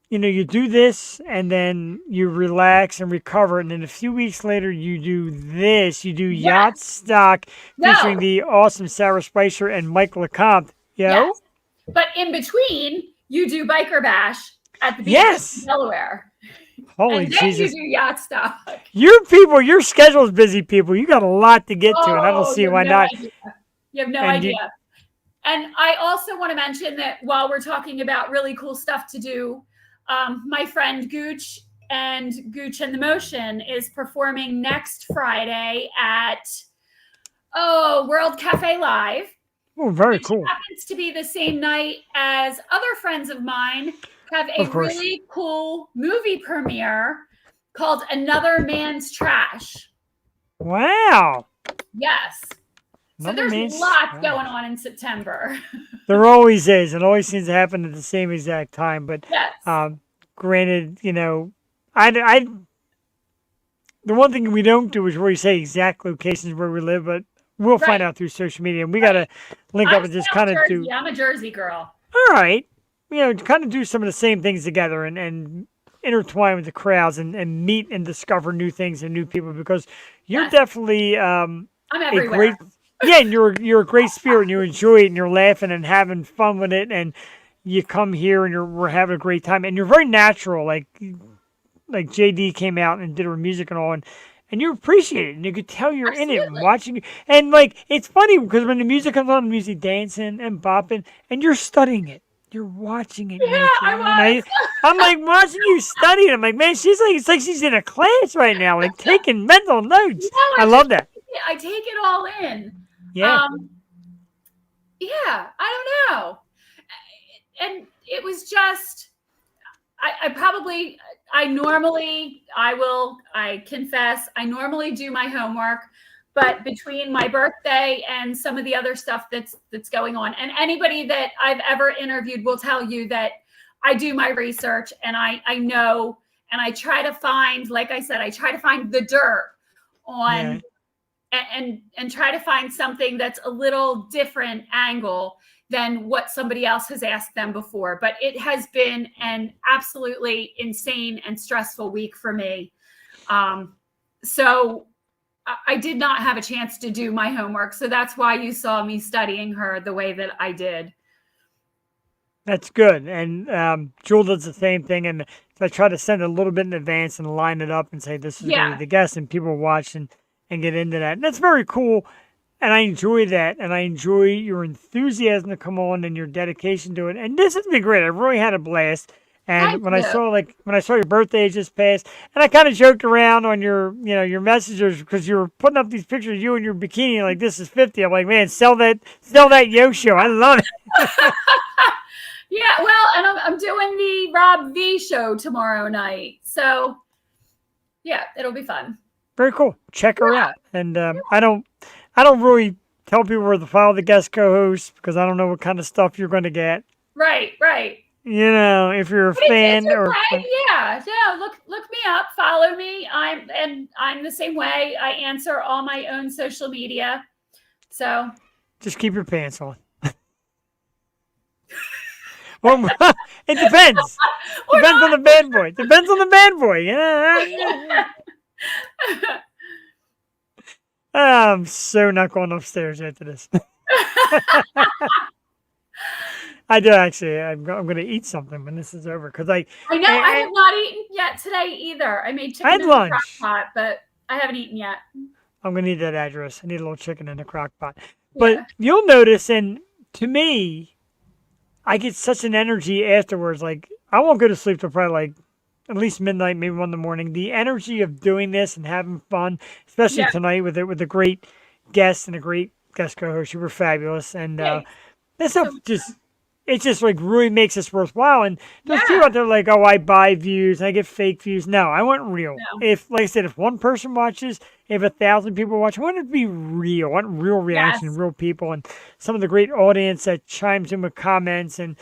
you do this and then you relax and recover, and then a few weeks later you do this. You do Yacht Stock featuring the awesome Sarah Spicer and Mike LeCompte. Yes. But in between, you do Biker Bash at the beach in Delaware. Holy And then Jesus. you do yacht stock. Your people, your schedule's busy, people. You got a lot to get to, and I don't see You have why no not. idea. You have no And you- idea. And I also want to mention that while we're talking about really cool stuff to do, my friend Gooch and the Motion is performing next Friday at World Cafe Live. Oh, very Which cool. happens to be the same night as other friends of mine have a Of course. really cool movie premiere called Another Man's Trash. Wow. Yes. So Another there's man's lots trash. going on in September. There always is. It always seems to happen at the same exact time. But Yes. granted, I the one thing we don't do is really say exact locations where we live, but we'll find Right. out through social media, and we got to link up I'm and just South kind of Jersey. do. I'm a Jersey girl. All right, kind of do some of the same things together and intertwine with the crowds and meet and discover new things and new people, because you're Yes. definitely I'm a everywhere. great and you're a great spirit, and you enjoy it, and you're laughing and having fun with it, and you come here and we're having a great time, and you're very natural, like JD came out and did her music and all, and you appreciate it, and you could tell you're in it and Absolutely. watching it. And it's funny because when the music comes on, the music dancing and bopping, and you're studying it. You're watching it. Yeah, I was. I'm like watching you study it. I'm like, man, it's like she's in a class right now, like taking mental notes. No, I love that. I take it all in. Yeah. Yeah, I don't know. And it was just, I confess, I normally do my homework, but between my birthday and some of the other stuff that's going on, and anybody that I've ever interviewed will tell you that I do my research, and I know, and I try to find, like I said, I try to find the dirt on, and try to find something that's a little different angle than what somebody else has asked them before. But it has been an absolutely insane and stressful week for me. So I did not have a chance to do my homework. So that's why you saw me studying her the way that I did. That's good. And Jewel does the same thing. And so I try to send a little bit in advance and line it up and say, this is going to be the guest, and people watch and get into that. And that's very cool. And I enjoy that. And I enjoy your enthusiasm to come on and your dedication to it. And this has been great. I really had a blast. And Thank when you. I saw your birthday just passed, and I kind of joked around on your messages, because you were putting up these pictures of you in your bikini, like, this is 50. I'm like, man, sell that yo show. I love it. Yeah, well, and I'm doing the Rob V show tomorrow night. So yeah, it'll be fun. Very cool. Check her out. And I don't really tell people where to follow the guest co-host, because I don't know what kind of stuff you're going to get. Right. If you're a But fan it's or okay. Yeah, look me up, follow me. I'm the same way. I answer all my own social media. So just keep your pants on. Well, it depends. Depends on the bad boy. Depends on the bad boy. Yeah. I'm so not going upstairs after this. I do actually. I'm going to eat something when this is over, because I know I have not eaten yet today either. I made chicken I had in the crock lunch. pot, but I haven't eaten yet. I'm going to need that address. I need a little chicken in the crock pot. But you'll notice, and to me, I get such an energy afterwards. Like, I won't go to sleep till probably like at least midnight, maybe 1 in the morning. The energy of doing this and having fun, especially tonight with a great guest and a great guest co-host. You were fabulous. And this stuff it just like really makes this worthwhile. And there's people out there like, oh, I buy views, I get fake views. No, I want real. No. If, like I said, if one person watches, if 1,000 people watch, I want it to be real. I want real reaction, real people, and some of the great audience that chimes in with comments, and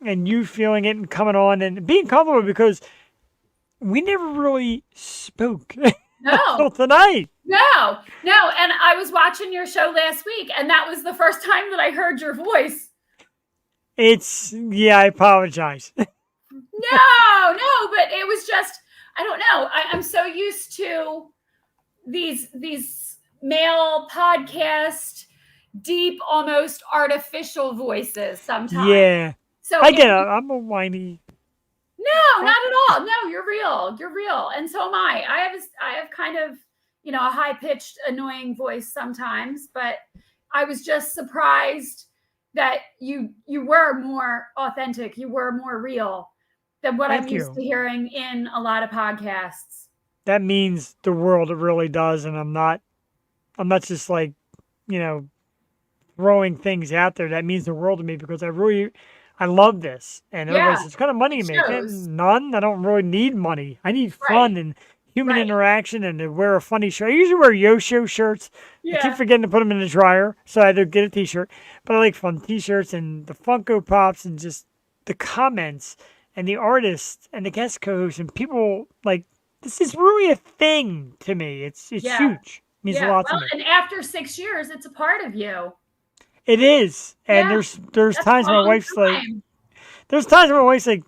you feeling it and coming on and being comfortable, because we never really spoke until tonight. No. And I was watching your show last week, and that was the first time that I heard your voice. I apologize. No, but it was just, I don't know. I'm so used to these male podcast, deep, almost artificial voices sometimes. Yeah. So I get it. I'm a whiny. No, not at all. No, you're real. You're real. And so am I. I have kind of, a high pitched, annoying voice sometimes, but I was just surprised that you were more authentic. You were more real than what I'm Thank used you. to hearing in a lot of podcasts. That means the world. It really does. And I'm not just like, throwing things out there. That means the world to me because I love this. And everybody Yeah, says, what kind of money you it make? shows. None. I don't really need money. I need Right. fun and human Right. interaction and to wear a funny shirt. I usually wear Yo-Show shirts. I keep Yeah. forgetting to put them in the dryer, so I had to get a t-shirt. But I like fun t-shirts and the Funko Pops and just the comments and the artists and the guest co-hosts and people like this is really a thing to me. It's Yeah. huge. It means a lot to Well, me. and after 6 years, it's a part of you. It is. And Yeah. there's That's times a my long wife's like, time.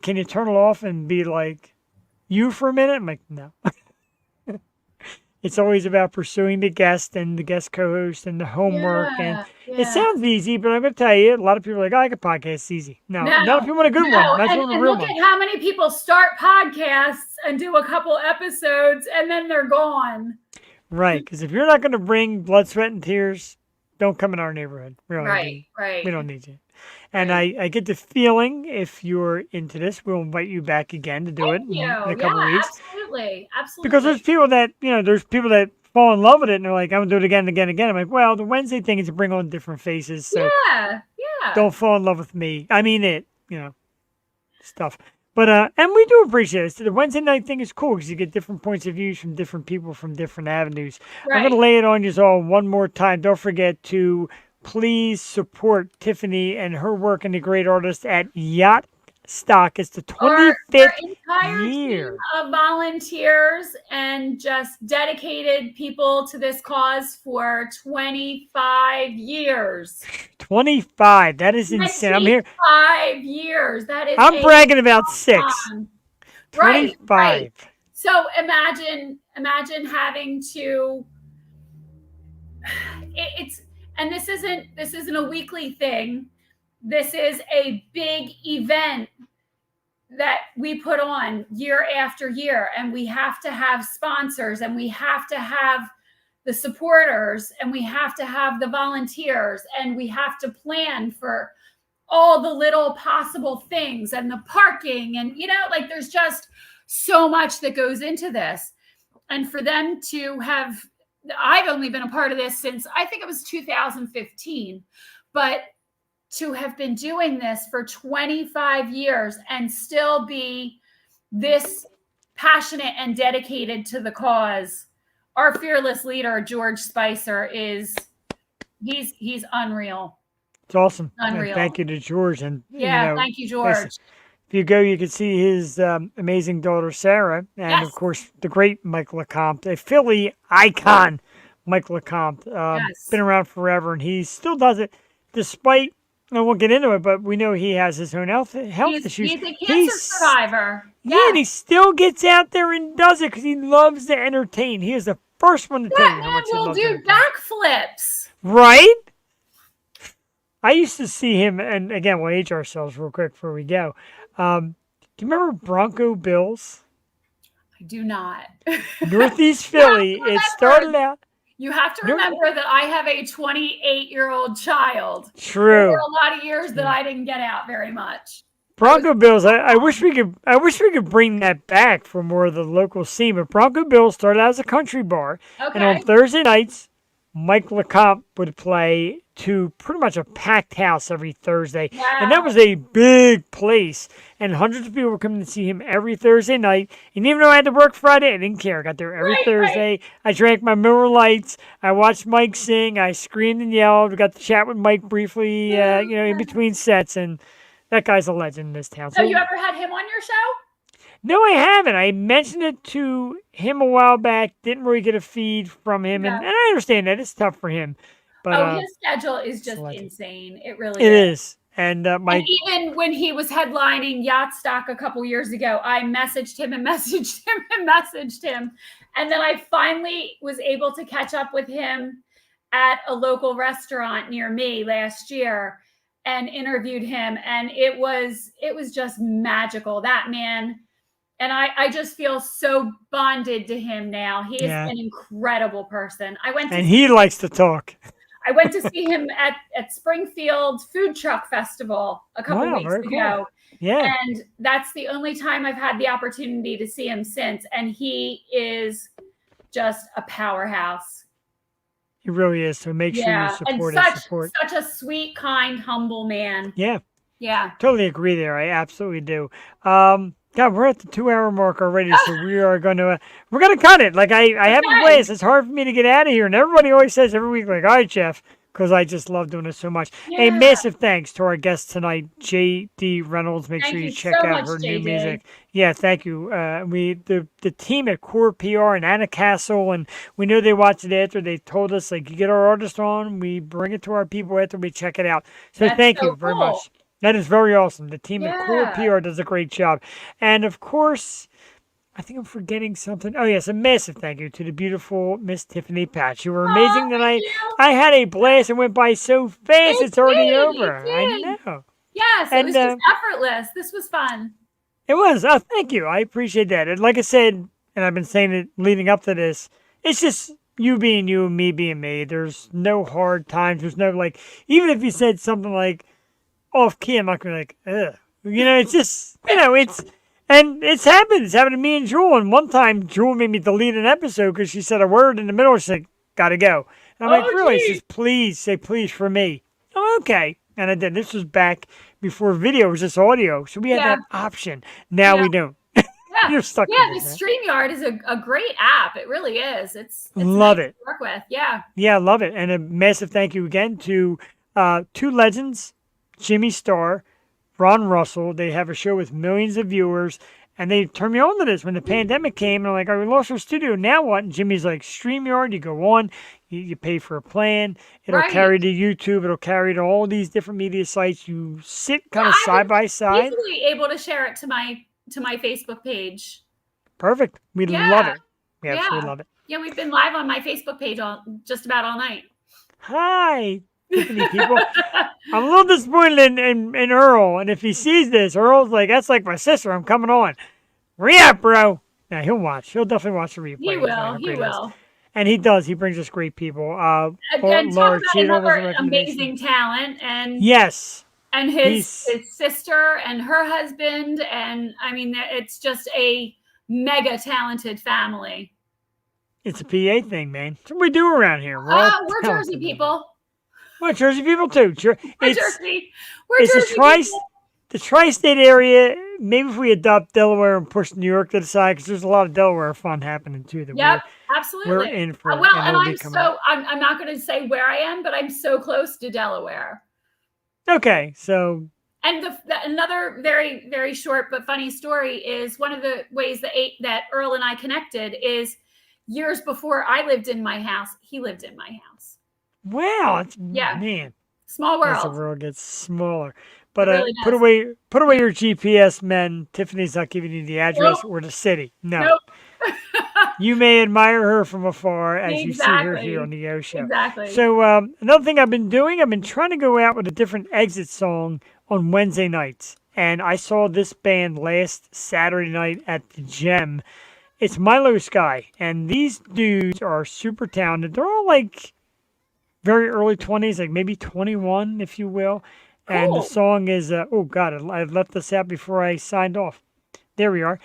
can you turn it off and be like you for a minute? I'm like, no. It's always about pursuing the guest and the guest co-host and the homework. And Yeah. it sounds easy, but I'm going to tell you, a lot of people are like, I can podcast. It's easy. No, not if you want a good one. Not if you want a And real look one. at how many people start podcasts and do a couple episodes and then they're gone. Right. Because if you're not going to bring blood, sweat, and tears, don't come in our neighborhood. Really. Right. We don't need you. And I get the feeling if you're into this, we'll invite you back again to do it in a couple weeks. Absolutely. Because there's people that fall in love with it and they're like, I'm going to do it again and again and again. I'm like, well, the Wednesday thing is to bring on different faces. So yeah. don't fall in love with me. I mean stuff. But, and we do appreciate it. So the Wednesday night thing is cool because you get different points of views from different people from different avenues. Right. I'm going to lay it on you all one more time. Don't forget to please support Tiffany and her work and the great artist at Yacht Stock. It's the 25th our entire year. team of volunteers and just dedicated people to this cause for 25 years. 25. That is insane. I'm here. 5 years. That is. I'm bragging about 6. time. Right. 25. So imagine having to. And this isn't a weekly thing. This is a big event that we put on year after year, and we have to have sponsors, and we have to have the supporters, and we have to have the volunteers, and we have to plan for all the little possible things and the parking, and there's just so much that goes into this. And for them to have, I've only been a part of this since I think it was 2015, but to have been doing this for 25 years and still be this passionate and dedicated to the cause. Our fearless leader, George Spicer, he's unreal. It's awesome. Unreal. And thank you to George. And Thank you, George. listen, if you go, you can see his amazing daughter, Sarah, and of course, the great Mike LeCompte, a Philly icon, Mike LeCompte. Been around forever, and he still does it despite, I won't get into it, but we know he has his own health issues. He's a cancer survivor. Yeah, and he still gets out there and does it because he loves to entertain. He is the first one to tell you how much he That man will loves to do entertain. backflips. Right? I used to see him, and again, we'll age ourselves real quick before we go. Do you remember Bronco Bills? I do not. Northeast Philly. It started out. You have to remember that I have a 28-year-old child. True. There were a lot of years that I didn't get out very much. Bronco Bills. I wish we could bring that back for more of the local scene. But Bronco Bills started out as a country bar, and on Thursday nights, Mike LeCompte would play to pretty much a packed house every Thursday. Wow. And that was a big place. And hundreds of people were coming to see him every Thursday night. And even though I had to work Friday, I didn't care. I got there every Thursday. I drank my Miller Lights. I watched Mike sing. I screamed and yelled. We got to chat with Mike briefly, in between sets. And that guy's a legend in this town. So you ever had him on your show? No, I haven't. I mentioned it to him a while back. Didn't really get a feed from him. And I understand that. It's tough for him. But, his schedule is just insane. It really It is. is. And and even when he was headlining Yacht Stock a couple years ago, I messaged him. And then I finally was able to catch up with him at a local restaurant near me last year. and interviewed him, and it was just magical. That man, and I just feel so bonded to him now. He is Yeah. an incredible person. And he likes to talk. I went to see him at Springfield Food Truck Festival a couple Wow, weeks very ago. cool. Yeah. And that's the only time I've had the opportunity to see him since. And he is just a powerhouse. He really is. So make sure you support and his support. such a sweet, kind, humble man. Yeah. Yeah. Totally agree there. I absolutely do. God, we're at the 2-hour mark already, so we are going to we're going to cut it. Like I have a blast. It's hard for me to get out of here, and everybody always says every week, like, "All right, Jeff," because I just love doing this so much. A massive thanks to our guest tonight, JD Reynolds. Make sure you check so out much, her new JD. music. Yeah, thank you. The team at Core PR and Anna Castle, and we know they watched it after. They told us, like, you get our artist on, we bring it to our people after we check it out. So thank you very much. That is very awesome. The team at Core PR does a great job. And, of course, I think I'm forgetting something. Oh, yes, a massive thank you to the beautiful Miss Tiffany Patch. You were amazing tonight. I had a blast. It went by so fast. It's already over. I know. Yes, it was just effortless. This was fun. It was. Oh, thank you. I appreciate that. And like I said, and I've been saying it leading up to this, it's just you being you and me being me. There's no hard times. There's no, like, even if you said something like, off key, I'm not gonna be like, ugh. You know, it's just, you know, and it's happened. It's happened to me and Jewel. And one time, Jewel made me delete an episode because she said a word in the middle. She's like, gotta go. And I'm like, really? She says, please, say please for me. Oh, okay. And I did. This was back before video, it was just audio. So we had that option. Now we don't. You're stuck with the it, man. StreamYard is a great app. It really is. It's love nice it. to work with. Yeah. Yeah, love it. And a massive thank you again to two legends, Jimmy Starr, Ron Russell. They have a show with millions of viewers, and they turned me on to this when the pandemic came. And I'm like, we lost our studio. Now what? And Jimmy's like, StreamYard, you go on, you pay for a plan. It'll carry to YouTube. It'll carry to all these different media sites. You sit kind of side by side. Easily able to share it to my Facebook page. Perfect. We love it. We absolutely love it. Yeah, we've been live on my Facebook page just about all night. Hi, Tiffany people. I'm a little disappointed in Earl, and if he sees this, Earl's like, that's like my sister. I'm coming on. Hurry up, bro. Now he'll watch. He'll definitely watch the replay. He will. He will. And he does. He brings us great people. Again, Laura talk about Cheeto was a another amazing talent, and and his sister and her husband, and I mean, it's just a mega talented family. It's a PA thing, man. That's what we do around here. We're Jersey people. We're Jersey people too. We're Jersey. We're Jersey people. The tri-state area. Maybe if we adopt Delaware and push New York to the side, because there's a lot of Delaware fun happening too. Absolutely. We're in for. And I'm not going to say where I am, but I'm so close to Delaware. Okay, so. And another very, very short but funny story is one of the ways that Earl and I connected is years before I lived in my house, he lived in my house. Wow, man, small world. As the world gets smaller, but really put away your GPS, men. Tiffany's not giving you the address or the city. No. You may admire her from afar as you see her here on the O Show. Exactly. So another thing I've been trying to go out with a different exit song on Wednesday nights. And I saw this band last Saturday night at the Gem. It's Milo Sky. And these dudes are super talented. They're all like very early 20s, like maybe 21, if you will. Cool. And the song is, oh God, I left this out before I signed off. There we are.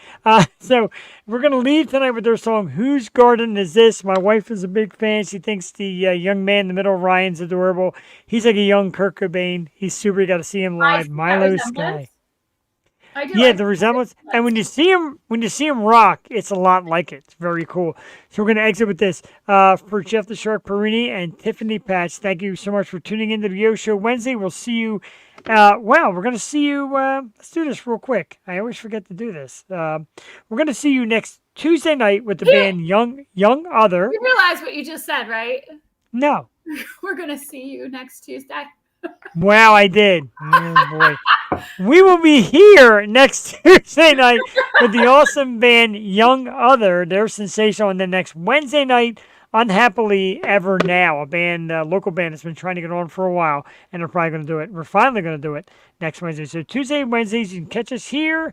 So we're going to leave tonight with their song, Whose Garden Is This? My wife is a big fan. She thinks the young man in the middle, Ryan's adorable. He's like a young Kurt Cobain. He's super. You got to see him live. Milo Sky. The resemblance. And when you see him rock, it's a lot like it. It's very cool. So we're going to exit with this. For Jeff the Shark Perini and Tiffany Patch, thank you so much for tuning into the Yo Show Wednesday. We'll see you. We're going to see you. Let's do this real quick. I always forget to do this. We're going to see you next Tuesday night with the band Young Other. You realize what you just said, right? No. We're going to see you next Tuesday. Wow, I did. Oh, boy. We will be here next Tuesday night with the awesome band Young Other. They're sensational. And then next Wednesday night, Unhappily Ever Now, a band, local band that's been trying to get on for a while, and they're probably going to do it. We're finally going to do it next Wednesday. So Tuesday and Wednesdays, you can catch us here,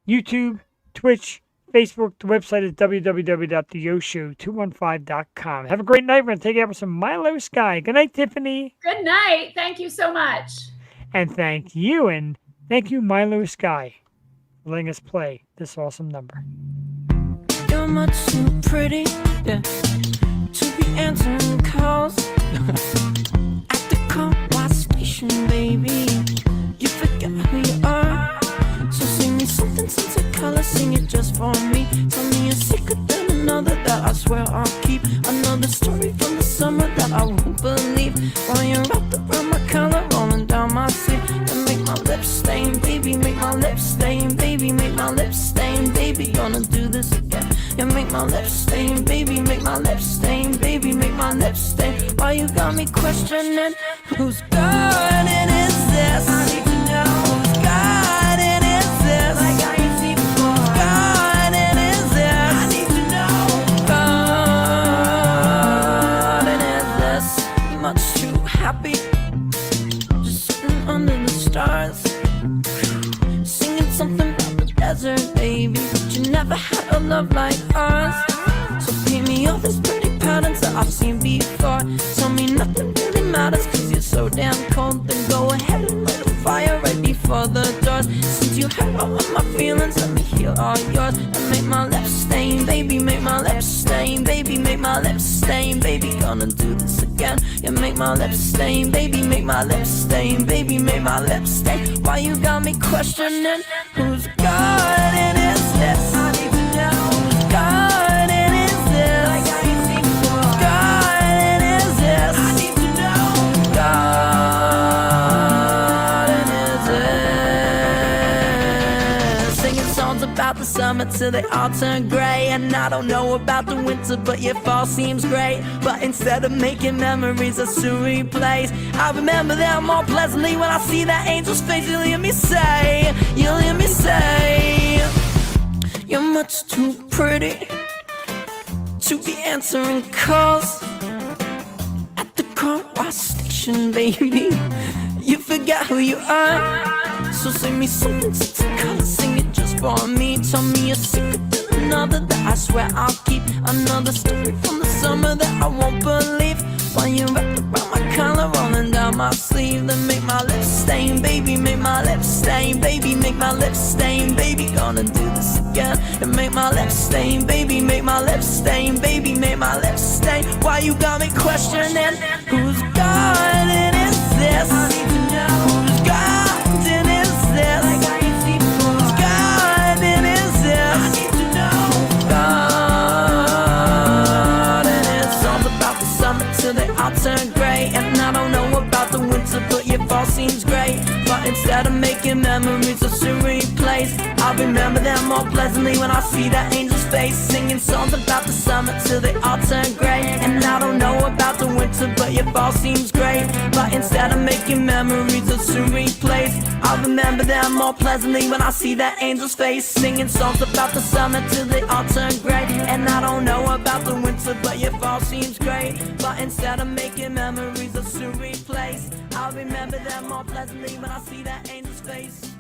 YouTube, Twitch, Facebook. The website is www.theyoshow215.com. Have a great night. We're going to take you out with some Milo Sky. Good night, Tiffany. Good night. Thank you so much. And thank you, Milo Sky, for letting us play this awesome number. You're much too pretty, yeah, to be answering calls at the car wash station, baby. You forget who you are. So sing me something color, sing it just for me. Tell me a secret, then another that I swear I'll keep. Another story from the summer that I won't believe. While you're wrapped around my collar, rolling down my sleeve. And make my lips stain, baby, make my lips stain, baby, make my lips stain, baby. Gonna do this again. You make my lips stain, baby, make my lips stain, baby, make my lips stain. Why you got me questioning? Whose garden is this? I need to know. Whose garden is this? Like I ain't seen before. Whose garden is this? I need to know. Whose garden is this? Much too happy, just sitting under the stars, singing something about the desert, baby. But you never had a love like ours. So paint me all these pretty patterns that I've seen before. Tell me nothing really matters, cause you're so damn cold. Then go ahead and light a fire right before the doors. Since you hurt all of my feelings, let me heal all yours. And make my lips stain, baby, make my lips stain, baby, make my lips stain, baby. Gonna do this again. You make my lips stain, baby, make my lips stain, baby, make my lips stain. Why you got me questioning? Whose garden is this? I need to know. Whose garden is this? Like I ain't seen before. Whose garden is this? I need to know. Whose garden is this? Singing songs about the summer till they all turn gray. And I don't know about the winter, but your fall seems great. But instead of making memories that's to replace, I remember them more pleasantly when I see that angel's face. You'll hear me say, you're much too pretty to be answering calls at the car wash station, baby. You forget who you are. So sing me something color, sing it just for me. Tell me a secret, another that I swear I'll keep. Another story from the summer that I won't believe. While you're wrapped around my collar, rolling down my sleeve. Then make my lips stain, baby, make my lips stain, baby, make my lips stain, baby. Gonna do this again. And make my lips stain, baby, make my lips stain, baby, make my lips stain. Why you got me questioning? Whose garden is this? I need to know. Whose garden is this? Like I ain't seen before. Whose garden is this? I need to know. Whose garden is all about the summer till they all turn gray. And I don't know about the winter, but your fall seems great. But instead of making memories of to replace, I'll remember them more pleasantly when I see that angel's face. Singing songs about the summer till they all turn gray. And I don't know about the winter, but your fall seems great. But instead of making memories of to replace, I'll remember them more pleasantly when I see that angel's face. Singing songs about the summer till they all turn gray. And I don't know about the winter, but your fall seems great. But instead of making memories of to replace, I'll remember them more pleasantly when I see that angel's face.